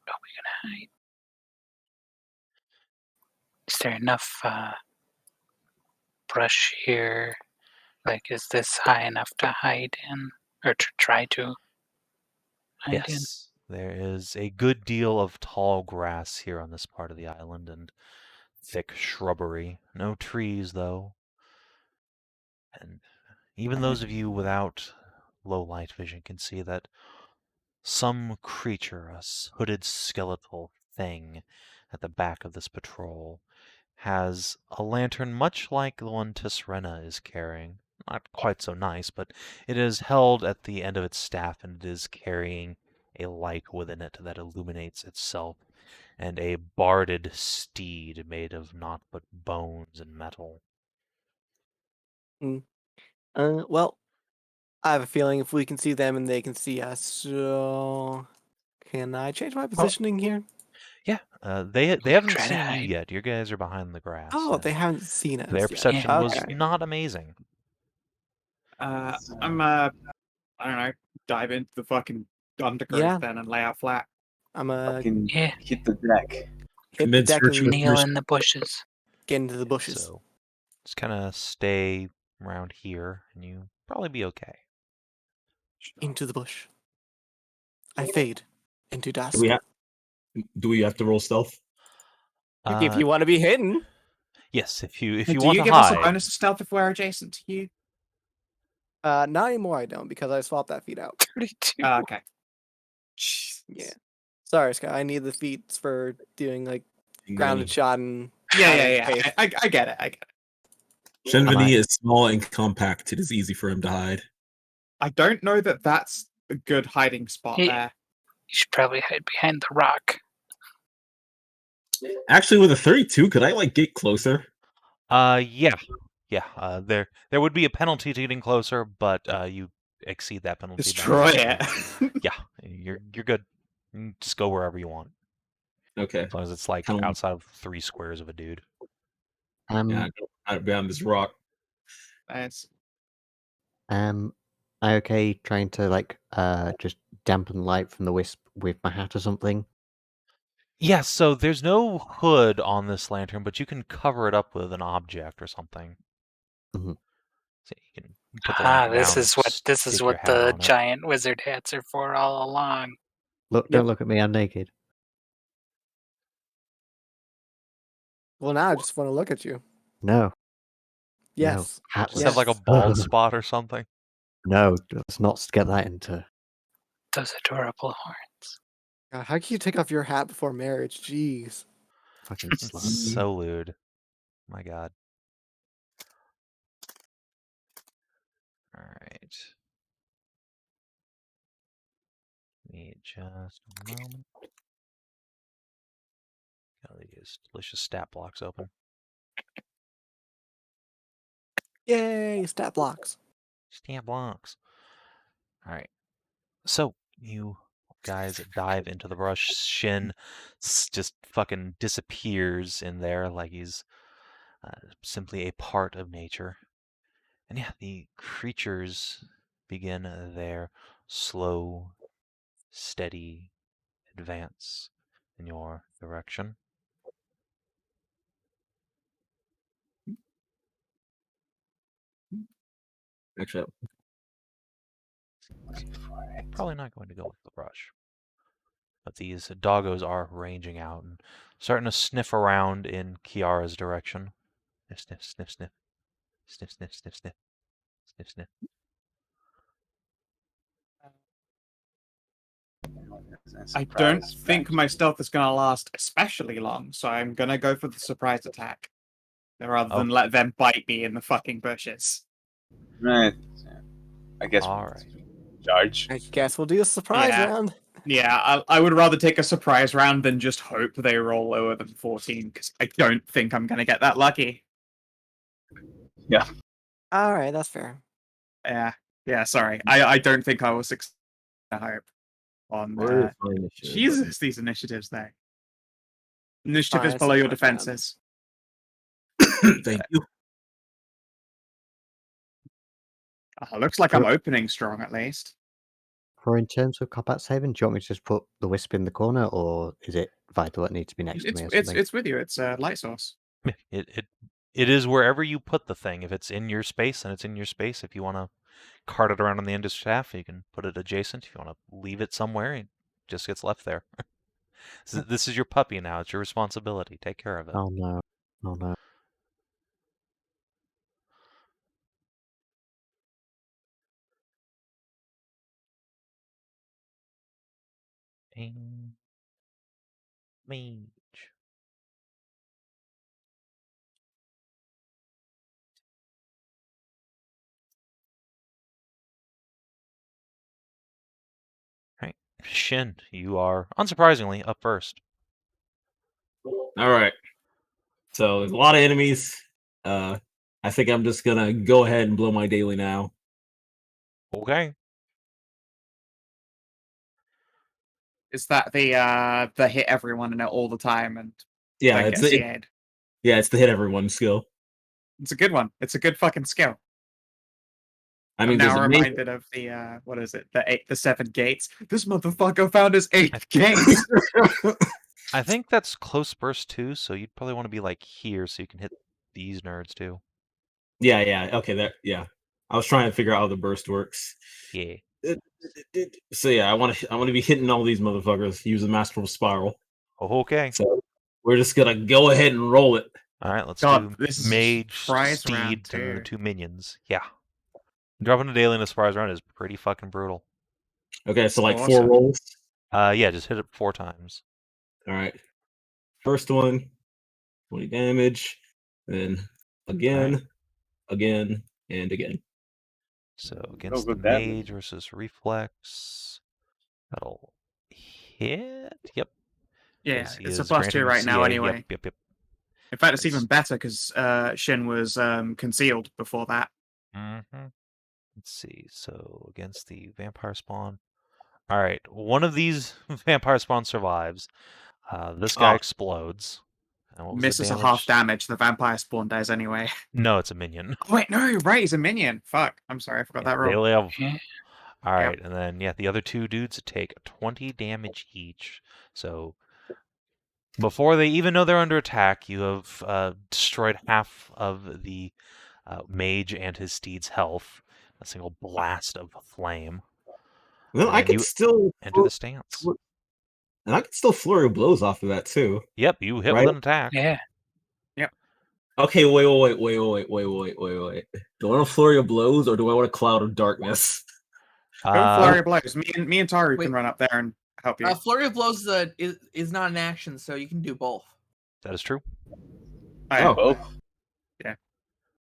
Are we gonna hide? Is there enough brush here? Like, is this high enough to hide in, or to try to hide in? Yes, there is a good deal of tall grass here on this part of the island, and thick shrubbery. No trees, though. And even those of you without low light vision can see that some creature, a hooded skeletal thing at the back of this patrol, has a lantern much like the one Tisrena is carrying. Not quite so nice, but it is held at the end of its staff, and it is carrying a light within it that illuminates itself, and a barded steed made of naught but bones and metal. Well, I have a feeling if we can see them and they can see us, so can I change my positioning here? Yeah, they We haven't try to seen you hide. yet. You guys are behind the grass. Oh, they and haven't seen us Their yet. perception was Okay. not amazing. I'm I don't know, dive into the fucking undergrowth Yeah. then and lay out flat. I'm a Fucking Yeah, hit the deck. hit the Convince deck Richard and with kneel in the bushes. get into the bushes. So just kind of stay around here, and you probably be okay. Into the bush. I fade into Do dusk. we have to roll stealth? if you want to be hidden. Yes, if you Do want you to give us a hide. bonus to stealth if we're adjacent to you? Not anymore, I don't, because I swapped that feat out. 32. Okay. Yeah. Sorry, Scott. I need the feats for doing like grounded shot and Yeah. faith. I get it. I get it. Shenvani is small and compact. It is easy for him to hide. I don't know that that's a good hiding spot Yeah. there. You should probably hide behind the rock. Actually, with a 32, could I like get closer? Yeah. There would be a penalty to getting closer, but you exceed that penalty. Destroy by it. Yeah, you're good. Just go wherever you want, Okay. as long as it's like Kinda- outside of 3 squares of a dude. Yeah, go behind this rock. Nice. I okay trying to like just dampen light from the wisp with my hat or something? Yeah, so there's no hood on this lantern, but you can cover it up with an object or something. Mhm. So you can put the lantern This down is and what this is stick what your hat the on it. giant wizard hats are for all along. Look, Yep. don't look at me. I'm naked. Well, now I just want to look at you. No, Yes. hat Just have like a Yes. bald spot or something. No, let's not get that into. Those adorable horns. God, how can you take off your hat before marriage? Jeez. Fucking It's slut. so lewd. My God. All right. Need just a moment. Got these delicious stat blocks open. Yay, stat blocks. Stat blocks. All right. So you guys dive into the brush. Shin just fucking disappears in there like he's simply a part of nature. And yeah, the creatures begin their slow, steady advance in your direction. Actually, Probably not going to go with the brush. But these doggos are ranging out and starting to sniff around in Kiara's direction. Sniff, sniff, sniff, sniff. Sniff, sniff, sniff, sniff. Sniff, sniff. I don't think my stealth is going to last especially long, so I'm going to go for the surprise attack. Rather than let them bite me in the fucking bushes. Right. I guess All right. charge. I guess we'll do a surprise Yeah. round. Yeah, I would rather take a surprise round than just hope they roll lower than 14, because I don't think I'm going to get that lucky. All right, that's fair. Yeah, sorry. I don't think I will succeed. I hope. On Where is my initiative Jesus, these initiatives there. Initiative is Fine, below it's your not bad. defenses. button? Thank you. Looks like I'm opening strong at least. For in terms of combat saving, do you want me to just put the wisp in the corner, or is it vital it needs to be next to me or something? It's with you. It's a light source. It is wherever you put the thing. If it's in your space, then it's in your space. If you want to cart it around on the end of staff, you can put it adjacent. If you want to leave it somewhere, it just gets left there. This is your puppy now. It's your responsibility. Take care of it. Oh no. Oh no. Mage. Right. Shin, you are, unsurprisingly, up first. All right. So there's a lot of enemies. I think I'm just gonna go ahead and blow my daily now. Okay. Is that the hit everyone in it all the time and Yeah, then it's get the, CA'd? it's the hit everyone skill. It's a good one. It's a good fucking skill. I I'm mean, there's now a major, reminded of the what is it? The 7 gates. This motherfucker found his 8th gate. I think that's close burst too, so you'd probably want to be like here so you can hit these nerds too. yeah. Okay, I was trying to figure out how the burst works. Yeah. So yeah, I want to be hitting all these motherfuckers. Use a masterful spiral. Okay. So we're just gonna go ahead and roll it. All right, let's God, do this is mage, prize round steed, and then the too. 2 minions. Yeah. Dropping a daily in a surprise round is pretty fucking brutal. Okay, so like 4 Awesome. rolls. Yeah, just hit it 4 times. All right. First one, 20 damage. Then again, Right. again, and again. So against the good damage. mage versus reflex, that'll hit. Yep. Yeah, 'cause he it's a is +2 granting right now CA. anyway. Yep. In fact, it's Nice. even better because Shin was concealed before that. Mm-hmm. Let's see. So against the vampire spawn. All right, one of these vampire spawns survives. This guy Oh. explodes. And what was the Misses a damage? half damage. The vampire spawn dies anyway. No, it's a minion. Oh, wait, no, you're right. He's a minion. Fuck. I'm sorry. I forgot that They roll. live. Yeah. All right, and then the other 2 dudes take 20 damage each. So before they even know they're under attack, you have destroyed half of the mage and his steed's health. A single blast of flame. Well, And I then could you still enter the stance. and I could still flurry of blows off of that too. Yep, you hit Right? with an attack. Yeah. Okay, wait. Do I want a flurry of blows or do I want a cloud of darkness? Go flurry of blows. Me and Tahru Wait. can run up there and help you. Flurry of blows is not an action, so you can do both. That is true. Oh. Yeah.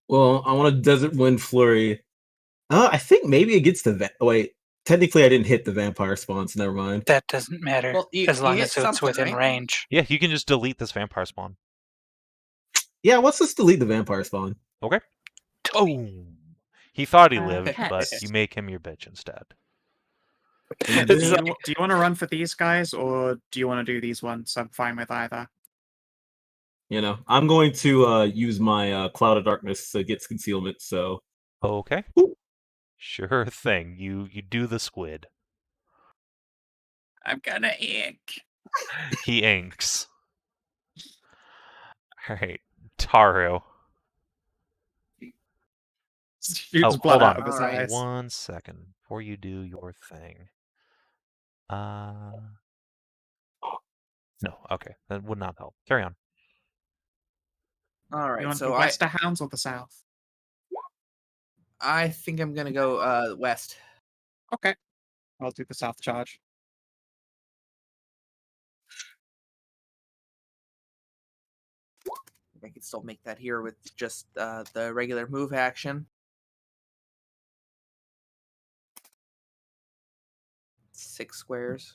Well, I want a desert wind flurry. I think maybe it gets the wait. Technically, I didn't hit the vampire spawns. Never mind. That doesn't matter Well, as long hit as it's something, within right? range. Yeah, you can just delete this vampire spawn. Yeah, let's just delete the vampire spawn. Okay. Oh, he thought he lived, Yes. but you make him your bitch instead. Do It's you, like- do you want to run for these guys or do you want to do these ones? I'm fine with either. You know, I'm going to use my cloud of darkness against concealment. So Okay. Ooh. Sure thing. You do the squid. I'm gonna ink. He inks. All right, Tahru. Shoots blood hold out on. of his Alright. eyes. 1 second before you do your thing. No. Okay, that would not help. Carry on. All You right, want so the west hounds or the south? I think I'm gonna go west. Okay. I'll do the south charge. I can still make that here with just the regular move action. 6 squares.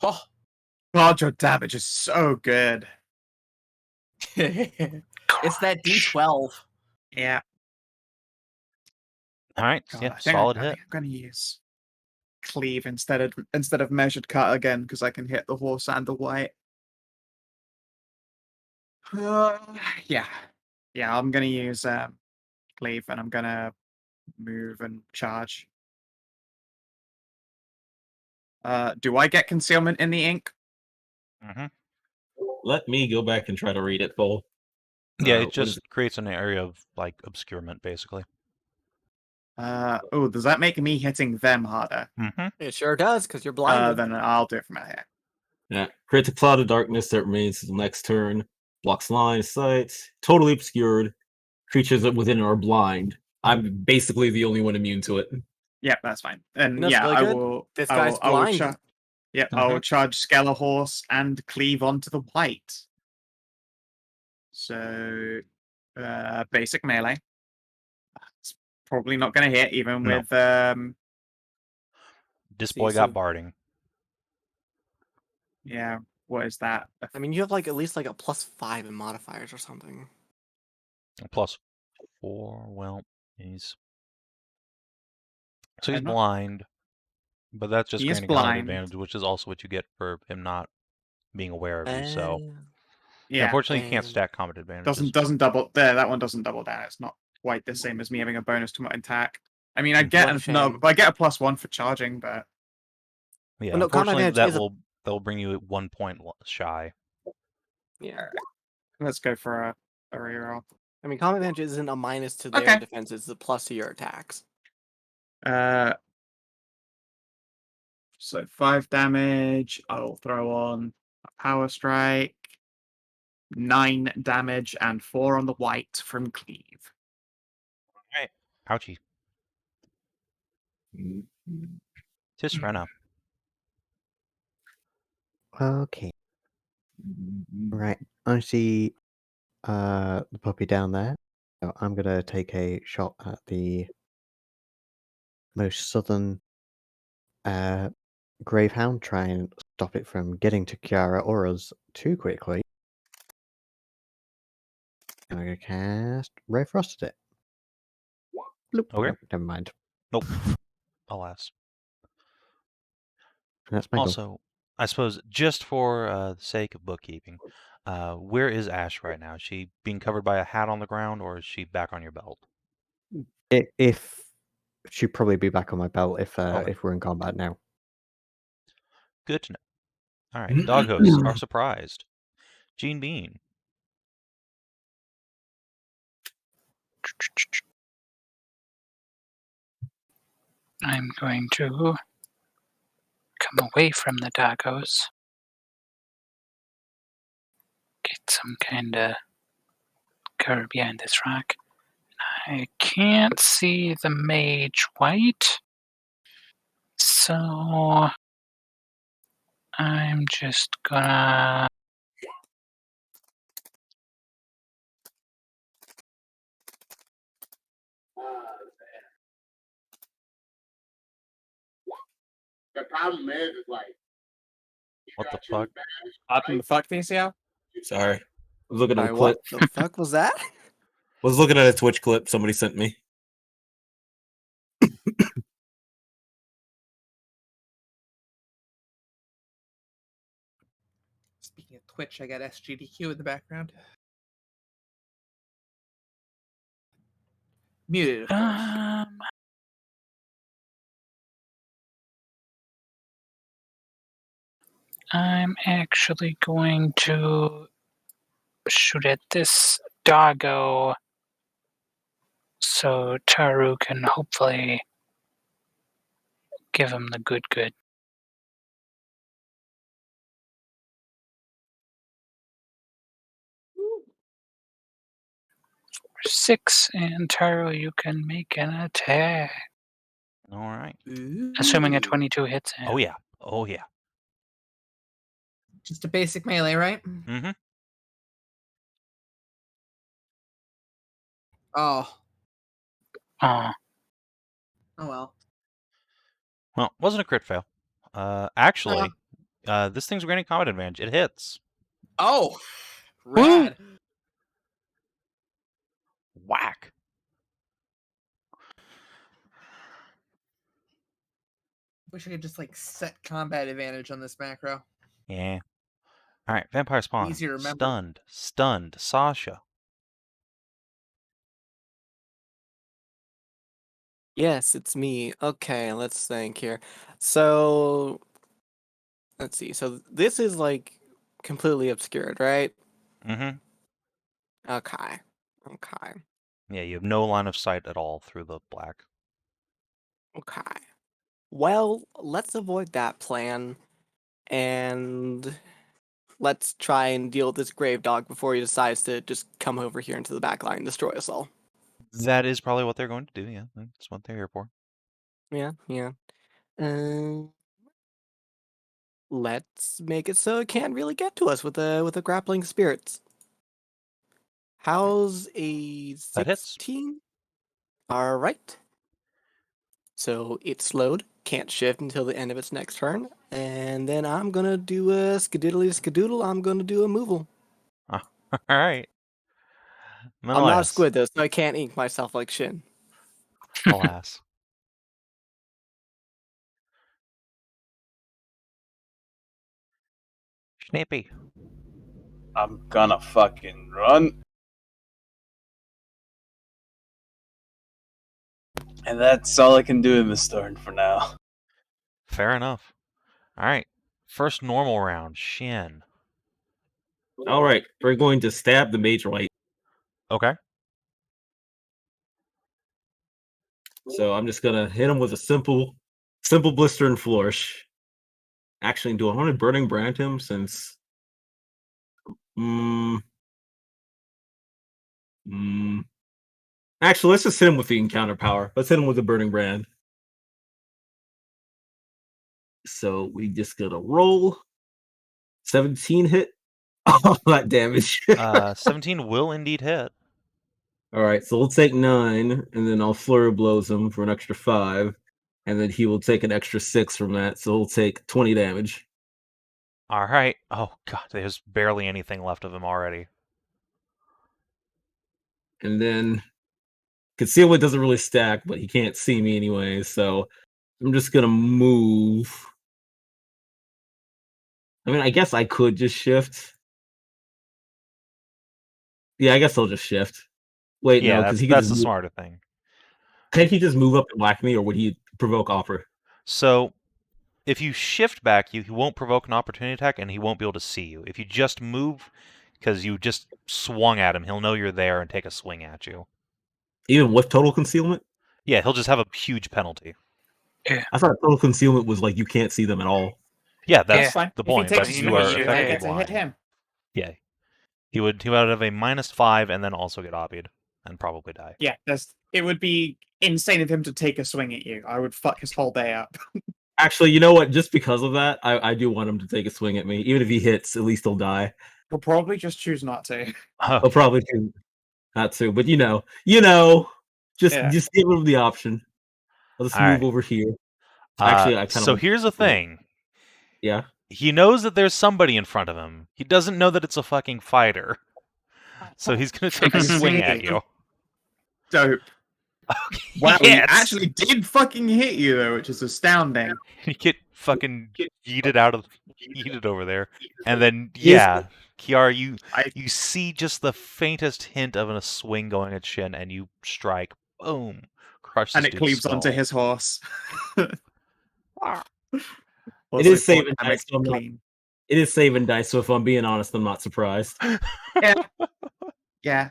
Oh, God, your damage is so good. It's that D12. Yeah. All right. God, Yeah, I solid think hit. I'm gonna use cleave instead of measured cut again because I can hit the horse and the white. Yeah, I'm gonna use cleave and I'm gonna move and charge. Do I get concealment in the ink? Mm-hmm. Let me go back and try to read it full. Yeah, it what is just creates an area of like obscurement, basically. Oh, does that make me hitting them harder? Mm-hmm. It sure does, because you're blinded. Then I'll do it from out here. Yeah. Creates a cloud of darkness that remains until next turn. Blocks line of sight. Totally obscured. Creatures that within are blind. I'm basically the only one immune to it. Yeah, that's fine. And You know, it's yeah, really I good. will. This I guy's will, I will blind. charge. Yeah, I will charge Skelehorse and cleave onto the white. So, basic melee. It's probably not going to hit, even No. with This See, boy so- got barding. Yeah, what is that? I mean, you have like at least like a +5 in modifiers or something. +4. Well, he's so he's I'm not- blind, but that's just He is granting combat blind. advantage, which is also what you get for him not being aware of you. So Yeah, unfortunately, you can't and- stack combat advantages. doesn't double there. That one doesn't double down. It's not quite the same as me having a bonus to my attack. I mean, I What get a no, shame. I get a +1 for charging, but Yeah, Well, no, combat unfortunately, advantage that is will bring you 1 point shy. Yeah. let's go for a reroll. I mean, combat advantage isn't a minus to their Okay. defense; it's a plus to your attacks. So 5 damage. I'll throw on a power strike. 9 damage and 4 on the white from cleave. All right. Ouchie. Tisrena. Okay. Right. I see the puppy down there. So I'm gonna take a shot at the most southern Gravehound, try and stop it from getting to Kiara or us too quickly. I'm gonna cast Ray Frosted it. Bloop. Okay. Nope, never mind. Nope. Alas. That's my go. Also, I suppose just for the sake of bookkeeping, where is Ashe right now? Is she being covered by a hat on the ground, or is she back on your belt? If she'd probably be back on my belt if Okay. if we're in combat now. Good to know. All right. Dog hosts are surprised. Gene Bean. I'm going to come away from the doggos. Get some kind of cover behind this rock. I can't see the mage white, so I'm just gonna The problem is like. What the fuck? What the fuck, DCL? Sorry. I was looking at a Sorry, clip. what the fuck was that? Was looking at a Twitch clip somebody sent me. Speaking of Twitch, I got SGDQ in the background. Muted, of course. I'm actually going to shoot at this doggo so Tahru can hopefully give him the good. 6, and Tahru, you can make an attack. All right. Assuming a 22 hits him. Oh yeah. Oh yeah. Just a basic melee, right? Mm-hmm. Oh. Oh, Oh well. Well, wasn't a crit fail. Actually, This thing's granting combat advantage. It hits. Oh, rad. Whack. Wish I could just like set combat advantage on this macro. Yeah. All right, Vampire Spawn. Easy to remember. Stunned. Sasha. Yes, it's me. Okay, let's think here. So, let's see. So this is like completely obscured, right? Mm-hmm. Okay. Okay. Yeah, you have no line of sight at all through the black. Okay. Well, let's avoid that plan and let's try and deal with this grave dog before he decides to just come over here into the back line and destroy us all. That is probably what they're going to do, yeah. That's what they're here for. Yeah, yeah. Let's make it so it can't really get to us with a grappling spirits. How's a That hits. 16? All right. So it's slowed, can't shift until the end of its next turn, and then I'm gonna do a skadoodle. I'm gonna do a moval. All right. I'm not a Menëlaos. squid though, so I can't ink myself like Shin. Alas. Snippy. I'm gonna fucking run. And that's all I can do in this turn for now. Fair enough. All right. First normal round. Shin. All right, we're going to stab the mage right. Okay. So I'm just gonna hit him with a simple blister and flourish. Actually, do I want to burning brand him since? Actually, let's just hit him with the encounter power. Let's hit him with the burning brand. So we just gonna roll. 17 hit. All that damage. 17 will indeed hit. All right, so we'll take 9, and then I'll flurry blows him for an extra 5, and then he will take an extra 6 from that, so he'll take 20 damage. All right. Oh god, there's barely anything left of him already. And then concealment doesn't really stack, but he can't see me anyway, so I'm just gonna move. I mean, I guess I could just shift. Yeah, I guess I'll just shift. Wait, Yeah, no, because that's the smarter thing. Can't he just move up and whack me, or would he provoke offer? So, if you shift back, he won't provoke an opportunity attack, and he won't be able to see you. If you just move, because you just swung at him, he'll know you're there and take a swing at you. Even with total concealment? Yeah, he'll just have a huge penalty. Yeah. I thought total concealment was like you can't see them at all. Yeah, that's Fine. the If he point. takes But a you swing are at you, I effectively get to hit blind. him. Yeah, he would have a -5 and then also get obbied and probably die. Yeah, it would be insane of him to take a swing at you. I would fuck his whole day up. Actually, you know what? Just because of that, I do want him to take a swing at me. Even if he hits, at least he'll die. We'll probably just choose not to. He'll probably choose not to, but just give him the option. Let's All move right. over here. Actually, I kind of. So here's the thing. Yeah. He knows that there's somebody in front of him. He doesn't know that it's a fucking fighter. So he's gonna take a swing at you. Dope. Okay, Wow, he yes! actually did fucking hit you though, which is astounding. You get fucking yeeted over there, and then Yes. Kiara, you see just the faintest hint of a swing going at Shin, and you strike, boom, crush this And it dude's cleaves skull. onto his horse. It is saving dice. So it is saving dice. So if I'm being honest, I'm not surprised. Yeah.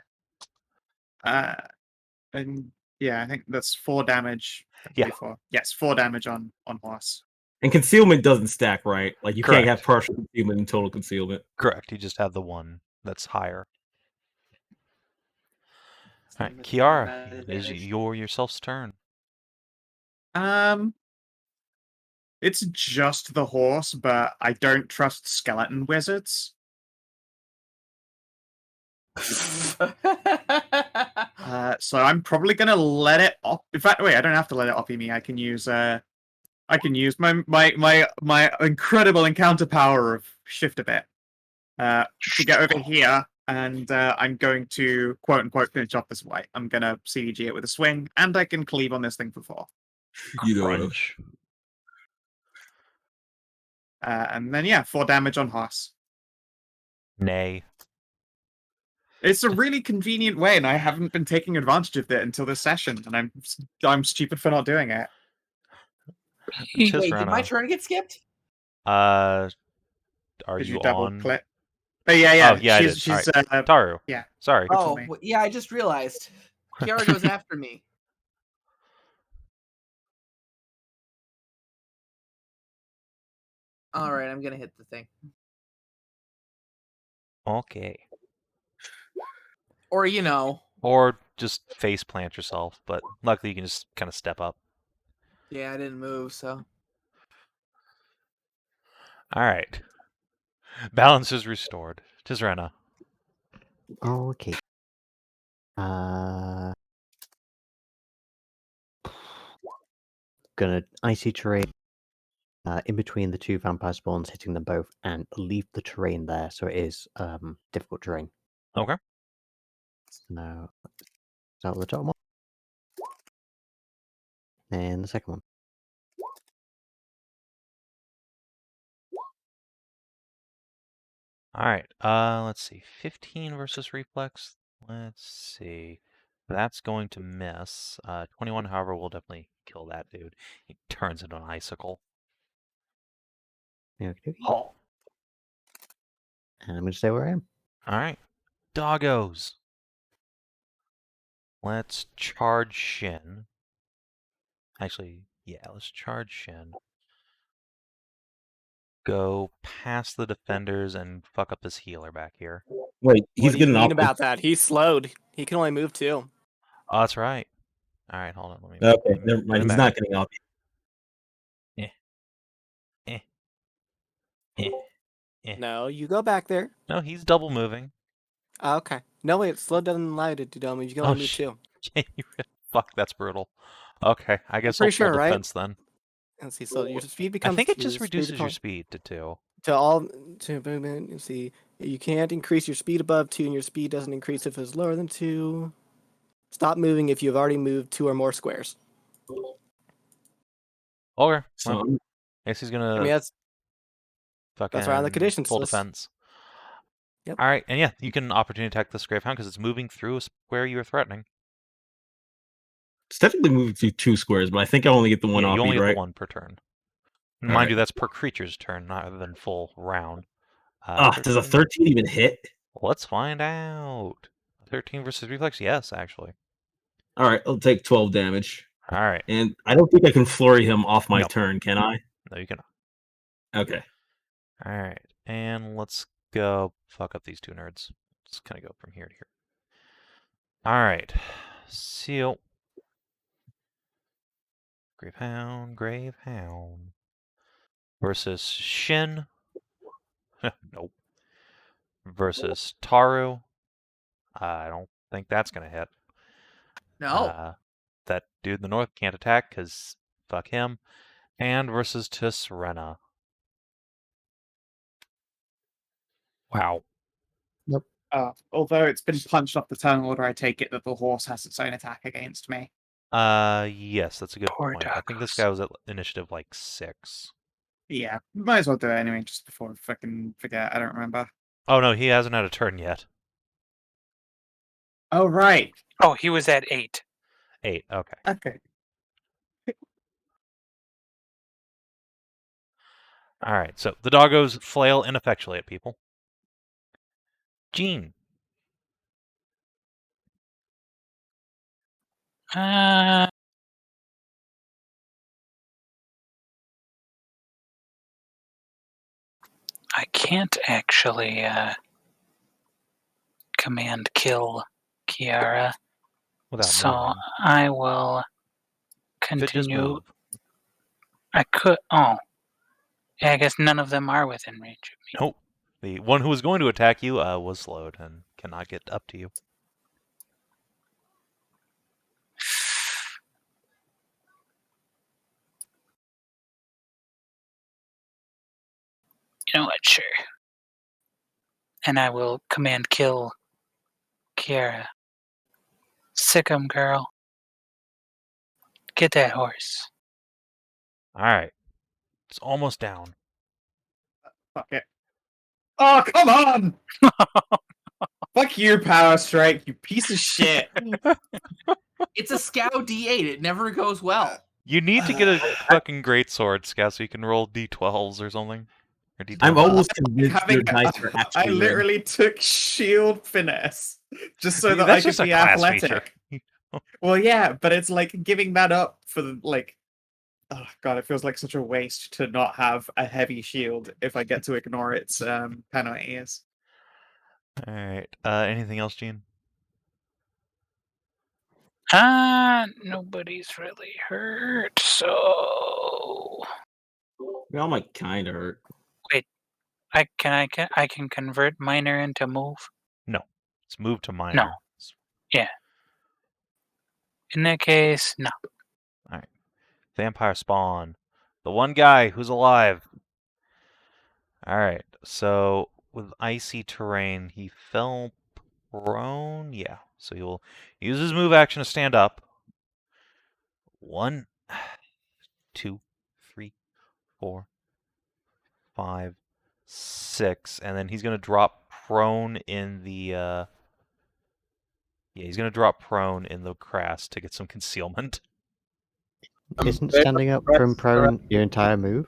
And yeah, I think that's 4 damage. Yeah. 4. Yes, 4 damage on horse. And concealment doesn't stack, right? Like you Correct. can't have partial concealment and total concealment. Correct. You just have the one that's higher. All right, Kiara, it is yourself's turn. It's just the horse, but I don't trust skeleton wizards. So I'm probably gonna let it off. In fact, wait, I don't have to let it off me. I can use I can use my incredible encounter power of shift a bit to get over here, and I'm going to quote unquote finish off this white. I'm gonna CDG it with a swing, and I can cleave on this thing for 4. You know, Crunch. And then yeah, 4 damage on Haas. Nay. It's a really convenient way, and I haven't been taking advantage of it until this session, and I'm stupid for not doing it. Wait, did my Tisrena. turn get skipped? Are Did you double on? click? Oh yeah. Oh yeah, I did. She's All right. Tahru. yeah. Sorry. Oh, me. yeah, I just realized. Kiara goes after me. All right, I'm gonna hit the thing. Okay. Or you know. Or just face plant yourself, but luckily you can just kind of step up. Yeah, I didn't move, so. All right. Balance is restored. Tisrena. Okay. Gonna icy terrain in between the 2 vampire spawns, hitting them both, and leave the terrain there, so it is difficult terrain. Okay. Now, start with the top one. And the second one. All right. Let's see. 15 versus reflex. Let's see. That's going to miss. 21, however, will definitely kill that dude. He turns into an icicle. Okay. Oh. And I'm gonna stay where I am. All right. Doggos. Let's charge Shin. Actually, yeah, let's charge Shin. Go past the defenders and fuck up this healer back here. Wait, What he's do you getting mean off. about that? He's slowed. He can only move 2. Oh, that's right. All right, hold on. Let me. Okay, never mind. He's back. not getting off. No, you go back there. No, he's double moving. Oh, okay. No, wait, slow doesn't allow you to do double move. You can only move 2. Fuck, that's brutal. Okay, I guess I'll pretty full sure, right? defense then. Let's see. So your speed I becomes. think it your just speed reduces your becomes- speed to 2. to all to movement. You see, you can't increase your speed above 2, and your speed doesn't increase if it's lower than 2. Stop moving if you've already moved 2 or more squares. Okay, So well, I guess he's gonna I mean, that's fucking right on the conditions full list. defense. Yep. All right, and yeah, you can opportunity attack this Gravehound because it's moving through a square you were threatening. it's technically moving through 2 squares, but I think I only get the one Yeah, off you only beat, get right? the 1 per turn. All Mind right. you, that's per creature's turn, rather than full round. Does a 13 even hit? Let's find out. 13 versus reflex? Yes, actually. All right, I'll take 12 damage. All right. And I don't think I can flurry him off my No. turn, can I? No, you cannot. Okay. All right, and let's go fuck up these 2 nerds. Just kind of go from here to here. All right, Seal. Gravehound. Versus Shin. Nope. Versus Tahru. I don't think that's gonna hit. No. That dude in the north can't attack because fuck him. And versus Tisrena. Wow. Although it's been punched off the turn order, I take it that the horse has its own attack against me. Yes, that's a good Poor point. I think this guy was at initiative like 6. Yeah, might as well do it anyway, just before I fucking forget. I don't remember. Oh no, he hasn't had a turn yet. Oh right. Oh, he was at 8. 8. Okay. Okay. All right. So the doggos flail ineffectually at people. Gene. I can't actually command kill Kiara, Without so moving. I will Could just continue. move. I could. Oh, yeah, I guess none of them are within range of me. Nope. The one who was going to attack you was slowed and cannot get up to you. You know what? Sure. And I will command kill Kiara. Sick 'em, girl. Get that horse. All right. It's almost down. Fuck it. Oh, come on! Fuck your power strike, you piece of shit. It's a Skow&D 8. It never goes well. You need to get a fucking greatsword, Scout, so you can roll d12s or something. Or d10s. I'm almost convinced your dice are I actually rigged. literally took shield finesse just so that That's I could just a be class athletic. feature. Well, yeah, but it's like giving that up for the like. Oh god, it feels like such a waste to not have a heavy shield if I get to ignore its penalties. All right. Anything else, Gene? Nobody's really hurt, so We all might kind of hurt. I can convert minor into move. No. It's moved to minor. In that case, no. All right. Vampire spawn. The one guy who's alive. All right. So with icy terrain, he fell prone. Yeah. So he will use his move action to stand up. 1, 2, 3, 4, 5, 6, and then he's gonna drop prone in the. Yeah, he's gonna drop prone in the grass to get some concealment. Isn't standing up from prone your entire move?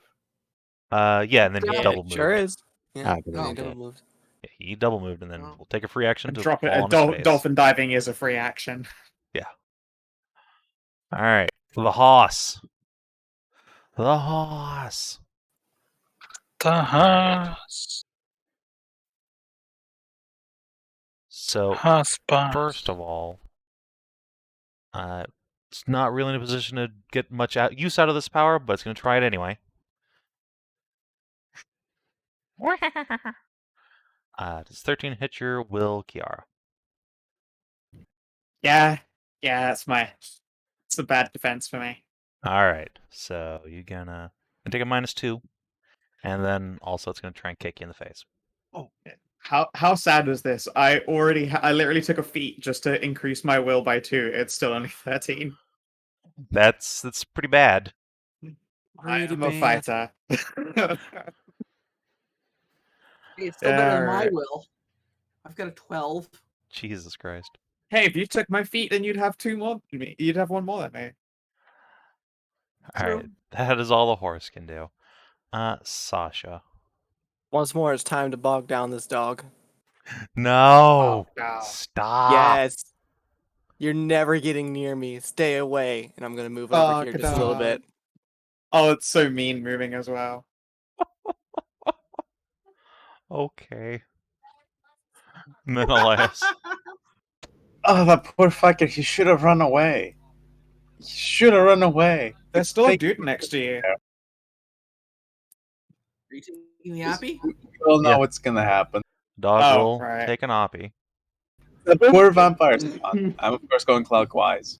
Yeah, and then he Yeah, double moved. Sure is. Yeah, good no, idea. double moved. Yeah, he double moved, and then Oh. we'll take a free action And to drop it. fall on his face. Dolphin diving is a free action. All right, the hoss. The hoss. The house. So Husband. first of all, it's not really in a position to get much use out of this power, but it's going to try it anyway. Does 13 hit your will, Kiara? Yeah, it's a bad defense for me. All right, so you're gonna take a -2, and then also it's gonna try and kick you in the face. Oh, how sad was this? I literally took a feat just to increase my will by 2. It's still only 13. That's pretty bad. I Pretty am a bad. fighter. It's still better than my Alright. will. I've got a 12. Jesus Christ. Hey, if you took my feat, then you'd have 2 more than me. You'd have 1 more than me. All right, that is all the horse can do. Sasha. Once more, it's time to bog down this dog. No. Oh, no. Stop. Yes. You're never getting near me. Stay away. And I'm going to move over here just a little bit. Oh, it's so mean moving as well. Okay. Menëlaos. Oh, that poor fucker. He should have run away. He should have run away. There's still a Fake- dude next to you. Are you taking me happy? We all know Yeah. what's gonna happen. Dog Oh, will right. take an oppy. The poor vampire spawn. I'm of course going clockwise.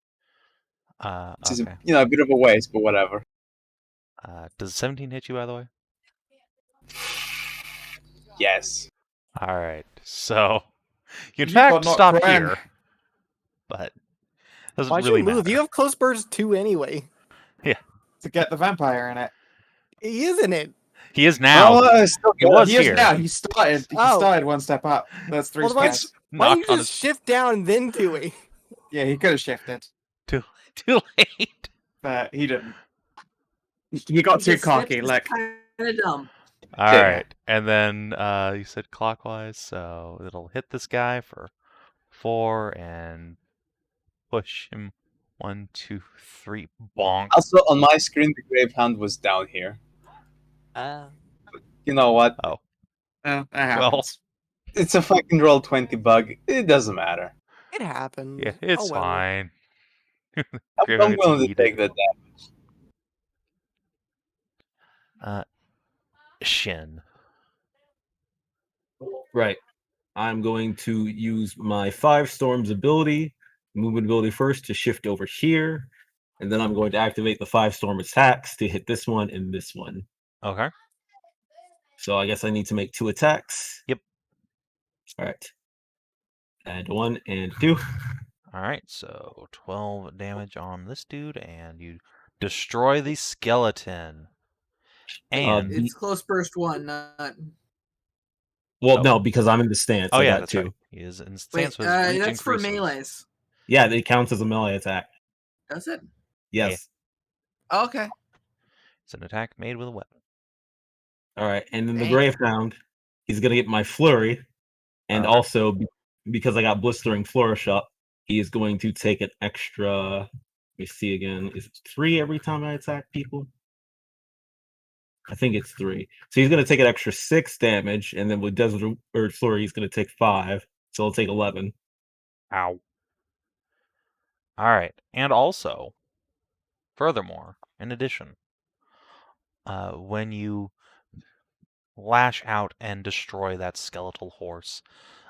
Which is Okay. a bit of a waste, but whatever. Does 17 hit you, by the way? Yes. All right. So, you in You fact got not stop crying. here, but doesn't Why'd really you move? matter. You have close burst 2 anyway. To get the vampire in it. He is in it. He is now. Well, still He was He is here. now. He started. He Oh. started 1 step up. That's 3 Well, why- steps. Why don't you Knocked on just shift down and then do it? Yeah, he could have shifted, his too late. but he didn't. He got too cocky. Like, kind of dumb. All Yeah. right, and then you said clockwise, so it'll hit this guy for 4 and push him 1, 2, 3, bonk. Also, on my screen, the Grave Hound was down here. You know what? that happens. It's a fucking roll 20 bug. It doesn't matter. It happened. Yeah, it's Oh, well. fine. I'm Grave Hound gets willing to yeeted. take that damage. Shin. Right. I'm going to use my 5 Storms ability, movement ability first to shift over here, and then I'm going to activate the 5 Storm attacks to hit this one and this one. Okay. So I guess I need to make 2 attacks. Yep. All right. Add 1 and 2. All right, so 12 damage on this dude, and you destroy the skeleton. And It's close burst 1, not. Well, Oh. no, because I'm in the stance. I yeah, got that's 2. right. He is in Wait, stance with reach that's for increases. melees. Yeah, it counts as a melee attack. Does it? Yes. Okay. It's an attack made with a weapon. All right, and then the Dang. Gravehound, he's gonna get my flurry, and Alright. also because I got blistering flourish up, he is going to take an extra. Let me see again. Is it 3 every time I attack people? I think it's 3. So he's gonna take an extra 6 damage, and then with Desert Urge Flurry, he's gonna take 5. So he'll take 11. Ow. Alright, and also, furthermore, in addition, when you lash out and destroy that skeletal horse,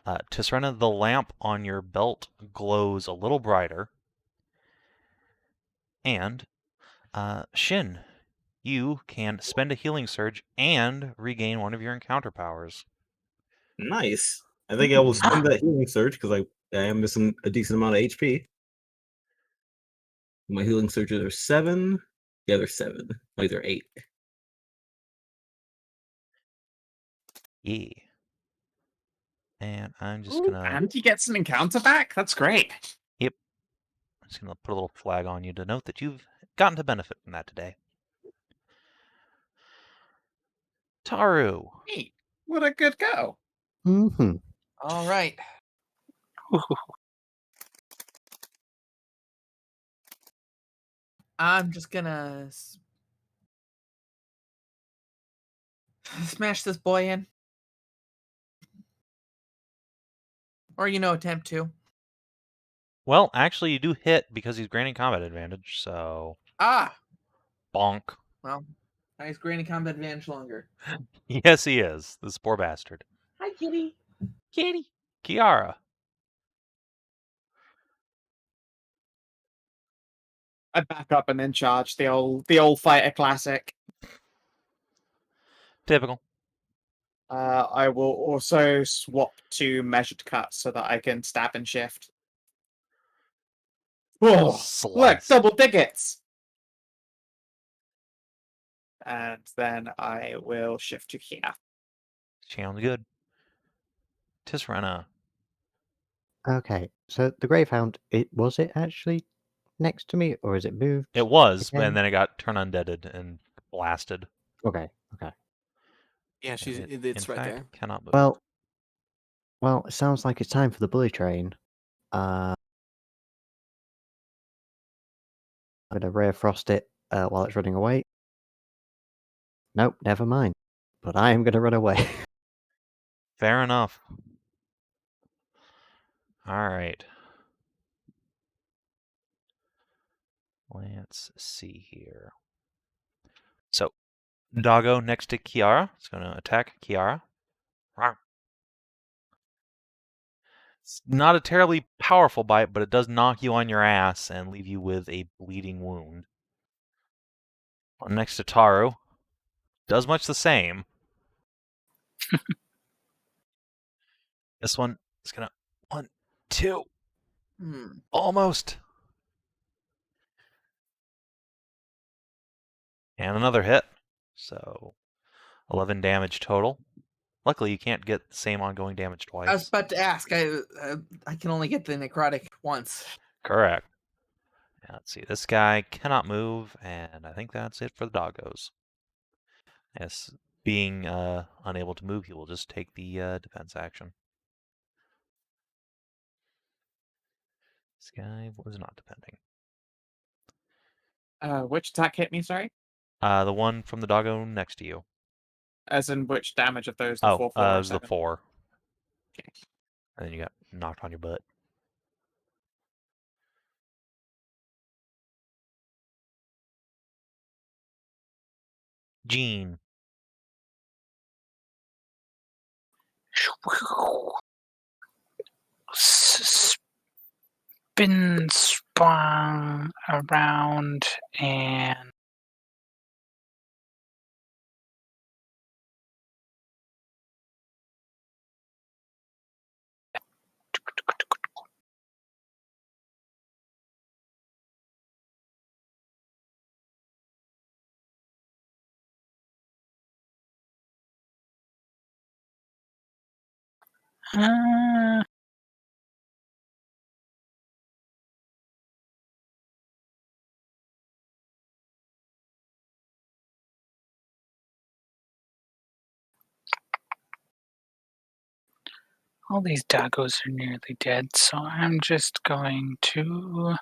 Tisrena, the lamp on your belt glows a little brighter. And, Shin, you can spend a healing surge and regain one of your encounter powers. Nice. I think I will spend that healing surge because I am missing a decent amount of HP. My healing surges are 7. Yeah, they're 7. Wait, they're 8. Yeah. And I'm just Ooh, gonna. and you get some encounter back? That's great. Yep. I'm just gonna put a little flag on you to note that you've gotten to benefit from that today. Tahru. Neat. What a good go. Mm-hmm. All right. I'm just gonna smash this boy in. Or, attempt to. Well, actually, you do hit because he's granting combat advantage, so. Ah! Bonk. Well, he's granting combat advantage longer. Yes, he is. This poor bastard. Hi, kitty. Kitty. Kiara. I back up and then charge the old fighter classic. Typical. I will also swap to measured cut so that I can stab and shift. Oh, look, Slice. double digits! And then I will shift to here. Sounds good. Tisrena. Okay, so the Gravehound, was it actually next to me, or is it moved? It was, again? and then it got turned undeaded and blasted. Okay. Yeah, And it, it's in right fact, there. cannot move. Well, it sounds like it's time for the bully train. I'm gonna Ray Frost it while it's running away. Nope, never mind. But I am gonna run away. Fair enough. Alright. Let's see here. So, Doggo next to Kiara. It's going to attack Kiara. Rawr. It's not a terribly powerful bite, but it does knock you on your ass and leave you with a bleeding wound. Next to Tahru. Does much the same. This one is going to... 1, 2. Almost. And another hit. So, 11 damage total. Luckily, you can't get the same ongoing damage twice. I was about to ask. I can only get the necrotic once. Correct. Now, let's see. This guy cannot move, and I think that's it for the doggos. Yes, being unable to move, he will just take the defense action. This guy was not defending. Which attack hit me, sorry? The one from the doggo next to you. As in which damage of those? The 4, 4, it or was the 7? 4. Okay. And then you got knocked on your butt. Gene. Spin, spun around, and Uh, all these doggos are nearly dead, so I'm just going to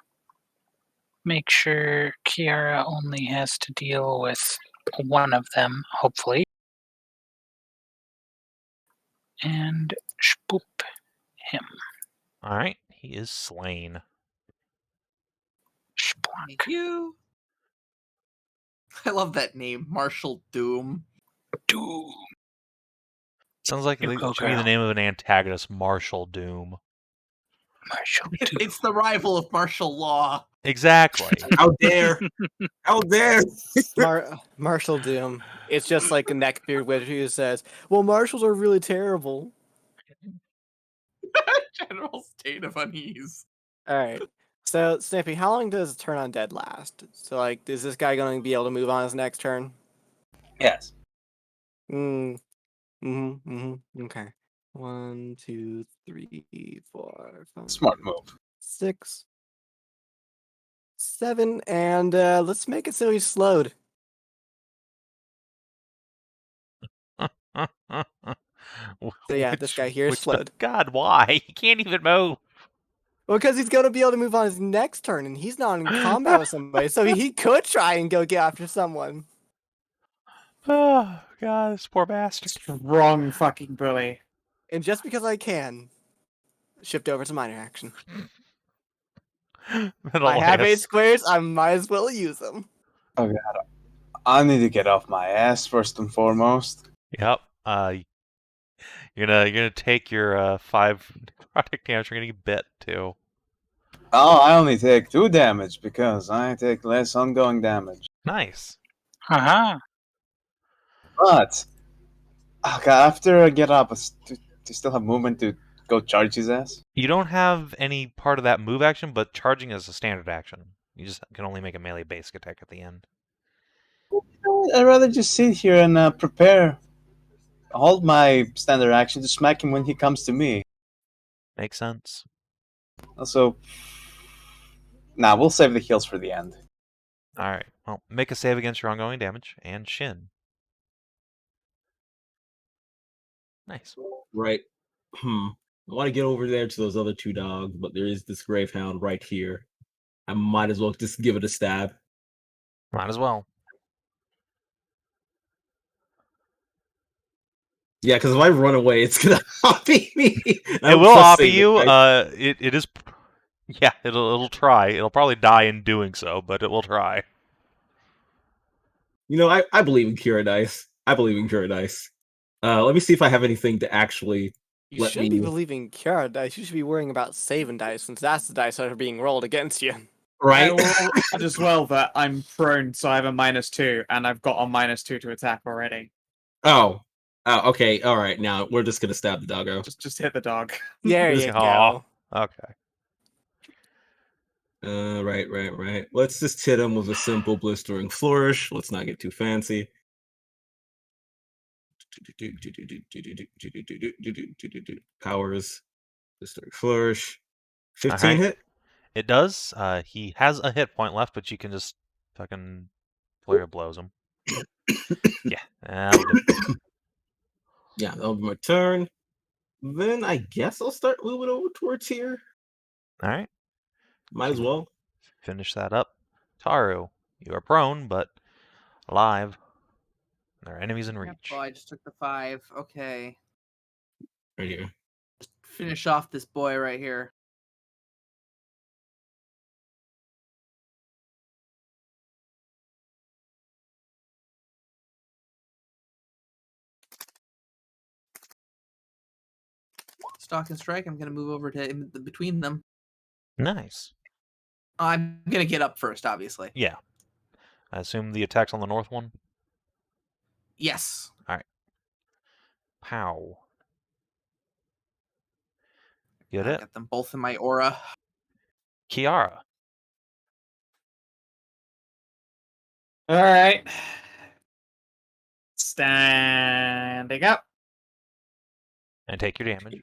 make sure Kiara only has to deal with one of them, hopefully. And spoop him. Alright, he is slain. Thank Splunk. you. I love that name, Marshal Doom. Doom. Sounds like You it go, should be the girl. name of an antagonist, Marshal Doom. Marshal Doom. It's the rival of martial law. Exactly. How dare! How dare! Marshal Doom. It's just like a neckbeard witch who says, "Well, marshals are really terrible." General state of unease. All right. So, Snippy, how long does turn on dead last? So, like, is this guy going to be able to move on his next turn? Yes. Okay. 1, 2, 3, 4, 5, Smart move. 6, 7, and let's make it so he's slowed. So yeah, this guy here is slowed. God, why? He can't even move. Well, because he's going to be able to move on his next turn, and he's not in combat with somebody, so he could try and go get after someone. Oh, God, this poor bastard. Strong fucking bully. And just because I can, shift over to minor action. I have 8 squares, I might as well use them. Oh god. I need to get off my ass first and foremost. Yep. You're gonna take your 5 necrotic damage. You're gonna get bit too. Oh, I only take 2 damage because I take less ongoing damage. Nice. Haha. But okay, after I get up, do you still have movement to go charge his ass? You don't have any part of that move action, but charging is a standard action. You just can only make a melee basic attack at the end. I'd rather just sit here and prepare. Hold my standard action to smack him when he comes to me. Makes sense. Also, nah, we'll save the heals for the end. Alright, well, make a save against your ongoing damage, and Shin. Nice. Right. I want to get over there to those other 2 dogs, but there is this Gravehound right here. I might as well just give it a stab. Might as well. Yeah, because if I run away, it's gonna hobby me. It will hobby you. It is. Yeah, it'll try. It'll probably die in doing so, but it will try. You know, I believe in Kiara dice. I believe in Kiara dice. Let me see if I have anything to actually. You shouldn't be believing Kiara dice. You should be worrying about Savin dice, since that's the dice that are being rolled against you. Right. I will add as well that I'm prone, so I have a -2, and I've got a -2 to attack already. Oh, okay. All right. Now we're just gonna stab the doggo. Just hit the dog. There you go. Okay. Right. Let's just hit him with a simple blistering flourish. Let's not get too fancy. Powers, blistering flourish. 15 hit. It does. He has a hit point left, but you can just fucking flurry of blows him. Yeah, that'll do. Yeah, that'll be my turn. Then I guess I'll start moving over towards here. All right. Might as well. Finish that up. Tahru, you are prone, but alive. There are enemies in reach. Oh, I just took the 5. Okay. Right here. Finish off this boy right here. Stalk and strike. I'm gonna move over to in between them. Nice. I'm gonna get up first, obviously. Yeah. I assume the attack's on the north one? Yes. All right. Pow. Get I it? got them both in my aura. Kiara. All right. Standing up. And take your damage.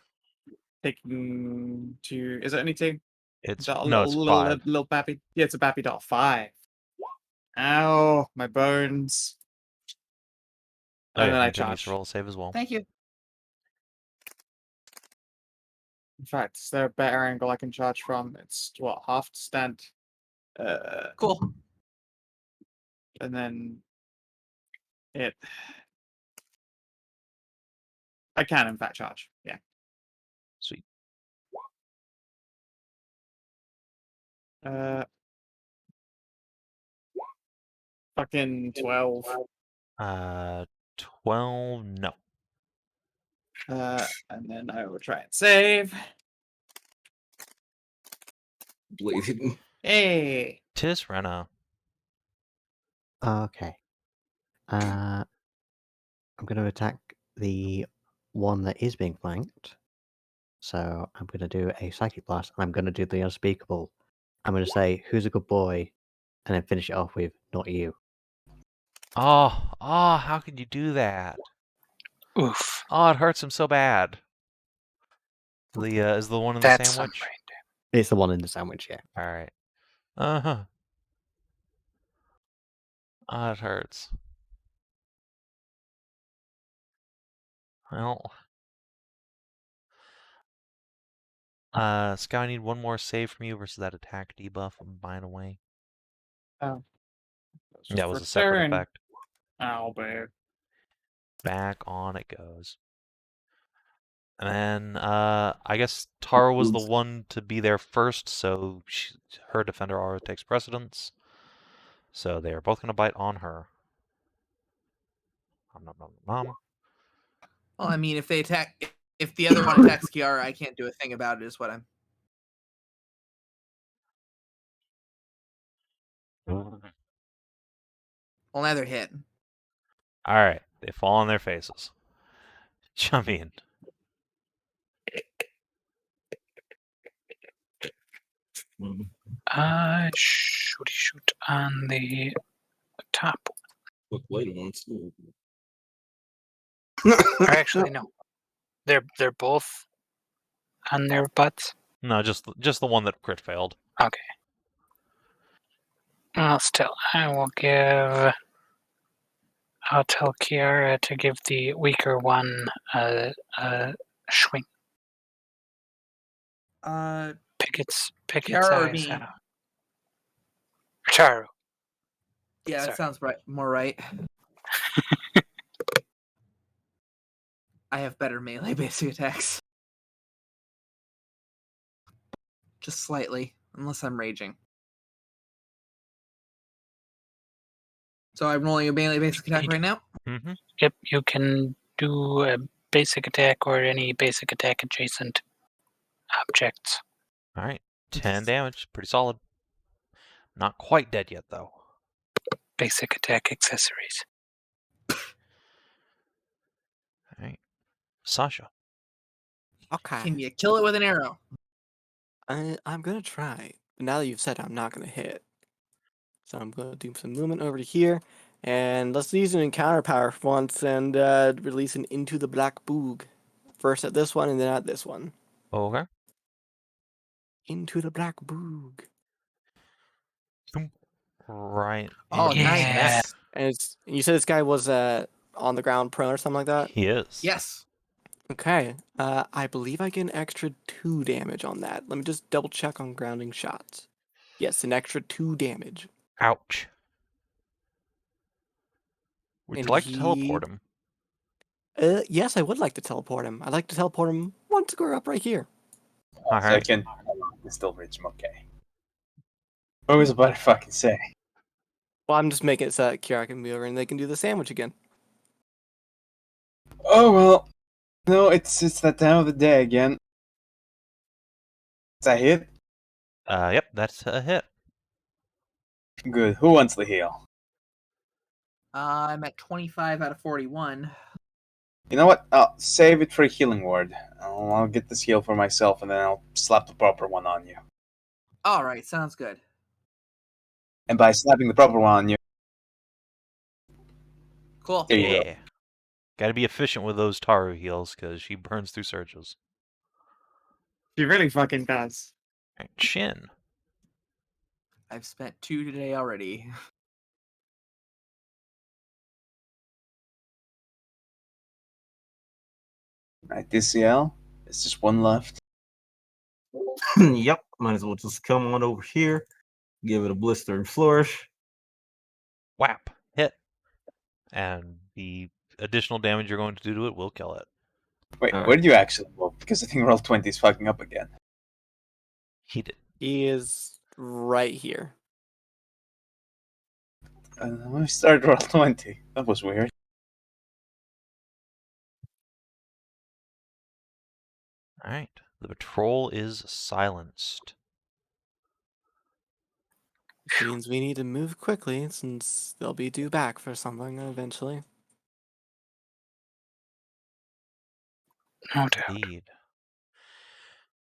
taking 2. Is it only 2? It's Dot, no, it's 5. little bappy. Yeah, it's a bappy dot 5. Ow, my bones. Oh And yeah, then I Nathan needs to charge. roll a save as well. Thank you. In fact, is there a better angle I can charge from? It's what, half stand. Cool. And then it. I can in fact charge. Yeah. Sweet. Fucking 12. 12. No. And then I will try and save. Bladed. Hey. Tisrena. Okay. I'm going to attack the one that is being flanked. So I'm going to do a Psychic Blast, and I'm going to do the unspeakable. I'm going to say, who's a good boy? And then finish it off with, not you. Oh, how could you do that? Oof. Oh, it hurts him so bad. The is the one in the That's some sandwich? brain It's the one in the sandwich, yeah. Alright. Uh-huh. Oh, it hurts. Well. Skow, I need one more save from you versus that attack debuff I'm buying away. Oh. Yeah, it was a separate Return. effect. Ow, babe. Back on it goes. And then, I guess Tahru was the one to be there first, so her defender aura takes precedence. So they are both going to bite on her. Nom, nom, nom, nom. Well, I mean, if the other one attacks Kiara, I can't do a thing about it. Is what I'm. Well, neither hit. Alright, they fall on their faces. Jump in. Shoot on the top. Look, later ones. Or actually, no. They're both on their butts. No, just the one that crit failed. Okay. Well, still, I'll tell Kiara to give the weaker one a swing. Pick its Kiara or eyes me? out. Tahru. Yeah, Sorry. that sounds more right. I have better melee basic attacks. Just slightly, unless I'm raging. So I'm rolling a melee basic attack right now? Mm-hmm. Yep, you can do a basic attack or any basic attack adjacent objects. Alright, 10 damage. Pretty solid. Not quite dead yet, though. Basic attack accessories. Alright. Sasha. Okay. Can you kill it with an arrow? I'm gonna try. But now that you've said it, I'm not gonna hit. So I'm gonna do some movement over to here, and let's use an encounter power for once and release an Into the Black Boog. First at this one, and then at this one. Okay. Into the Black Boog. Right. Oh, in his nice. neck. And you said this guy was on the ground prone or something like that? He is. Yes. Okay. I believe I get an extra 2 damage on that. Let me just double check on grounding shots. Yes, an extra 2 damage. Ouch. Would you And like to teleport him? Yes, I would like to teleport him. I'd like to teleport him one square up right here. All So I right. can still reach him. Okay. What was about to fucking say? Well, I'm just making it so that Kiara can be over and they can do the sandwich again. Oh well. No, it's that time of the day again. Is that hit? Yep, that's a hit. Good. Who wants the heal? I'm at 25 out of 41. You know what? I'll save it for a healing word. I'll get this heal for myself, and then I'll slap the proper one on you. All right, sounds good. And by slapping the proper one on you, Cool. there you go. Yeah. Got to be efficient with those Tahru heals because she burns through surges. She really fucking does. Right, Shin. I've spent 2 today already. Right, DCL. It's just one left. Yep, might as well just come on over here, give it a blistering flourish. Whap. Hit. And the additional damage you're going to do to it will kill it. Wait, All where right. did you actually move? Because I think roll 20 is fucking up again. He did. He is right here. We started roll 20. That was weird. Alright. The patrol is silenced. Which means we need to move quickly since they'll be due back for something eventually. No doubt. Indeed.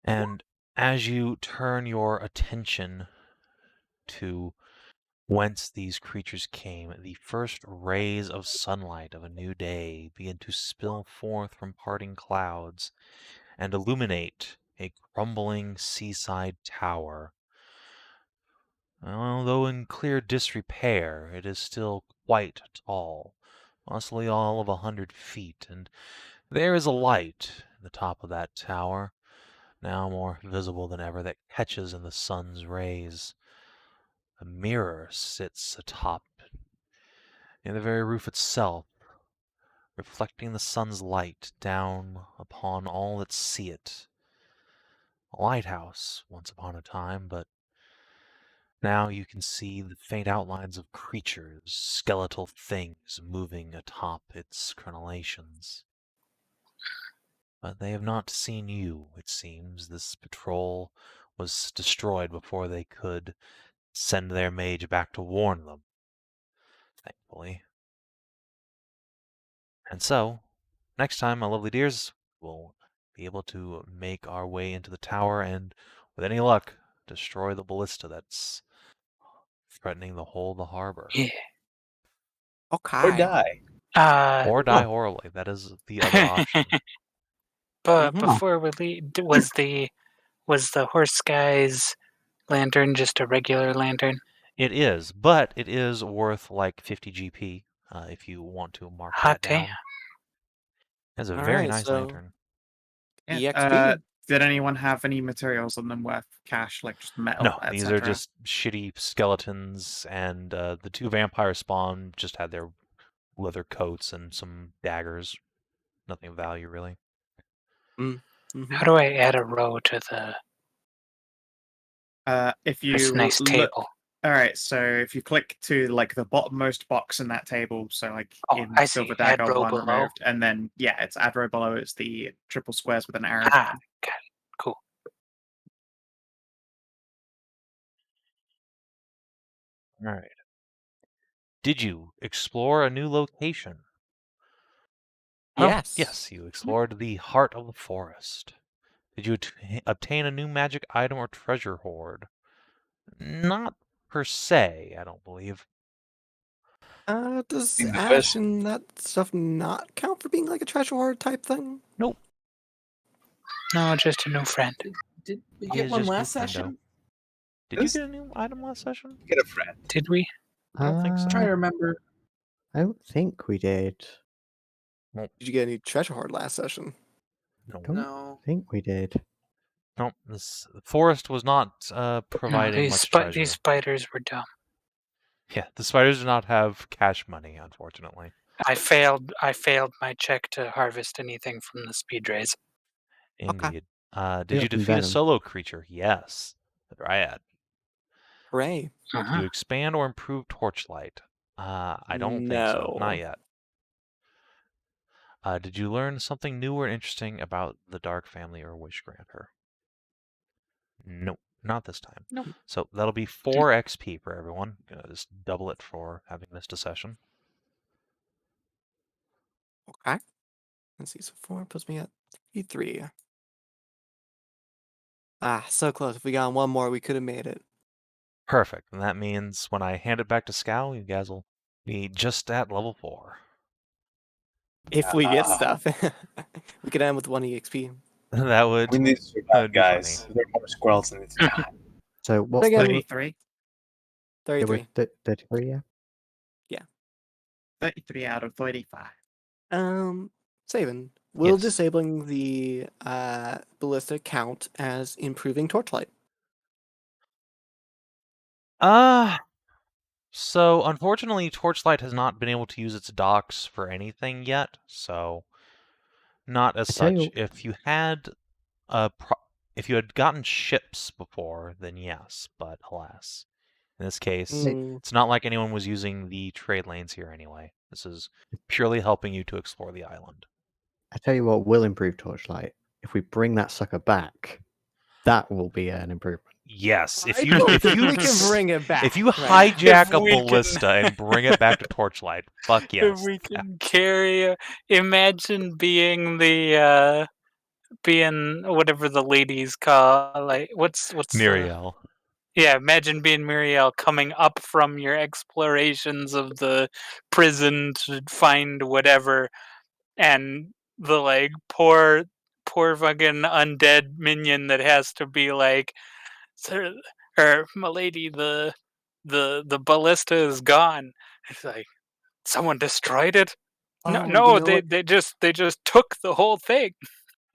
And as you turn your attention to whence these creatures came, the first rays of sunlight of a new day begin to spill forth from parting clouds and illuminate a crumbling seaside tower. Although in clear disrepair, it is still quite tall, possibly all of 100 feet, and there is a light at the top of that tower, now more visible than ever, that catches in the sun's rays. A mirror sits atop in the very roof itself, reflecting the sun's light down upon all that see it. A lighthouse, once upon a time, but now you can see the faint outlines of creatures, skeletal things moving atop its crenellations. But they have not seen you, it seems. This patrol was destroyed before they could send their mage back to warn them, thankfully. And so, next time, my lovely dears, we'll be able to make our way into the tower and, with any luck, destroy the ballista that's threatening the whole of the harbor. Yeah. Or Okay. die. Or die horribly. That is the other option. But Mhm. before we leave, was the horse guy's lantern just a regular lantern? It is, but it is worth like 50 GP if you want to mark Hot that down. damn. It's a All very right, nice so lantern. Yeah, EXP. did anyone have any materials on them worth cash, like just metal, No, etc.? these are just shitty skeletons, and the two vampire spawn just had their leather coats and some daggers. Nothing of value, really. Mhm. How do I add a row to If this you nice look, table? all right. So if you click to like the bottommost box in that table, so like Oh, in I see. Silver Add Dagger row one below. removed, and then yeah, it's add row below. It's the triple squares with an arrow Ah, down. got it. Cool. All right. Did you explore a new location? Well, Yes. yes, you explored the heart of the forest. Did you obtain a new magic item or treasure hoard? Not per se, I don't believe. Does In the Ashe best. and that stuff not count for being like a treasure hoard type thing? Nope. No, just a new friend. Did we He get is one just last new friendo. session? Did you get a new item last session? Get a friend. Did we? I don't think so. I'm trying to remember. I don't think we did. Did you get any treasure hoard last session? No. Don't No. think we did. Nope. This forest was not No, providing these much treasure. these spiders were dumb. Yeah, the spiders do not have cash money, unfortunately. I failed my check to harvest anything from the speed raise. Indeed. Did We you got some defeat a venom. solo creature? Yes. The Dryad. Hooray. Did you expand or improve Torchlight? I don't think so. Not No. yet. Did you learn something new or interesting about the Dark Family or Wish Granter? Nope, not this time. Nope. So that'll be 4 XP for everyone. Gonna just double it for having missed a session. Okay. Let's see. So 4 puts me at 3. Ah, so close. If we got one more, we could have made it. Perfect. And that means when I hand it back to Skow, you guys will be just at level 4. If we get stuff. We could end with 1 EXP. That would, We need to that survive, would be guys. funny. There are more squirrels than it's time. So what? Again, 33. There were 33. 33, yeah. 33 out of 35. Savin, will Yes. disabling the ballista count as improving Torchlight? So unfortunately, Torchlight has not been able to use its docks for anything yet, so not as I tell such. you- If you had if you had gotten ships before, then yes, but alas. In this case, Mm, it's not like anyone was using the trade lanes here anyway. This is purely helping you to explore the island. I tell you what will improve Torchlight. If we bring that sucker back, that will be an improvement. Yes, if I you don't if think you we can bring it back. if you right? hijack If a we can- ballista and bring it back to Torchlight, fuck yes. If we can carry, imagine being the being whatever the ladies call, like what's Miriel. yeah, imagine being Muriel coming up from your explorations of the prison to find whatever, and the like poor fucking undead minion that has to be like, "Sir, or my lady, the ballista is gone." It's like, someone destroyed it. No, Oh, you no, know they what? they just took the whole thing.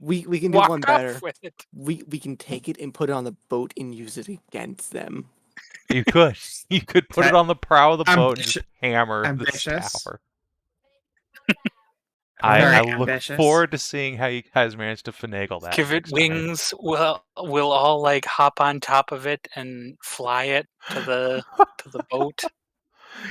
We can do one Walked better. off with it. We can take it and put it on the boat and use it against them. You could. You could put it on the prow of the boat and just Ambition- hammer this ambitious. tower. Very I look ambitious. forward to seeing how you guys manage to finagle that. Give it next time. wings. We'll all like hop on top of it and fly it to the boat.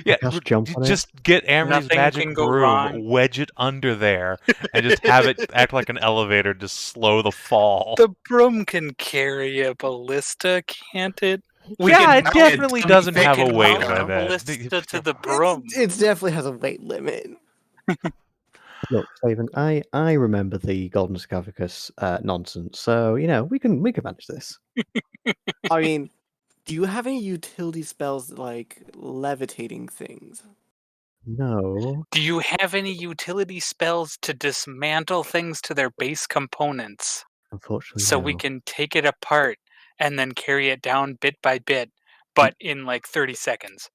Yeah, Just jump on it. just get Amory's Nothing magic can go broom, wrong. wedge it under there, and just have it act like an elevator to slow the fall. The broom can carry a ballista, can't it? Yeah, it mount definitely it doesn't we have a can weight mount Mount the limit. ballista to the broom. It definitely has a weight limit. Look, Savin, I remember the Golden Scarficus nonsense, so we can manage this. I mean, do you have any utility spells like levitating things? No. Do you have any utility spells to dismantle things to their base components Unfortunately, so no. we can take it apart and then carry it down bit by bit, but in like 30 seconds?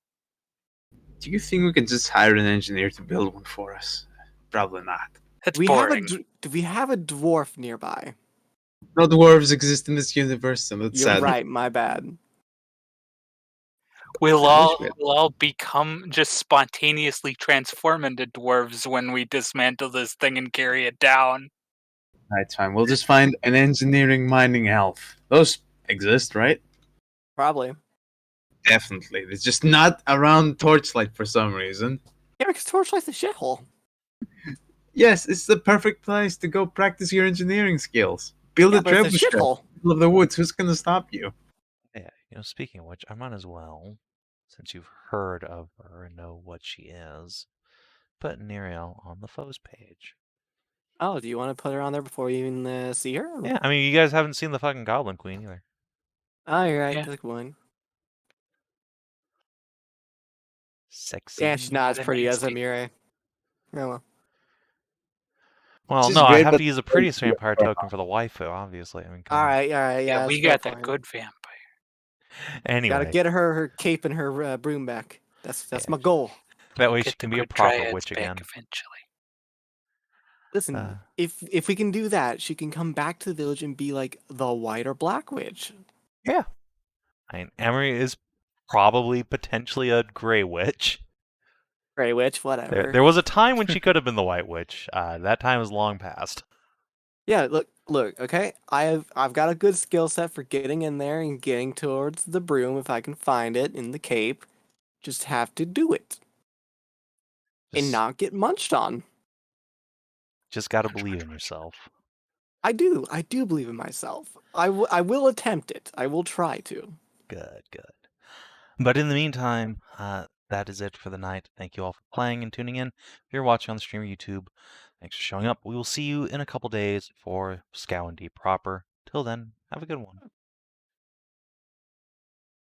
Do you think we can just hire an engineer to build one for us? Probably not. That's Do boring. we have a dwarf nearby? No dwarves exist in this universe, and that's You're sad. right. My bad. We'll I wish all we had- we'll all become just spontaneously transform into dwarves when we dismantle this thing and carry it down. Alright, fine. We'll just find an engineering mining elf. Those exist, right? Probably. Definitely. It's just not around Torchlight for some reason. Yeah, because Torchlight's a shithole. Yes, it's the perfect place to go practice your engineering skills. Build Yeah, a but it's a trebuchet in shithole. the middle of the woods. Who's gonna stop you? Yeah, speaking of which, I might as well, since you've heard of her and know what she is, put Neriel on the foes page. Oh, do you want to put her on there before you even see her? Yeah, I mean, you guys haven't seen the fucking Goblin Queen either. Oh, you're right. Yeah. That's one. Sexy. Yeah, she's not as What a pretty nice as Amire. Oh well. Well, She's no, I great, have but to use a the prettiest face vampire is token for the waifu, obviously. I mean, come All on. right, yeah. Yeah, we that's got fair that point. good vampire. Anyway, Gotta get her cape and her broom back. That's Yeah. my goal. that way she Get the can be a good proper triads witch back again. eventually. Listen, if we can do that, she can come back to the village and be like the white or black witch. Yeah. I mean, Emery is probably potentially a gray witch. Gray witch, whatever. There was a time when she could have been the white witch. That time is long past. Yeah, look. Okay, I've got a good skill set for getting in there and getting towards the broom if I can find it in the cape. Just have to do it and Just, not get munched on. just gotta believe in yourself. I do believe in myself. I will attempt it. I will try to. Good. But in the meantime, that is it for the night. Thank you all for playing and tuning in. If you're watching on the stream or YouTube, thanks for showing up. We will see you in a couple days for Skow&D proper. Till then, have a good one.